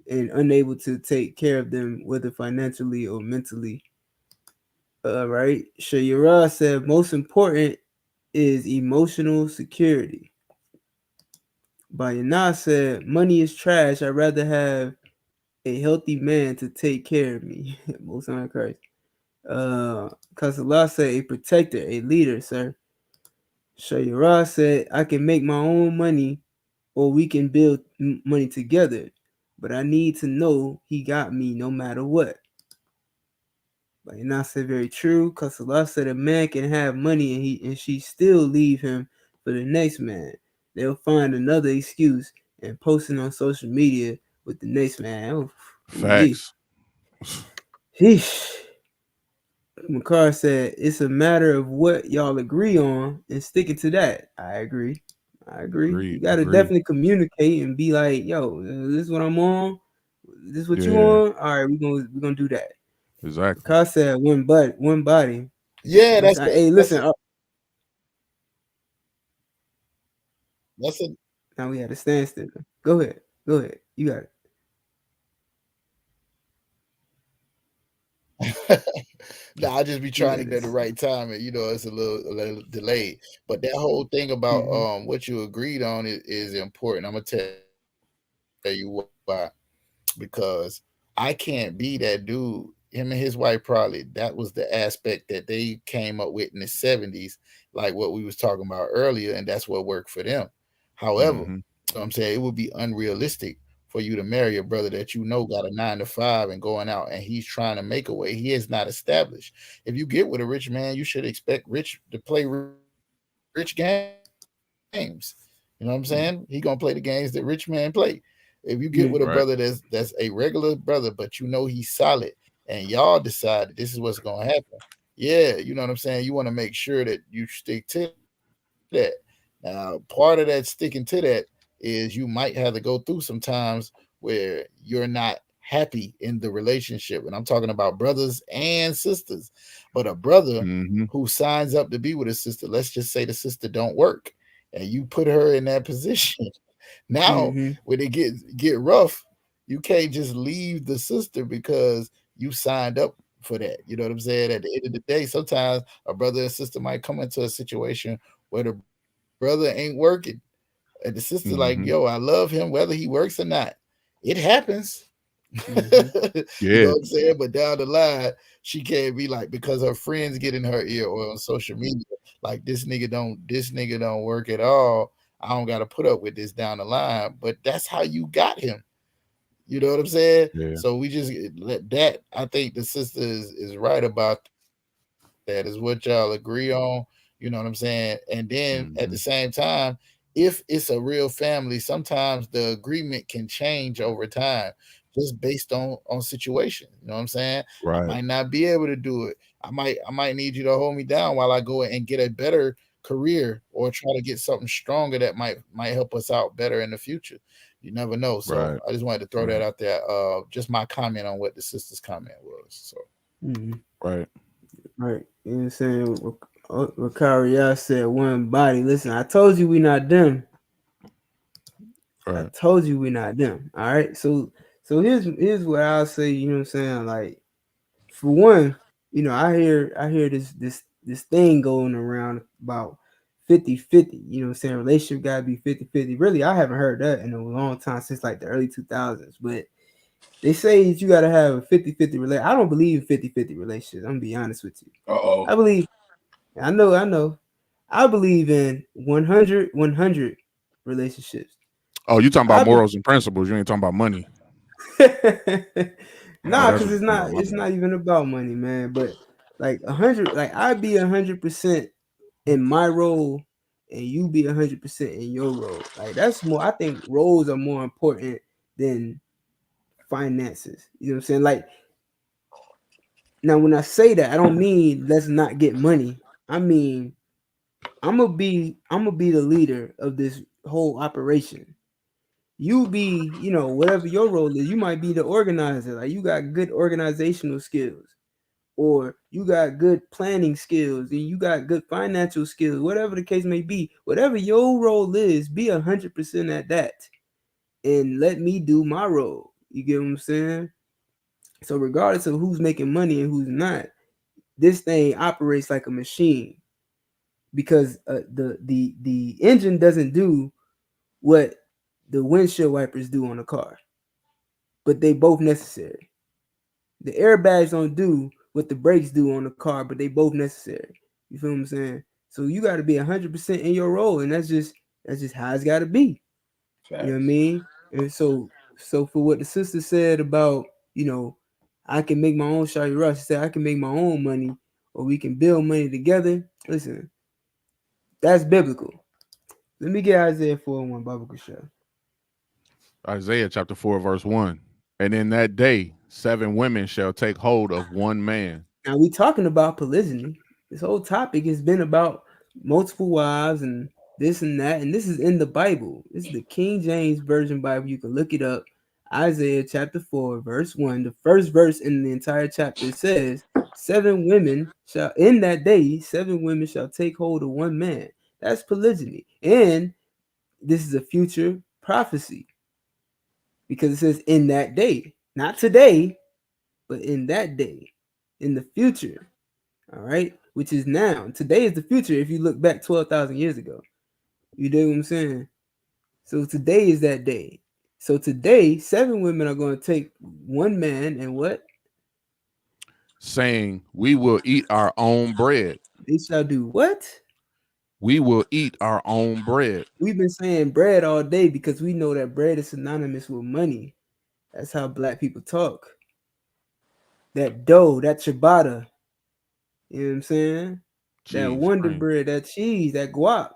and unable to take care of them, whether financially or mentally. Right. Shayara said most important is emotional security. Bayana said money is trash. I'd rather have a healthy man to take care of me. Most of Christ. Kasala said a protector, a leader, sir. Shayara said I can make my own money or we can build money together. But I need to know he got me no matter what. But not said very true, because Allah said a man can have money and she still leave him for the next man. They'll find another excuse and post it on social media with the next man. Oh, Facts. sheesh. McCarr said it's a matter of what y'all agree on and sticking to that. I agree. You Agreed. gotta Agreed. definitely communicate and be like, yo, this is what I'm on. This is what you Yeah. on. All right, we're gonna do that. Exactly. McCarr said one body. Yeah, I'm saying, hey, listen. That's a Now we had a standstill. Go ahead. You got it. Nah, I just be You trying to got get at the this. right time, and it's a little delayed. But that whole thing about Mm-hmm. what you agreed on is important. I'm gonna tell you why. Because I can't be that dude. Him and his wife probably that was the aspect that they came up with in the 70s, like what we was talking about earlier, and that's what worked for them. However, Mm-hmm. I'm saying it would be unrealistic for you to marry a brother that you know got a 9 to 5 and going out and he's trying to make a way. He is not established. If you get with a rich man, you should expect rich to play rich games. You know what I'm saying? He gonna play the games that rich men play. If you get with a brother Right. that's a regular brother, but you know he's solid, and y'all decide this is what's gonna happen, yeah, you know what I'm saying. You want to make sure that you stick to that. Now, part of that sticking to that is you might have to go through some times where you're not happy in the relationship, and I'm talking about brothers and sisters. But a brother Mm-hmm. who signs up to be with a sister, let's just say the sister don't work, and you put her in that position. Now, Mm-hmm. when it get rough, you can't just leave the sister because you signed up for that. You know what I'm saying? At the end of the day, sometimes a brother and sister might come into a situation where the brother ain't working. And the sister's like, yo, I Mm-hmm. love him, whether he works or not. It happens. Mm-hmm. You know what I'm Yeah. saying? But down the line, she can't be like because her friends get in her ear or on social media, like this nigga don't work at all. I don't gotta put up with this down the line. But that's how you got him. You know what I'm saying? Yeah. So we just let that. I think the sister is right about that. Is what y'all agree on. You know what I'm saying? You know what I'm saying? And then at the Mhm. same time, if it's a real family, sometimes the agreement can change over time just based on situation. You know what I'm saying? I Right. might not be able to do it. I might need you to hold me down while I go and get a better career or try to get something stronger that might help us out better in the future. You never know. So Right. I just wanted to throw that Right. out there. Just my comment on what the sister's comment was. So Mm-hmm. Right. Right. You know what I'm saying? Ricari said one body. Listen, I told you we not them. I Right. told you we not them. All right. So here's what I'll say, you know what I'm saying? Like, for one, you know, I hear this thing going around about 50-50. You know what I'm saying? Relationship gotta be 50-50. Really, I haven't heard that in a long time, since like the early 2000s. But they say that you gotta have a 50-50 relationship. I don't believe in 50-50 relationships. I'm gonna be honest with you. I believe I know. I believe in 100-100 relationships. Oh, you talking about I be, morals and principles? You ain't talking about money? Oh, nah, that's because what it's you're talking about. not My it's bad. not even about money, man. But like 100, like I'd be 100% in my role, and you be 100% in your role. Like that's more. I think roles are more important than finances. You know what I'm saying? Like, now, when I say that, I don't mean let's not get money. I mean I'm gonna be the leader of this whole operation. You be, you know, whatever your role is. You might be the organizer. Like, you got good organizational skills, or you got good planning skills, and you got good financial skills. Whatever the case may be, whatever your role is, be 100% at that, and let me do my role. You get what I'm saying? So regardless of who's making money and who's not, this thing operates like a machine, because the engine doesn't do what the windshield wipers do on a car, but they both necessary. The airbags don't do what the brakes do on the car, but they both necessary. You feel what I'm saying? So you got to be 100% in your role, and that's just how it's got to be. You know what I Facts. mean? And so for what the sister said about, you know, I can make my own Shawty Rush. She said I can make my own money, or we can build money together. Listen, that's biblical. Let me get Isaiah 4:1 Bible Show. Isaiah chapter 4, verse 1. And in that day, 7 women shall take hold of one man. Now we talking about polygyny. This whole topic has been about multiple wives and this and that, and this is in the Bible. This is the King James Version Bible. You can look it up. Isaiah chapter 4, verse 1. The first verse in the entire chapter says, 7 women shall in that day, 7 women shall take hold of one man. That's polygyny. And this is a future prophecy, because it says in that day, not today, but in that day, in the future. All right, which is now. Today is the future. If you look back 12,000 years ago, you know what I'm saying. So today is that day. So today, 7 women are going to take one man, and what? Saying, we will eat our own bread. They shall do what? We will eat our own bread. We've been saying bread all day because we know that bread is synonymous with money. That's how black people talk. That dough, that ciabatta, you know what I'm saying? That Cheese, Wonder cream. Bread, that cheese, that guap.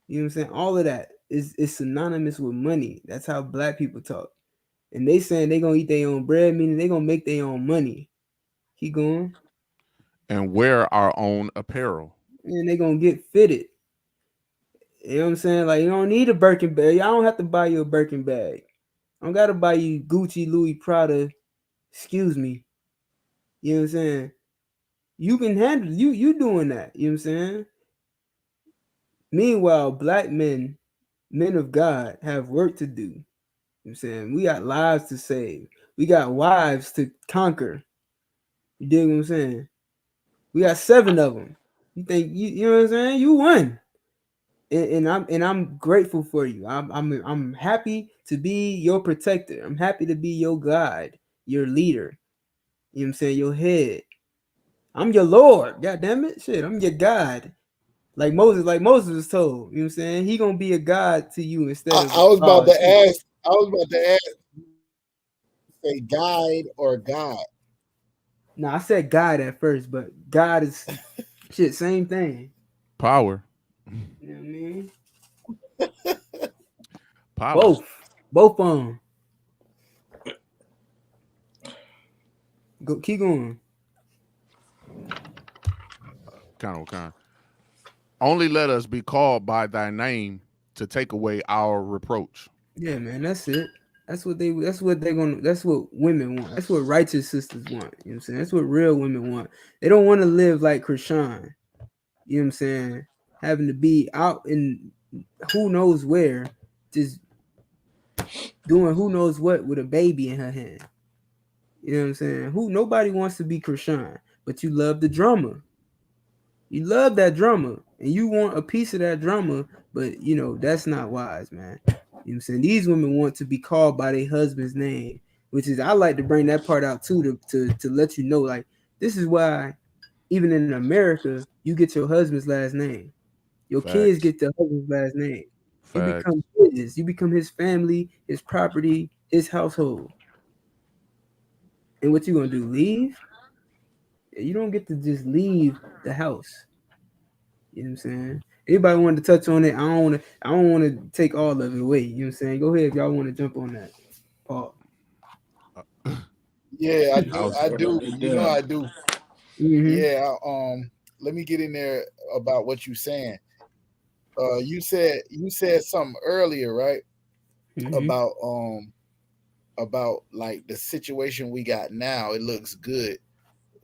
You know what I'm saying? All of that is synonymous with money. That's how black people talk. And they saying they gonna eat their own bread, meaning they gonna make their own money. Keep going. And wear our own apparel. And they gonna get fitted. You know what I'm saying? Like, you don't need a Birkin bag. I don't have to buy you a Birkin bag. I don't gotta buy you Gucci, Louis, Prada. Excuse me. You know what I'm saying? You can handle you doing that. You know what I'm saying? Meanwhile, black men, men of God, have work to do. You know what I'm saying? We got lives to save. We got wives to conquer. You dig what I'm saying? We got 7 of them. You think you know what I'm saying? You won. And I'm grateful for you. I'm happy to be your protector. I'm happy to be your guide, your leader. You know what I'm saying? Your head. I'm your Lord. God damn it. Shit, I'm your God. Like Moses was told, you know what I'm saying? He gonna be a God to you instead of I was about God to too. ask. I was about to ask. Say guide or God. Now I said God at first, but God is shit, same thing. Power. You know what I mean? Power. Both of them. Go, keep going. Kind. Only let us be called by thy name to take away our reproach. Yeah, man, that's it. That's what they're gonna that's what women want. That's what righteous sisters want. You know what I'm saying? That's what real women want. They don't want to live like Krishan. You know what I'm saying? Having to be out in who knows where, just doing who knows what with a baby in her hand. You know what I'm saying? Who nobody wants to be Krishan, but you love the drama. You love that drama and you want a piece of that drama, but you know, that's not wise, man. You know what I'm saying? These women want to be called by their husband's name, which is I like to bring that part out too to let you know, like, this is why even in America, you get your husband's last name. Your kids Facts. get the husband's last name. You Facts. become his. You become his family, his property, his household. And what you gonna do? Leave? You don't get to just leave the house. You know what I'm saying? Anybody wanted to touch on it? I don't wanna take all of it away. You know what I'm saying? Go ahead if y'all want to jump on that. Paul. Yeah, I was I do. You know, I do. Mm-hmm. Yeah. Let me get in there about what you saying. You said something earlier, right? Mm-hmm. About like the situation we got now. It looks good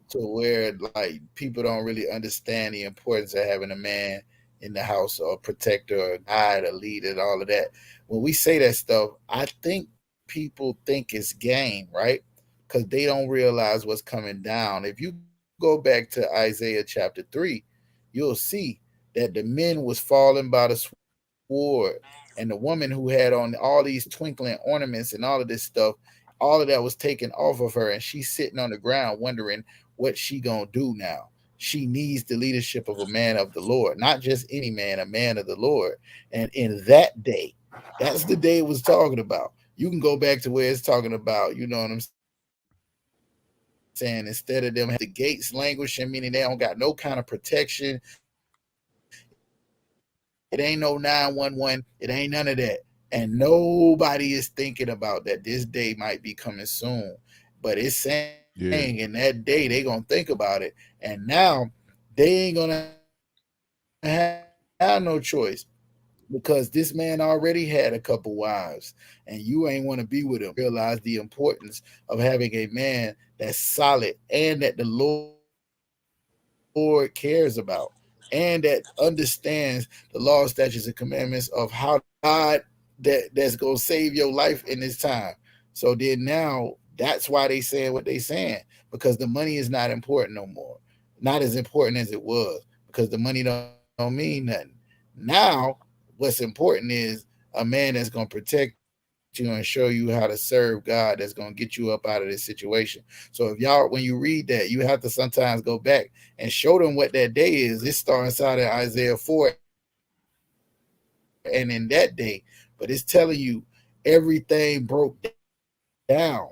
to where like people don't really understand the importance of having a man in the house or a protector or a guide, a leader, and all of that. When we say that stuff, I think people think it's game, right? Because they don't realize what's coming down. If you go back to Isaiah chapter 3, you'll see that the men was falling by the sword, and the woman who had on all these twinkling ornaments and all of this stuff, all of that was taken off of her, and she's sitting on the ground wondering what she gonna do now. She needs the leadership of a man of the Lord, not just any man, a man of the Lord. And in that day, that's the day it was talking about. You can go back to where it's talking about, you know what I'm saying? Instead of them having the gates languishing, meaning they don't got no kind of protection. It ain't no 911. It ain't none of that. And nobody is thinking about that. This day might be coming soon. But it's saying in that day they're going to think about it. And now they ain't going to have no choice because this man already had a couple wives. And you ain't want to be with him. You realize the importance of having a man that's solid and that the Lord cares about and that understands the law, statutes, and commandments of how to that's gonna save your life in this time. So then now that's why they saying what they saying, because the money is not important no more, not as important as it was, because the money don't mean nothing. Now what's important is a man that's gonna protect you and show you how to serve God, that's gonna get you up out of this situation. So if y'all, when you read that, you have to sometimes go back and show them what that day is. It starts out in Isaiah 4 and in that day, but it's telling you everything broke down.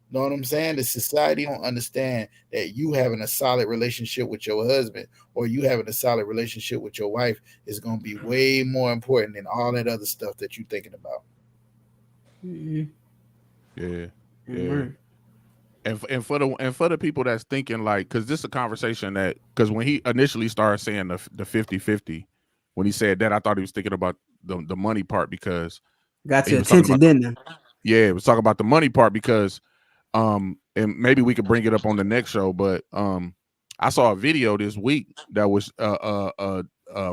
Know what I'm saying? The society don't understand that you having a solid relationship with your husband or you having a solid relationship with your wife is going to be way more important than all that other stuff that you're thinking about. Mm-hmm. Yeah. Yeah. Right. And for the people that's thinking like, because this is a conversation that, because when he initially started saying the 50-50, when he said that, I thought he was thinking about the money part, because Got he your was talking attention, about didn't I? he was talking about the money part, because and maybe we could bring it up on the next show, but I saw a video this week that was a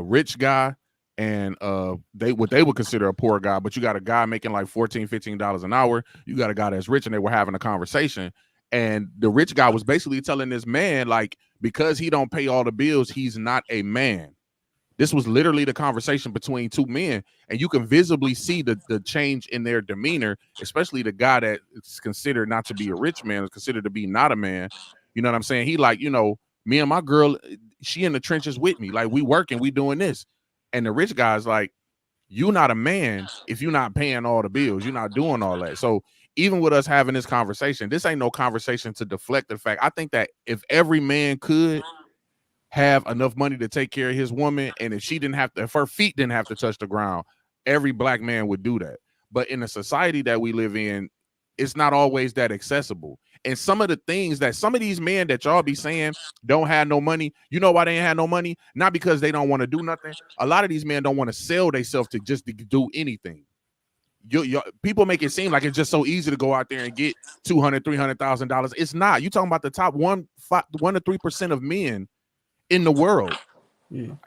rich guy and they what they would consider a poor guy, but you got a guy making like $14-15 an hour, you got a guy that's rich, and they were having a conversation, and the rich guy was basically telling this man, like, because he don't pay all the bills, he's not a man. This was literally the conversation between two men, and you can visibly see the change in their demeanor, especially the guy that is considered not to be a rich man, is considered to be not a man. You know what I'm saying? He like, me and my girl, she in the trenches with me. Like, we working, we doing this. And the rich guy's like, you not a man if you're not paying all the bills. You're not doing all that. So even with us having this conversation, this ain't no conversation to deflect the fact. I think that if every man could have enough money to take care of his woman, and if if her feet didn't have to touch the ground, every black man would do that. But in the society that we live in, it's not always that accessible. And some of the things that some of these men that y'all be saying don't have no money, you know why they ain't have no money? Not because they don't want to do nothing. A lot of these men don't want to sell themselves to just to do anything. People make it seem like it's just so easy to go out there and get $200,000-$300,000. It's not. You talking about the top 1 to 3% of men in the world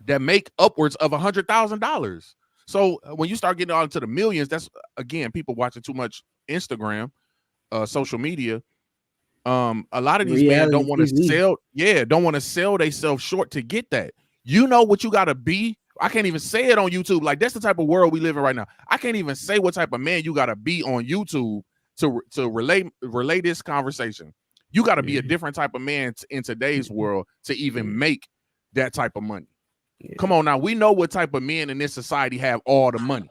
that make upwards of $100,000. So when you start getting on to the millions, that's again people watching too much Instagram, social media. A lot of these men don't want to sell. Yeah, don't want to sell themselves short to get that. You know what you got to be. I can't even say it on YouTube. Like that's the type of world we live in right now. I can't even say what type of man you got to be on YouTube to relay this conversation. You got to be a different type of man in today's world to even make that type of money. Come on now. We know what type of men in this society have all the money.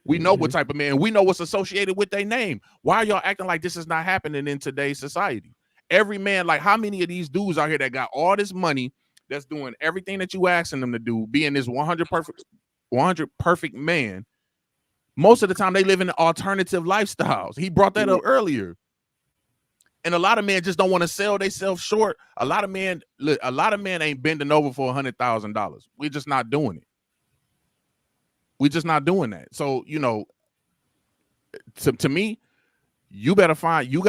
We know what type of man. We know what's associated with their name. Why are y'all acting like this is not happening in today's society? Every man, like how many of these dudes out here that got all this money, that's doing everything that you asking them to do, being this 100 perfect man, most of the time they live in alternative lifestyles. He brought that up earlier. And a lot of men just don't want to sell themselves short. A lot of men ain't bending over for $100,000. We're just not doing it. We're just not doing that. So, you know, to me, you got to find you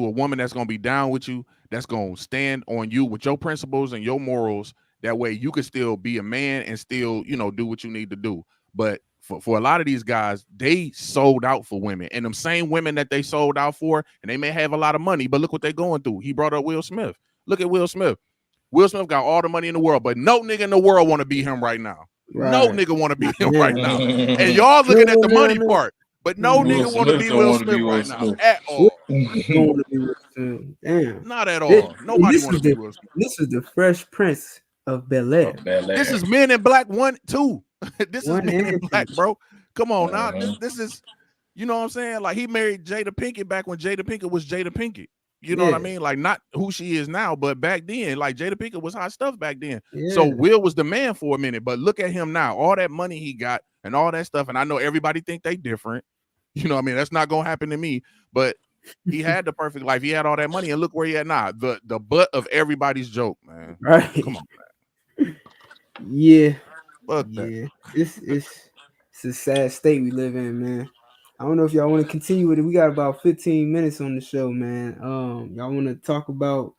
a woman that's going to be down with you, that's going to stand on you with your principles and your morals. That way you can still be a man and still, you know, do what you need to do. But for a lot of these guys, they sold out for women, and them same women that they sold out for, and they may have a lot of money, but look what they're going through. He brought up Will Smith. Look at Will Smith. Will Smith got all the money in the world, but no nigga in the world want to be him right now. Right. No nigga want to be him right now. And y'all looking at the money part, but no nigga want to be Will Smith right now at all. Damn. Not at all. Nobody want to be Will Smith. This is the Fresh Prince of Bel-Air. This is Men in Black 1, 2. This is Men in Black, bro. Come on now. This is, you know what I'm saying? Like he married Jada Pinkett back when Jada Pinkett was Jada Pinkett. You know what I mean? Like not who she is now, but back then, like Jada Pinkett was hot stuff back then. So Will was the man for a minute, but look at him now. All that money he got and all that stuff. And I know everybody think they different. You know what I mean? That's not gonna happen to me. But he had the perfect life. He had all that money, and look where he at now. The butt of everybody's joke, man. Right? Come on, man. Yeah. Fuck that. It's a sad state we live in, man. I don't know if y'all want to continue with it. We got about 15 minutes on the show, man. Y'all want to talk about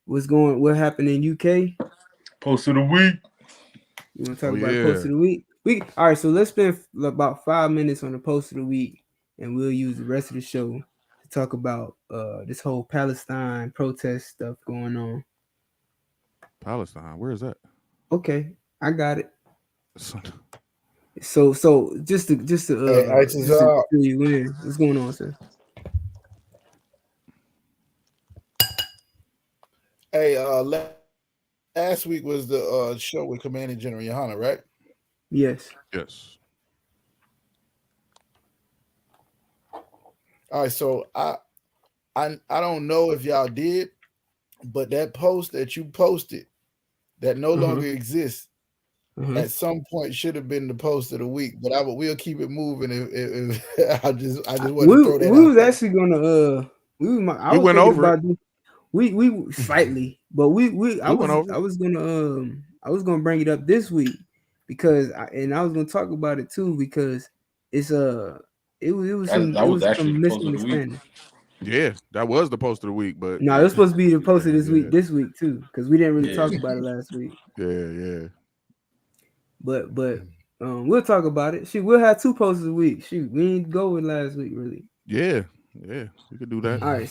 what happened in UK? Post of the week. You want to talk about post of the week? All right, so let's spend about 5 minutes on the post of the week, and we'll use the rest of the show to talk about this whole Palestine protest stuff going on. Palestine, where is that? Okay, I got it. So just to fill you in, what's going on, sir? Hey, last week was the show with Commanding General Johanna, right? Yes. All right, so I don't know if y'all did, but that post that you posted that no longer exists at some point should have been the post of the week. But we'll keep it moving. If I just want to throw that. We was actually gonna we went over it. We slightly, but I was gonna bring it up this week because I was gonna talk about it too because it's it was some misunderstanding. Yeah, that was the post of the week, but no, it was supposed to be the post of this week too, because we didn't really talk about it last week. Yeah. But we'll talk about it. We'll have 2 posts a week. We didn't go with last week really. Yeah, we could do that. All right,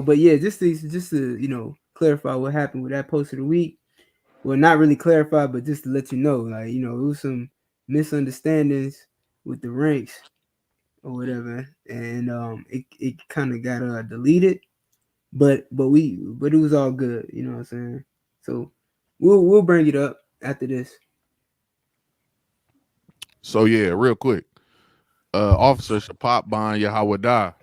but yeah, just to clarify what happened with that post of the week. Well, not really clarify, but just to let you know, like it was some misunderstandings with the ranks or whatever, and it kind of got deleted, but it was all good, you know what I'm saying? So we'll bring it up after this. So yeah, real quick, Officer Shapat Ban Yahawada.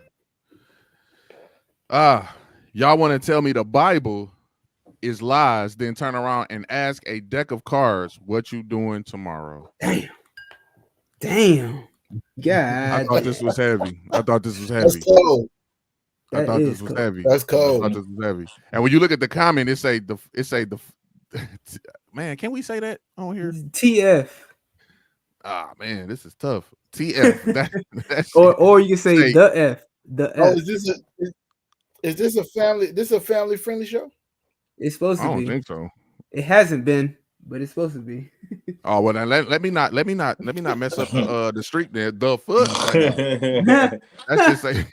Y'all want to tell me the Bible is lies, then turn around and ask a deck of cards what you doing tomorrow. Damn. I God, thought this was heavy. I thought this was That's heavy. cold. I that thought this is was cool. heavy. That's I cold. thought this was heavy. And when you look at the comment, it say the man, can we say that on here? TF. Ah man, this is tough. TF. That or you can say the F. The Oh, F. is this a family? This a family friendly show? It's supposed I to don't be. think so. It hasn't been, but it's supposed to be. Oh well, then let me not mess up the streak there. The foot. That shit say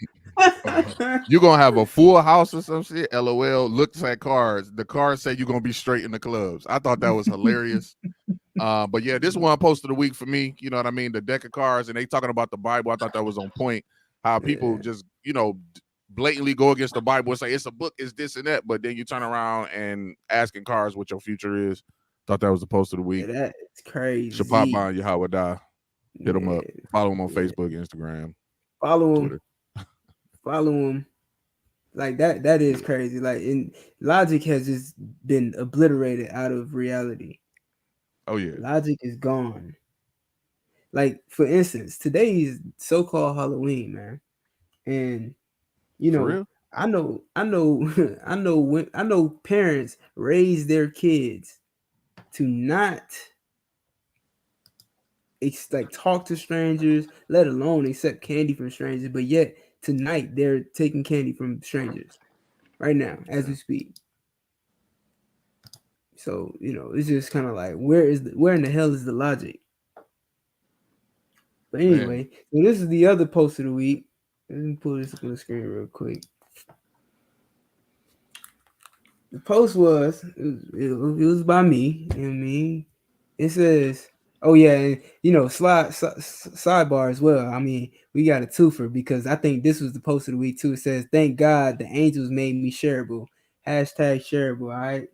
you're gonna have a full house or some shit. LOL. Looks at cards. The cards say you're gonna be straight in the clubs. I thought that was hilarious. But yeah, this one post of the week for me. You know what I mean? The deck of cards, and they talking about the Bible. I thought that was on point. How people just blatantly go against the Bible and say it's a book, it's this and that, but then you turn around and asking cards what your future is. Thought that was the post of the week. That's crazy. Shabbat by Yahweh die. Hit him up. Follow him on Facebook, Instagram, follow Twitter. Follow him. Like that is crazy. Like in logic has just been obliterated out of reality. Oh yeah. Logic is gone. Like for instance, today is so-called Halloween, man. And For real? I know I know parents raise their kids to not talk to strangers, let alone accept candy from strangers, but yet tonight they're taking candy from strangers right now as we speak. So it's just kind of like where in the hell is the logic? But anyway, so this is the other post of the week. Let me pull this up on the screen real quick. The post was it was by me. You know what I mean? It says, oh yeah, and sidebar as well. I mean, we got a twofer because I think this was the post of the week too. It says, "Thank God the angels made me shareable." Hashtag shareable. All right.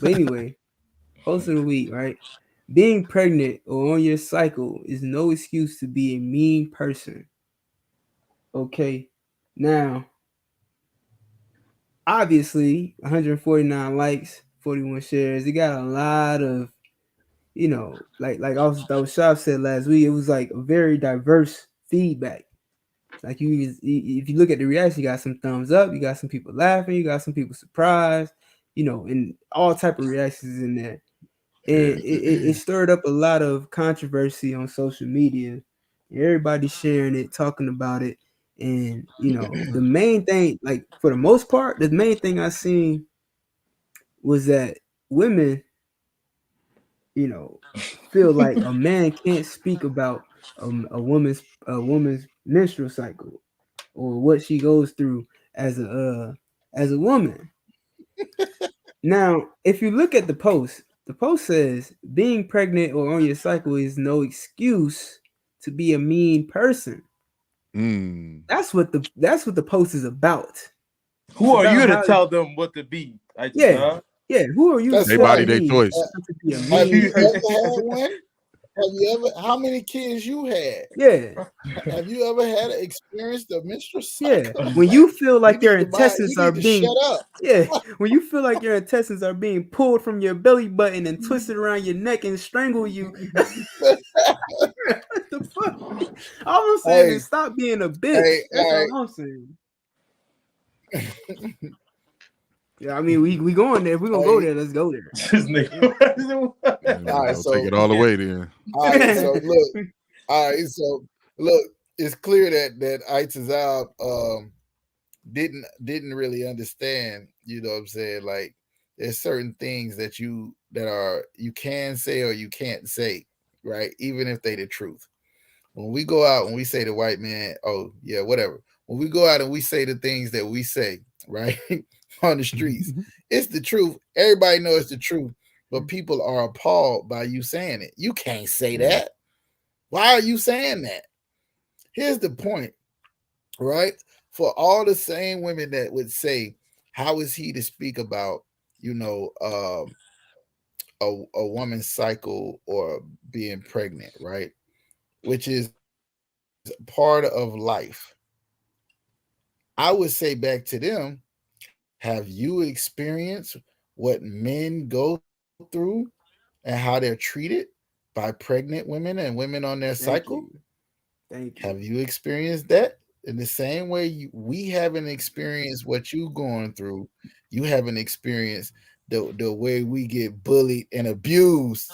But anyway, post of the week, right? Being pregnant or on your cycle is no excuse to be a mean person. Okay. Now, obviously, 149 likes, 41 shares. It got a lot of, like Shop said last week, it was like a very diverse feedback. Like if you look at the reaction, you got some thumbs up, you got some people laughing, you got some people surprised, and all type of reactions in there. And it stirred up a lot of controversy on social media. Everybody sharing it, talking about it. And the main thing, like for the most part, the main thing I seen was that women, feel like a man can't speak about a woman's menstrual cycle or what she goes through as a woman. Now, if you look at the post says being pregnant or on your cycle is no excuse to be a mean person. That's what the post is about. Who are you to tell them what to be? Yeah. Who are you That's to right. Their choice. To be a Have mean you person? ever had one? Have you ever? How many kids you had? Yeah. Have you ever had experienced the menstrual Yeah. cycle? When you feel like your you intestines are need to being shut up. Yeah. When you feel like your intestines are being pulled from your belly button and twisted around your neck and strangle you. What the fuck? All I'm saying is stop being a bitch. That's all I'm saying. Yeah, I mean we going there. If we're gonna go there, let's go there. All right, so take it all the way then. All right, so look, it's clear that Itazab didn't really understand, you know what I'm saying? Like there's certain things that you can say or you can't say, right? Even if they the truth. When we go out and we say to white man, oh yeah, whatever. When we go out and we say the things that we say, right, on the streets, it's the truth. Everybody knows it's the truth, but people are appalled by you saying it. You can't say that. Why are you saying that? Here's the point, right? For all the same women that would say, how is he to speak about, a woman's cycle or being pregnant, right? Which is part of life. I would say back to them, have you experienced what men go through and how they're treated by pregnant women and women on their Thank cycle? you. Thank Have you. you experienced that? In the same way we haven't experienced what you going through, you haven't experienced the way we get bullied and abused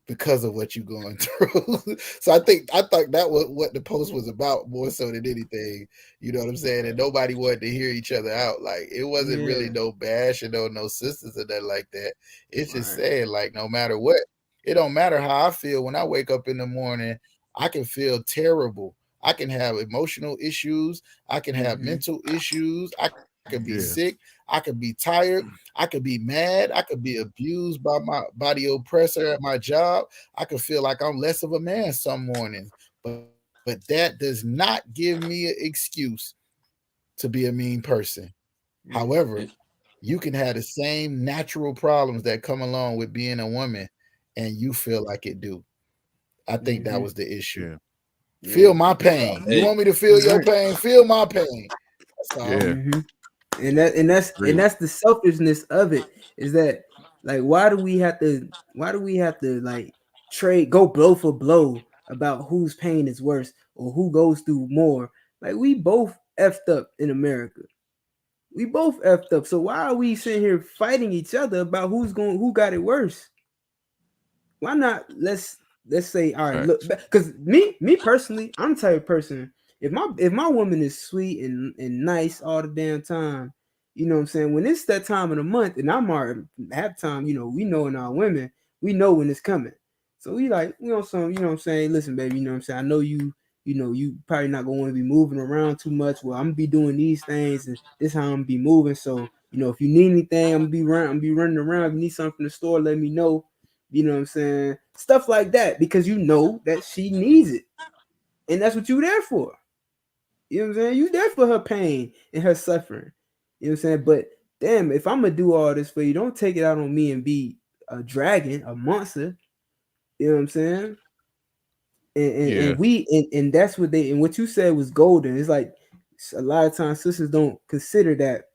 because of what you're going through. So I thought that was what the post was about more so than anything. You know what I'm saying? And nobody wanted to hear each other out. Like it wasn't really Yeah. no bash or no sisters or nothing like that. It's just Right. saying like no matter what, it don't matter how I feel when I wake up in the morning. I can feel terrible. I can have emotional issues. I can have Mm-hmm. mental issues. I can be sick. Yeah. I can be tired. I could be mad. I could be abused by the oppressor at my job. I could feel like I'm less of a man some mornings. But that does not give me an excuse to be a mean person. Yeah. However, you can have the same natural problems that come along with being a woman and you feel like it do. I think that Mm-hmm. was the issue. Yeah. Feel Yeah. my pain. You Hey, want me to feel That's your right. pain? Feel my pain. That's all. Yeah. Mm-hmm. And Agree. that's the selfishness of it. Is that like why do we have to like trade go blow for blow about whose pain is worse or who goes through more? Like we both effed up in America. We both effed up. So why are we sitting here fighting each other about who got it worse? Why not let's say, all right, look, Facts. because me personally, I'm the type of person, if my woman is sweet and nice all the damn time, you know what I'm saying, when it's that time of the month and I'm already half time, we know in our women, we know when it's coming. So we like, some, you know what I'm saying, listen, baby, you know what I'm saying, I know you probably not gonna want to be moving around too much. Well, I'm gonna be doing these things and this how I'm gonna be moving. So, if you need anything, I'm gonna be running around. If you need something from the store, let me know. You know what I'm saying? Stuff like that because you know that she needs it. And that's what you there for. You know what I'm saying? You there for her pain and her suffering. You know what I'm saying? But damn, if I'm gonna do all this for you, don't take it out on me and be a dragon, a monster. You know what I'm saying? And Yeah. we and that's what they and what you said was golden. It's like a lot of times sisters don't consider that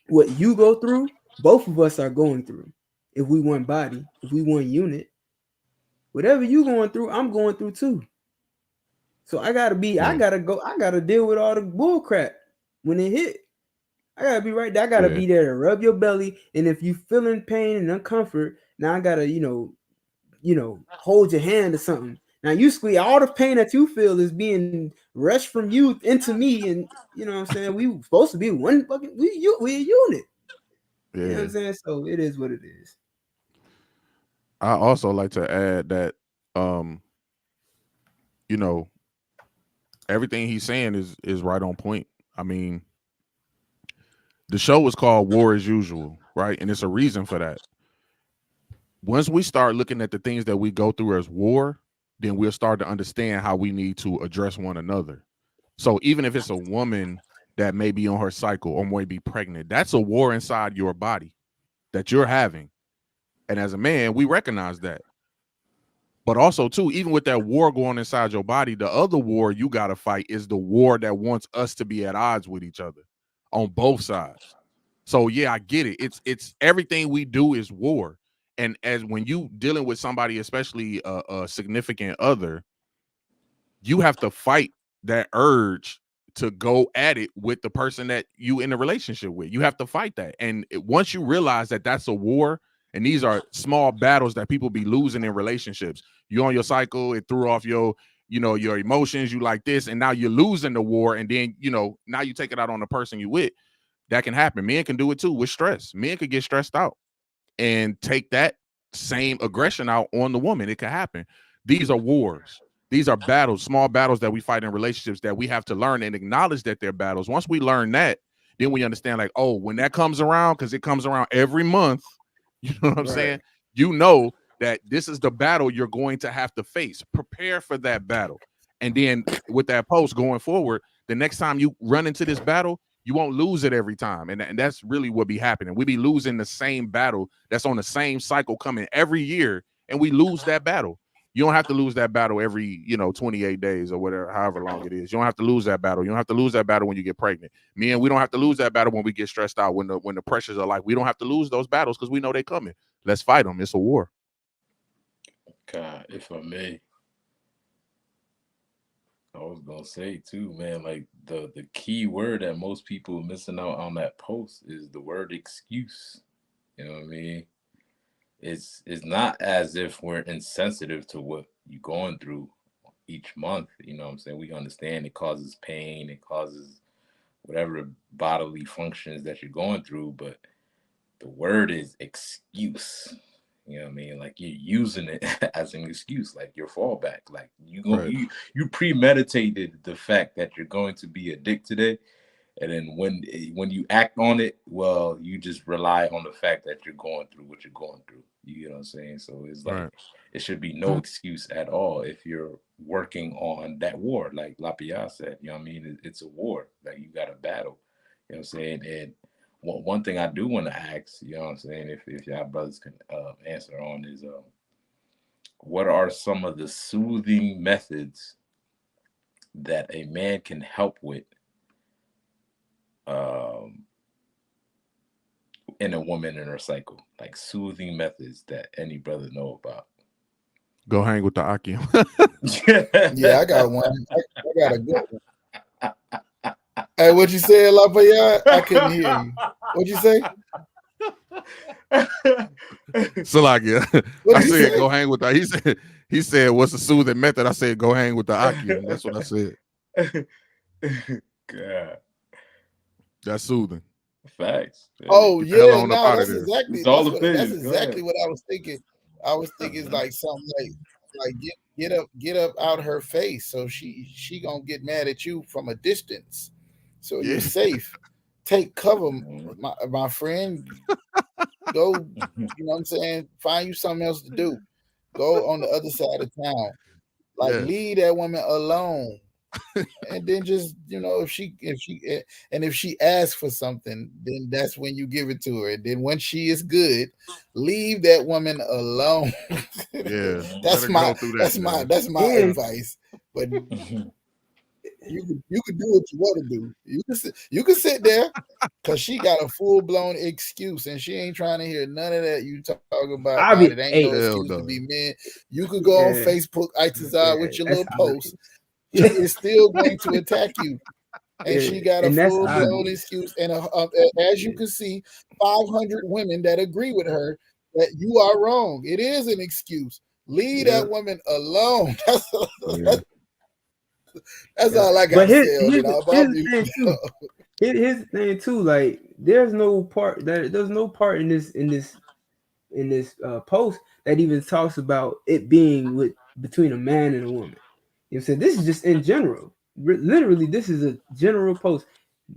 what you go through, both of us are going through. If we one body, if we one unit, whatever you going through, I'm going through too. So I Yeah. gotta go, I gotta deal with all the bull crap when it hit. I gotta be right there. I gotta Yeah. be there to rub your belly. And if you feeling pain and uncomfort, now I gotta, hold your hand or something. Now you squeeze all the pain that you feel is being rushed from you into me, and you know what I'm saying. We supposed to be one fucking we a unit. You know what I'm Yeah. saying. So it is what it is. I also like to add that um, you know, everything he's saying is right on point. I mean, the show is called War as Usual, right? And it's a reason for that. Once we start looking at the things that we go through as war, then we'll start to understand how we need to address one another. So even if it's a woman that may be on her cycle or may be pregnant, that's a war inside your body that you're having. And as a man, we recognize that. But also, too, even with that war going inside your body, the other war you got to fight is the war that wants us to be at odds with each other on both sides. So yeah, I get it. It's everything we do is war. And as when you dealing with somebody, especially a significant other, you have to fight that urge to go at it with the person that you in a relationship with. You have to fight that. And once you realize that that's a war, and these are small battles that people be losing in relationships. You on your cycle, it threw off your emotions, you like this, and now you're losing the war, and then now you take it out on the person you with. That can happen. Men can do it too with stress. Men could get stressed out and take that same aggression out on the woman. It could happen. These are wars. These are battles, small battles that we fight in relationships that we have to learn and acknowledge that they're battles. Once we learn that, then we understand like, oh, when that comes around, because it comes around every month, you know what I'm Right. saying? You know that this is the battle you're going to have to face. Prepare for that battle. And then with that post going forward, the next time you run into this battle, you won't lose it every time. And that's really what be happening. We be losing the same battle that's on the same cycle coming every year, and we lose that battle. You don't have to lose that battle every, 28 days or whatever, however long it is. You don't have to lose that battle. You don't have to lose that battle when you get pregnant. Me and we don't have to lose that battle when we get stressed out, when the pressures are like, we don't have to lose those battles because we know they're coming. Let's fight them. It's a war. God, if I may, I was gonna say too, man, like the key word that most people are missing out on that post is the word excuse. You know what I mean? It's not as if we're insensitive to what you're going through each month. You know what I'm saying? We understand it causes pain, it causes whatever bodily functions that you're going through, but the word is excuse. You know what I mean? Like you're using it as an excuse, like your fallback. Like you premeditated the fact that you're going to be a dick today. And then when you act on it, well, you just rely on the fact that you're going through what you're going through. You know what I'm saying? So it's like it should be no excuse at all if you're working on that war, like Lapia said. You know what I mean? It's a war. Like you got to battle. You know what I'm saying? And one thing I do want to ask, you know what I'm saying, if y'all brothers can answer on is, what are some of the soothing methods that a man can help with in a woman in her cycle, like soothing methods that any brother know about? Go hang with the Akim. Yeah, I got one. I got a good one. Hey, what you said, Lafayette? I couldn't hear you. What'd you say? Salakia. I said go hang with the. He said what's the soothing method? I said go hang with the Akim. That's what I said. God. That's soothing. Facts. Oh yeah, no, that's exactly what I was thinking. I was thinking like something like get up out her face, so she gonna get mad at you from a distance, so you're safe. Take cover, my friend. Go, you know what I'm saying? Find you something else to do. Go on the other side of town. Like leave that woman alone. And then just, if she asks for something, then that's when you give it to her. And then when she is good, leave that woman alone. Yeah, that's my advice. But you can do what you want to do. You can sit there because she got a full-blown excuse and she ain't trying to hear none of that you talking about. It ain't no excuse to be men. You could go on Facebook, Itazar, with your little post. She is still going to attack you. And she got a full-blown excuse. And as you can see, 500 women that agree with her that you are wrong. It is an excuse. Leave that woman alone. That's all I got but to say. Here's the thing too. Like, there's no part in this post that even talks about it being between a man and a woman. You know what I'm saying? This is just in general. Literally, this is a general post.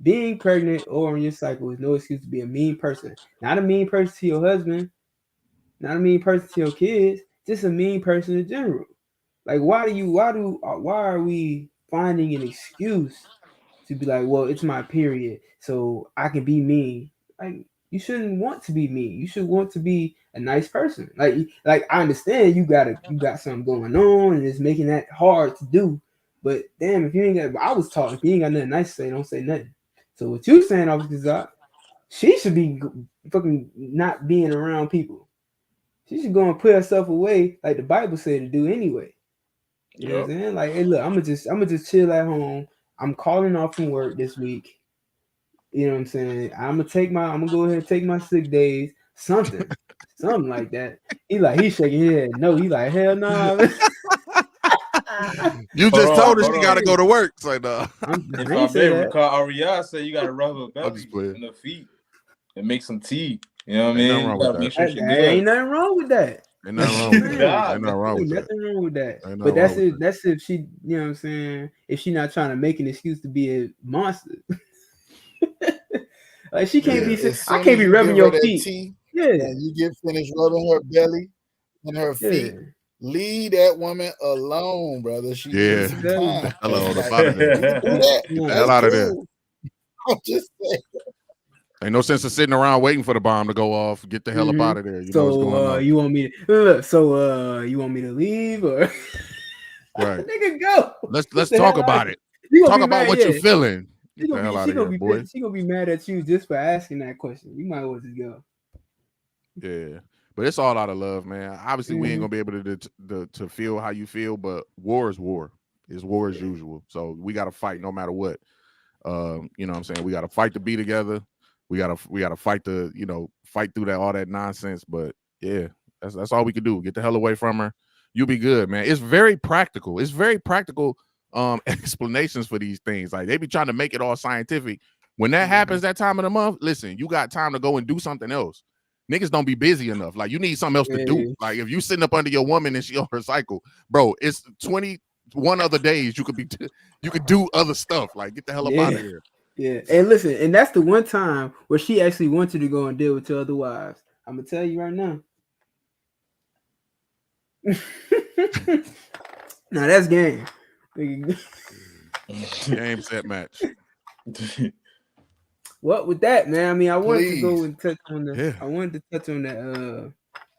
Being pregnant or on your cycle is no excuse to be a mean person. Not a mean person to your husband, not a mean person to your kids, just a mean person in general. Like, why are we finding an excuse to be like, well, it's my period, so I can be mean? Like, you shouldn't want to be mean. You should want to be a nice person. Like I understand you got something going on and it's making that hard to do. But damn, if you ain't got, I was taught if you ain't got nothing nice to say, don't say nothing. So what you saying, obviously, she should be fucking not being around people. She should go and put herself away, like the Bible said to do anyway. You know what I'm saying? Like, hey, look, I'm gonna just chill at home. I'm calling off from work this week. You know what I'm saying? I'm gonna go ahead and take my sick days. Something like that. He shaking his head. No, he like, hell no. Nah. You just told her she gotta go to work. So no. If I may recall, Ariana said you gotta rub her belly and her feet and make some tea. You know what I mean? You gotta make sure she good. Ain't nothing wrong with that. Ain't nothing wrong with that. Ain't nothing wrong with that. But that's if she, you know what I'm saying, if she not trying to make an excuse to be a monster. Like, she can't be. I can't be rubbing your feet. And you get finished rubbing her belly and her feet. Leave that woman alone, brother. She needs some time. Hello, the hell out of there. I'm just saying. Ain't no sense of sitting around waiting for the bomb to go off. Get the hell up out of there. You know what's going on. You want me to you want me to leave or right? Nigga, go. Let's talk about it. Talk about what you're feeling. Get the hell out of here, boy. She gonna be mad at you just for asking that question. You might as well just go. Yeah, but it's all out of love, man. Obviously, we ain't gonna be able to feel how you feel, but war is war. It's war as usual. So we gotta fight no matter what. You know what I'm saying? We gotta fight to be together. We gotta fight to, fight through all that nonsense. But yeah, that's all we can do. Get the hell away from her. You'll be good, man. It's very practical. It's very practical explanations for these things. Like they be trying to make it all scientific. When that happens that time of the month, listen, you got time to go and do something else. Niggas don't be busy enough. Like you need something else to do. Like if you sitting up under your woman and she on her cycle, bro, it's 21 other days you could do other stuff. Like get the hell up out of here. Yeah, and listen, and that's the one time where she actually wants you to go and deal with your other wives. I'm gonna tell you right now. Now that's game. Game, set, match. What with that, man? I mean, I wanted to go and touch on I wanted to touch on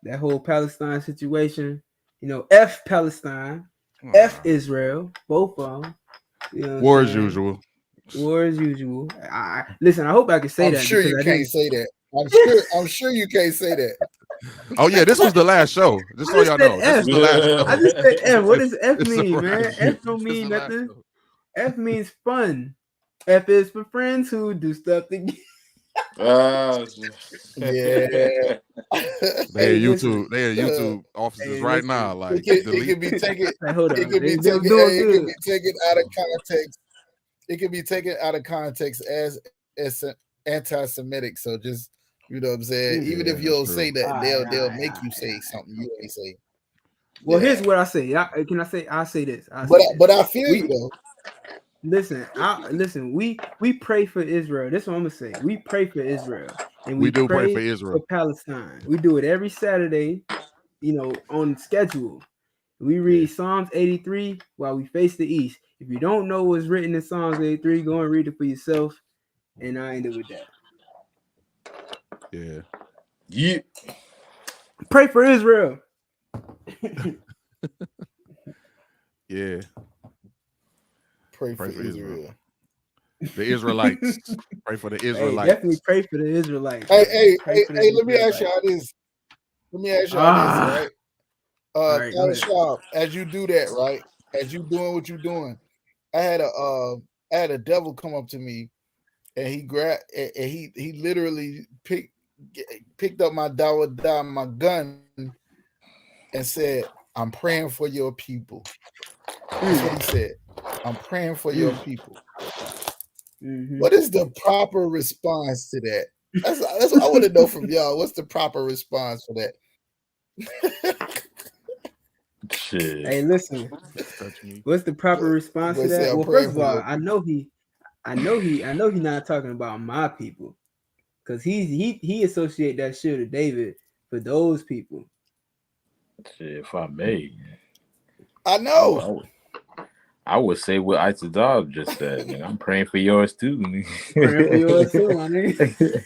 that whole Palestine situation. F Palestine, F Israel, both of them. War as usual. War as usual. Listen, I hope I can say that. I'm sure you can't say that. I'm sure you can't say that. Oh yeah, this was the last show. Just so y'all know, this was the last show. I just said F. What does F mean, man? F don't mean nothing. F means fun. F is for friends who do stuff together. Yeah. They're YouTube offices right now. Like it could be taken. Hold on. It could be taken out of context. It can be taken out of context as anti-Semitic. So just what I'm saying. Even if you don't say that, they'll make you say something you ain't say. Well, here's what I say. Can I say? I'll say this. But I feel you though. Listen. We pray for Israel. That's what I'm gonna say. We pray for Israel, and we do pray for Israel, for Palestine. We do it every Saturday, on schedule. We read Psalms 83 while we face the east. If you don't know what's written in Psalms 83, go and read it for yourself. And I ended with that. Yeah. Pray for Israel. Yeah. Pray for Israel. The Israelites. Pray for the Israelites. Definitely pray for the Israelites. Hey, let me ask y'all this. Right? Sharp, as you do that, right? As you doing what you're doing, I had a devil come up to me, and he grabbed and he literally picked up my my gun, and said, "I'm praying for your people." That's what he said. I'm praying for your people. Mm-hmm. What is the proper response to that? That's what I want to know from y'all. What's the proper response for that? Shit. Hey, listen. What's the proper response to that? Well, first of all, I know he not talking about my people, because he associate that shield of David for those people. Shit, if I may, I know. I would say what Itzadar just said. Man, I'm praying for yours too. Praying for yours too, my nigga.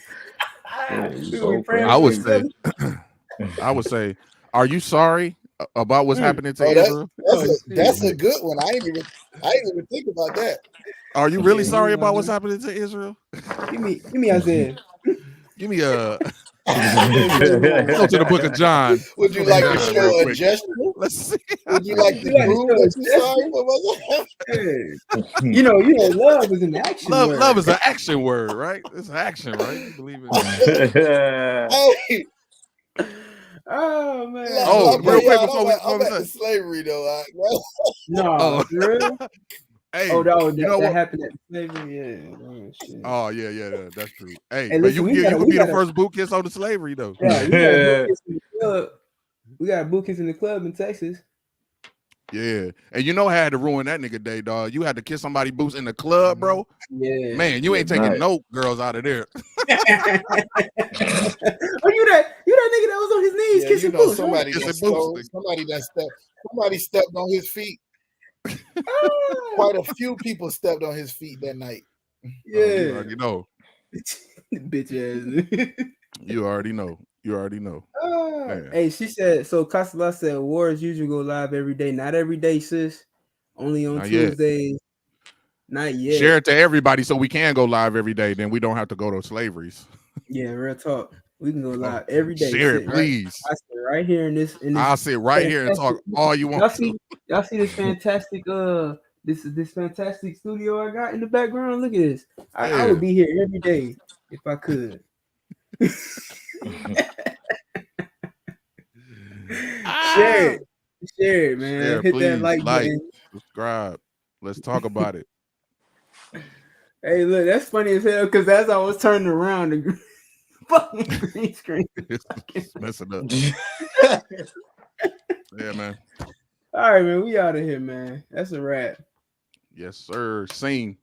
I would say, are you sorry about what's happening to Israel? That's a good one. I didn't even think about that. Are you really sorry about what's happening to Israel? Give me Isaiah. Give me go to the book of John. Would you like to show a gesture? Let's see. Would you like to prove that you're sorry for myself? Love is an action word. Love is an action word, right? It's action, right? You believe it? Oh man! Real quick before we I'm back to slavery though. No, really? Hey, that happened at slavery, yeah. Shit. Oh yeah, that's true. Hey, but you could be the first boot kiss on the slavery though. Yeah, we got a boot kiss in the club in Texas. Yeah, and I had to ruin that nigga day, dog. You had to kiss somebody boots in the club, bro. Yeah, man, you ain't taking no girls out of there. Oh, you that nigga that was on his knees kissing boots. Somebody stepped on his feet. Quite a few people stepped on his feet that night. Yeah, you know. Bitch ass. You already know. Man. Hey, she said. So Casala said, "Wars usually go live every day. Not every day, sis. Only on Not yet. Tuesdays. Not yet. Share it to everybody so we can go live every day. Then we don't have to go to slaveries. Yeah, real talk. We can go live every day. Share it, Sit right. please. I sit right here in this. I'll sit right here and talk all you want Y'all see this fantastic this fantastic studio I got in the background. Look at this. I would be here every day if I could. Share it, man. Share, Hit please, that like button. Subscribe. Let's talk about it. Hey, look, that's funny as hell because as I was turning around, the fucking green screen. It's messing up. Yeah, man. All right, man. We out of here, man. That's a wrap. Yes, sir. Scene.